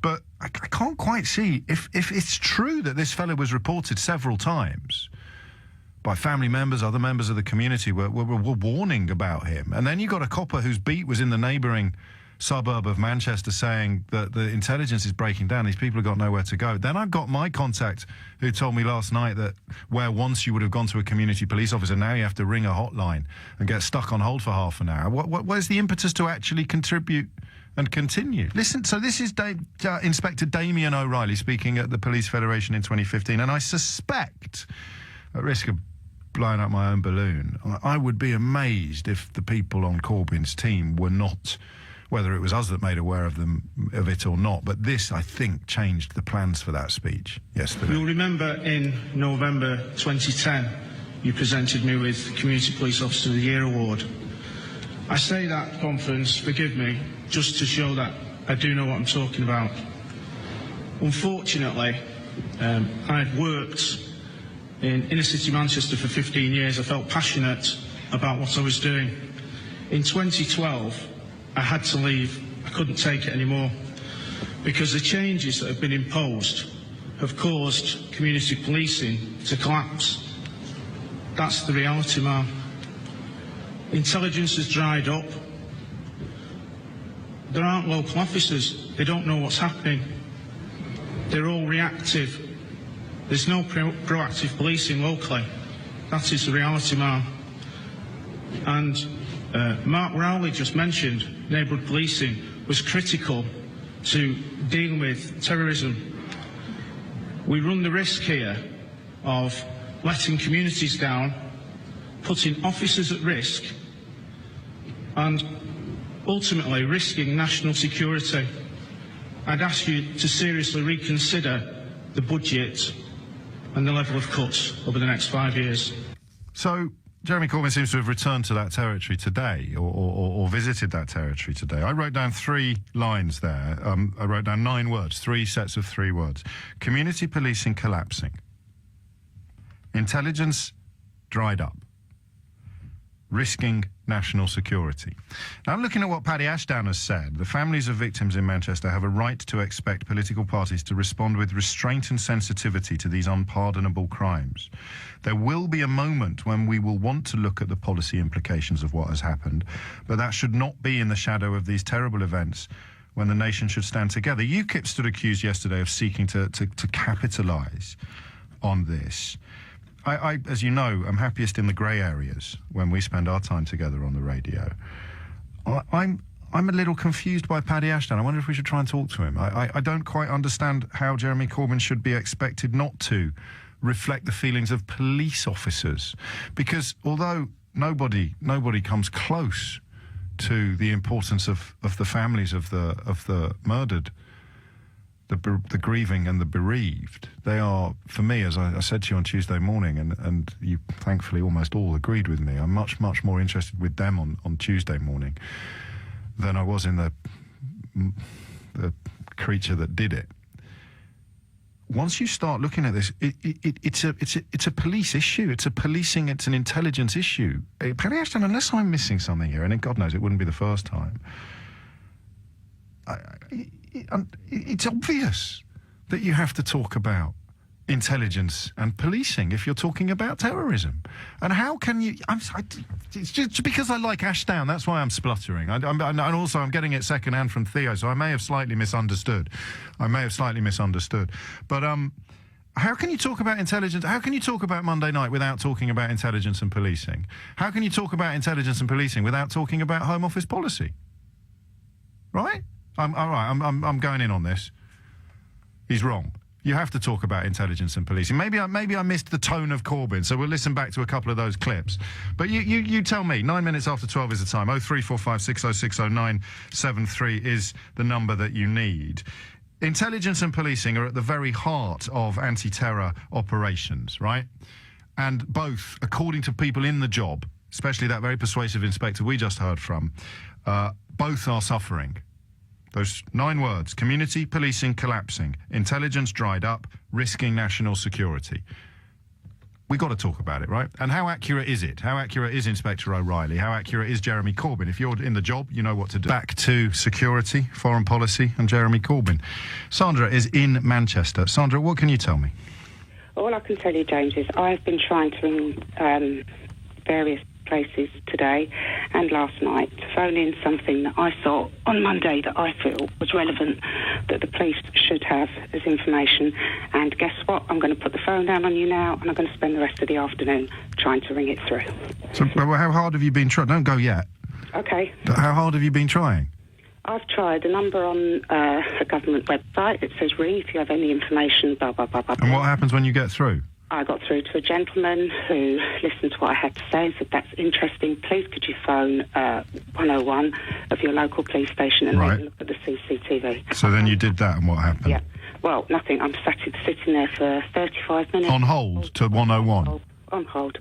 Speaker 2: But I can't quite see if it's true that this fellow was reported several times by family members, other members of the community were warning about him. And then you got a copper whose beat was in the neighbouring suburb of Manchester saying that the intelligence is breaking down, these people have got nowhere to go. Then I've got my contact who told me last night that where once you would have gone to a community police officer, now you have to ring a hotline and get stuck on hold for half an hour. What is the impetus to actually contribute and continue? Listen, so this is Inspector Damien O'Reilly speaking at the Police Federation in 2015, and I suspect, at risk of blowing up my own balloon, I would be amazed if the people on Corbyn's team were not, whether it was us that made aware of it or not, but this, I think, changed the plans for that speech yesterday.
Speaker 12: You'll remember in November 2010, you presented me with Community Police Officer of the Year award. I say that conference, forgive me, just to show that I do know what I'm talking about. Unfortunately, I've worked in inner city Manchester for 15 years. I felt passionate about what I was doing. In 2012, I had to leave. I couldn't take it anymore because the changes that have been imposed have caused community policing to collapse. That's the reality, ma'am. Intelligence has dried up. There aren't local officers. They don't know what's happening. They're all reactive. There's no proactive policing locally. That is the reality, ma'am. And Mark Rowley just mentioned neighbourhood policing was critical to dealing with terrorism. We run the risk here of letting communities down, putting officers at risk, and ultimately risking national security. I'd ask you to seriously reconsider the budget and the level of cuts over the next 5 years.
Speaker 2: So Jeremy Corbyn seems to have returned to that territory today, or visited that territory today. I wrote down 3 lines there. I wrote down 9 words, 3 sets of 3 words. Community policing collapsing. Intelligence dried up. Risking national security. Now, I'm looking at what Paddy Ashdown has said. The families of victims in Manchester have a right to expect political parties to respond with restraint and sensitivity to these unpardonable crimes. There will be a moment when we will want to look at the policy implications of what has happened, but that should not be in the shadow of these terrible events when the nation should stand together. UKIP stood accused yesterday of seeking to capitalise on this. I, as you know, am happiest in the grey areas when we spend our time together on the radio. I'm a little confused by Paddy Ashdown. I wonder if we should try and talk to him. I don't quite understand how Jeremy Corbyn should be expected not to reflect the feelings of police officers, because although nobody comes close to the importance of the families of the murdered, the grieving and the bereaved, they are, for me, as I said to you on Tuesday morning, and you thankfully almost all agreed with me, I'm much more interested with them on Tuesday morning than I was in the creature that did it. Once you start looking at this, it's a police issue. It's an intelligence issue. Paddy Ashdown, unless I'm missing something here, and God knows it wouldn't be the first time, it's obvious that you have to talk about intelligence and policing if you're talking about terrorism. And how can you... it's just because I like Ashdown, that's why I'm spluttering. And also I'm getting it secondhand from Theo, so I may have slightly misunderstood. But how can you talk about intelligence? How can you talk about Monday night without talking about intelligence and policing? How can you talk about intelligence and policing without talking about Home Office policy? Right? I'm going in on this. He's wrong. You have to talk about intelligence and policing. Maybe I missed the tone of Corbyn, so we'll listen back to a couple of those clips. But you tell me. 9 minutes after 12 is the time. 0345 606 0973 is the number that you need. Intelligence and policing are at the very heart of anti-terror operations, right? And both, according to people in the job, especially that very persuasive inspector we just heard from, both are suffering. Those 9 words: community policing collapsing, intelligence dried up, risking national security. We've got to talk about it, right? And how accurate is it? How accurate is Inspector O'Reilly? How accurate is Jeremy Corbyn? If you're in the job, you know what to do. Back to security, foreign policy, and Jeremy Corbyn. Sandra is in Manchester. Sandra, what can you tell me?
Speaker 13: All I can tell you, James, is I've been trying to ring various places today and last night to phone in something that I saw on Monday that I feel was relevant, that the police should have as information. And guess what? I'm going to put the phone down on you now, and I'm going to spend the rest of the afternoon trying to ring it through.
Speaker 2: So, how hard have you been trying? Don't go yet.
Speaker 13: Okay.
Speaker 2: How hard have you been trying?
Speaker 13: I've tried a number on a government website. It says ring if you have any information, blah, blah, blah, blah.
Speaker 2: And what happens when you get through?
Speaker 13: I got through to a gentleman who listened to what I had to say and said, that's interesting. Please could you phone 101 of your local police station and
Speaker 2: Right.
Speaker 13: look at the CCTV.
Speaker 2: So then you did that, and what happened?
Speaker 13: Yeah. Well, nothing. I'm sitting there for 35 minutes.
Speaker 2: On hold to 101?
Speaker 13: On hold.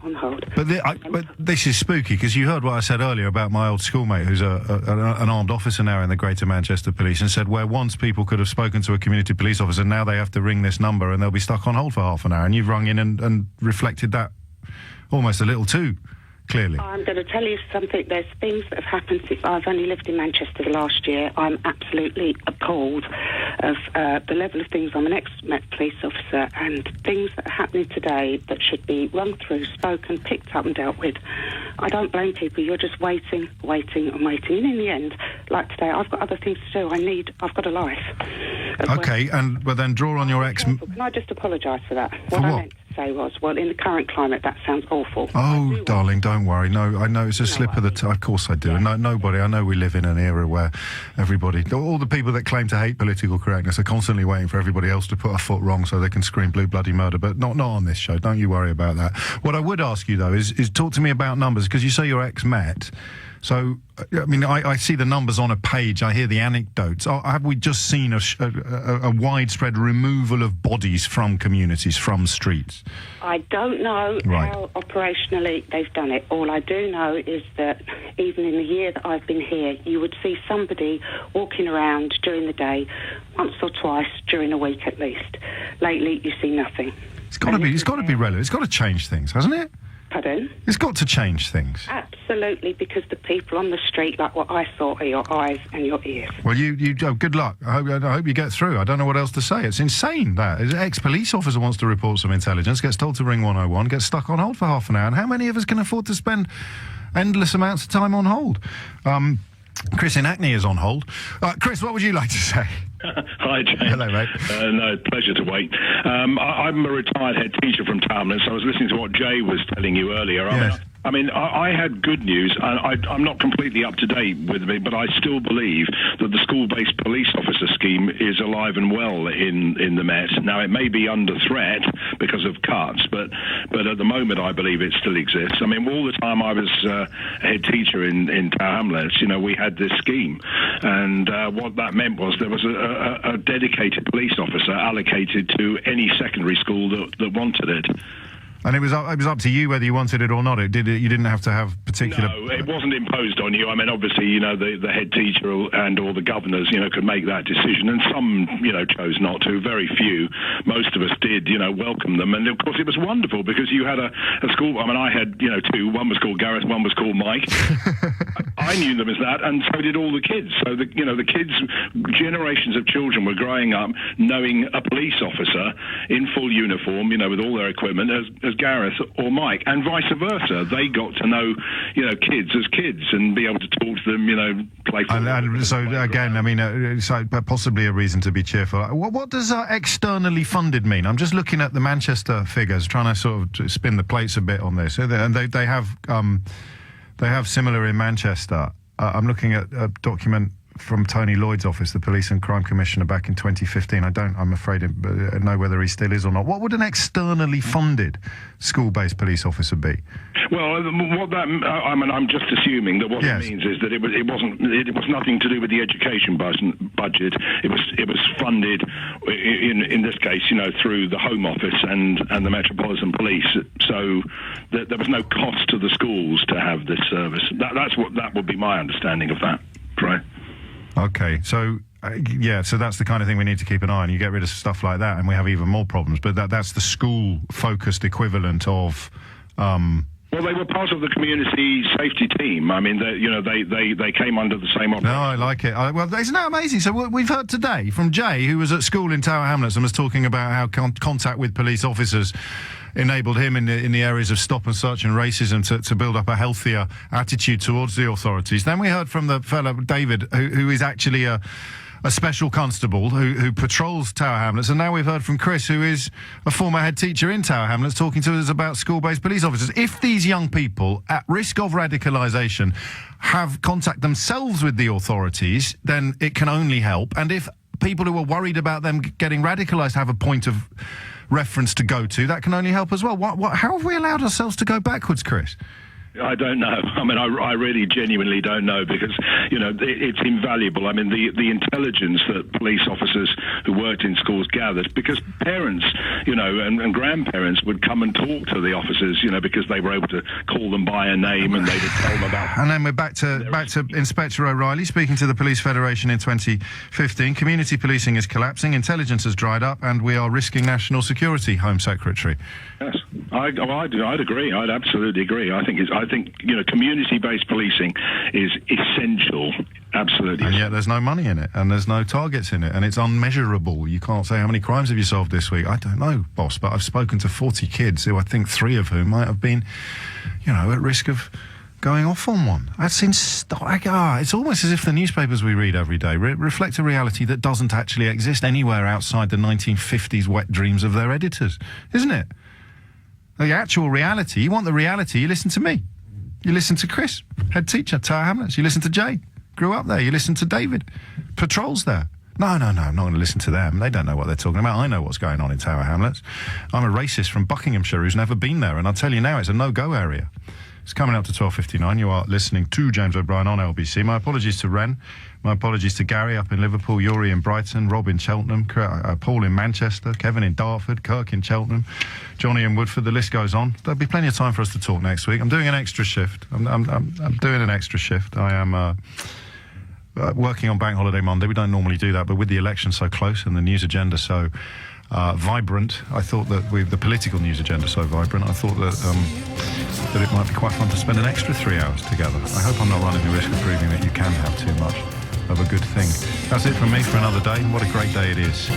Speaker 13: On hold.
Speaker 2: But this is spooky, because you heard what I said earlier about my old schoolmate who's an armed officer now in the Greater Manchester Police, and said where once people could have spoken to a community police officer, now they have to ring this number and they'll be stuck on hold for half an hour. And you've rung in and reflected that almost a little too clearly.
Speaker 13: I'm going to tell you something. There's things that have happened since I've only lived in Manchester the last year. I'm absolutely appalled of the level of things. I'm an ex-Met police officer, and things that are happening today that should be run through, spoken, picked up and dealt with. I don't blame people. You're just waiting and waiting. And in the end, like today, I've got other things to do. I've got a life.
Speaker 2: Okay, but then draw on your ex...
Speaker 13: Can I just apologise for that?
Speaker 2: For what?
Speaker 13: I meant to say was, well, in the current climate, that sounds awful.
Speaker 2: Oh, darling, don't worry. No, I know it's a slip of the tongue. Of course I do. Yeah. Nobody. I know we live in an era where everybody, all the people that claim to hate political correctness, are constantly waiting for everybody else to put a foot wrong so they can scream blue bloody murder. But not on this show. Don't you worry about that. What I would ask you though is talk to me about numbers, because you say you're ex-Met. So, I mean, I see the numbers on a page, I hear the anecdotes. Have we just seen a widespread removal of bodies from communities, from streets?
Speaker 13: I don't know how operationally they've done it. All I do know is that even in the year that I've been here, you would see somebody walking around during the day once or twice during a week at least. Lately, you see nothing.
Speaker 2: It's got to be relevant. It's got to change things, hasn't it?
Speaker 13: Pardon?
Speaker 2: It's got to change things.
Speaker 13: Absolutely, because the people on the street, like what I saw, are your eyes and your ears.
Speaker 2: Well, good luck. I hope you get through. I don't know what else to say. It's insane, that. An ex-police officer wants to report some intelligence, gets told to ring 101, gets stuck on hold for half an hour. And how many of us can afford to spend endless amounts of time on hold? Chris in Hackney is on hold. Chris, what would you like to say?
Speaker 14: Hi, James.
Speaker 2: Hello, mate.
Speaker 14: No, pleasure to wait. I'm a retired head teacher from Townless. I was listening to what Jay was telling you earlier.
Speaker 2: Yes.
Speaker 14: I mean, I had good news. I'm not completely up to date with me, but I still believe that the school-based police officer scheme is alive and well in the Met. Now, it may be under threat because of cuts, but at the moment, I believe it still exists. I mean, all the time I was head teacher in Tower Hamlets, we had this scheme, and what that meant was there was a dedicated police officer allocated to any secondary school that wanted it.
Speaker 2: And it was up to you whether you wanted it or not. You didn't have to have particular...
Speaker 14: No, it wasn't imposed on you. I mean, obviously, the head teacher and or the governors, could make that decision. And some, chose not to. Very few. Most of us did, welcome them. And, of course, it was wonderful because you had a school... I mean, I had, two. One was called Gareth, one was called Mike. I knew them as that, and so did all the kids. So, the kids, generations of children were growing up knowing a police officer in full uniform, with all their equipment, as Gareth or Mike, and vice versa. They got to know, kids as kids and be able to talk to them, play football.
Speaker 2: And so, again, I mean, it's possibly a reason to be cheerful. What does externally funded mean? I'm just looking at the Manchester figures, trying to sort of spin the plates a bit on this. And they have similar in Manchester. I'm looking at a document from Tony Lloyd's office, the Police and Crime Commissioner, back in 2015. I'm afraid, know whether he still is or not. What would an externally funded school-based police officer be?
Speaker 14: Well, I'm just assuming that what it means is that it was nothing to do with the education budget. It was funded in this case, through the Home Office and the Metropolitan Police. So there was no cost to the schools to have this service. That would be my understanding of that. Right.
Speaker 2: Okay, so so that's the kind of thing we need to keep an eye on. You get rid of stuff like that, and we have even more problems. But that's the school-focused equivalent of.
Speaker 14: Well, they were part of the community safety team. I mean, they came under the same operation.
Speaker 2: No, I like it. Well, isn't that amazing? So we've heard today from Jay, who was at school in Tower Hamlets and was talking about how contact with police officers enabled him in the areas of stop and search and racism to build up a healthier attitude towards the authorities. Then we heard from the fellow David, who is actually a special constable who patrols Tower Hamlets, and now we've heard from Chris, who is a former head teacher in Tower Hamlets, talking to us about school-based police officers. If these young people at risk of radicalisation have contact themselves with the authorities, then it can only help. And if people who are worried about them getting radicalised have a point of reference to go to, that can only help as well. How have we allowed ourselves to go backwards, Chris?
Speaker 14: I don't know. I mean, I really genuinely don't know, because, it's invaluable. I mean, the intelligence that police officers who worked in schools gathered, because parents, and grandparents would come and talk to the officers, because they were able to call them by a name and they would tell them about.
Speaker 2: And then we're back to Inspector O'Reilly speaking to the Police Federation in 2015. Community policing is collapsing, intelligence has dried up, and we are risking national security, Home Secretary.
Speaker 14: Yes, I'd agree. I'd absolutely agree. I think community-based policing is essential. Absolutely.
Speaker 2: And yet there's no money in it, and there's no targets in it, and it's unmeasurable. You can't say, how many crimes have you solved this week? I don't know, boss, but I've spoken to 40 kids who I think 3 of whom might have been, at risk of going off on one. It's almost as if the newspapers we read every day reflect a reality that doesn't actually exist anywhere outside the 1950s wet dreams of their editors, isn't it? The actual reality, you want the reality, you listen to me. You listen to Chris, head teacher, Tower Hamlets. You listen to Jay, grew up there. You listen to David, patrols there. No, I'm not going to listen to them. They don't know what they're talking about. I know what's going on in Tower Hamlets. I'm a racist from Buckinghamshire who's never been there, and I'll tell you now, it's a no-go area. It's coming up to 12:59. You are listening to James O'Brien on LBC. My apologies to Ren. My apologies to Gary up in Liverpool, Yuri in Brighton, Rob in Cheltenham, Paul in Manchester, Kevin in Dartford, Kirk in Cheltenham, Johnny in Woodford. The list goes on. There'll be plenty of time for us to talk next week. I'm doing an extra shift. I'm doing an extra shift. I am working on Bank Holiday Monday. We don't normally do that, but with the election so close and the news agenda so vibrant, I thought that with the political news agenda so vibrant, I thought that it might be quite fun to spend an extra 3 hours together. I hope I'm not running the risk of proving that you can have too much of a good thing. That's it from me for another day. What a great day it is.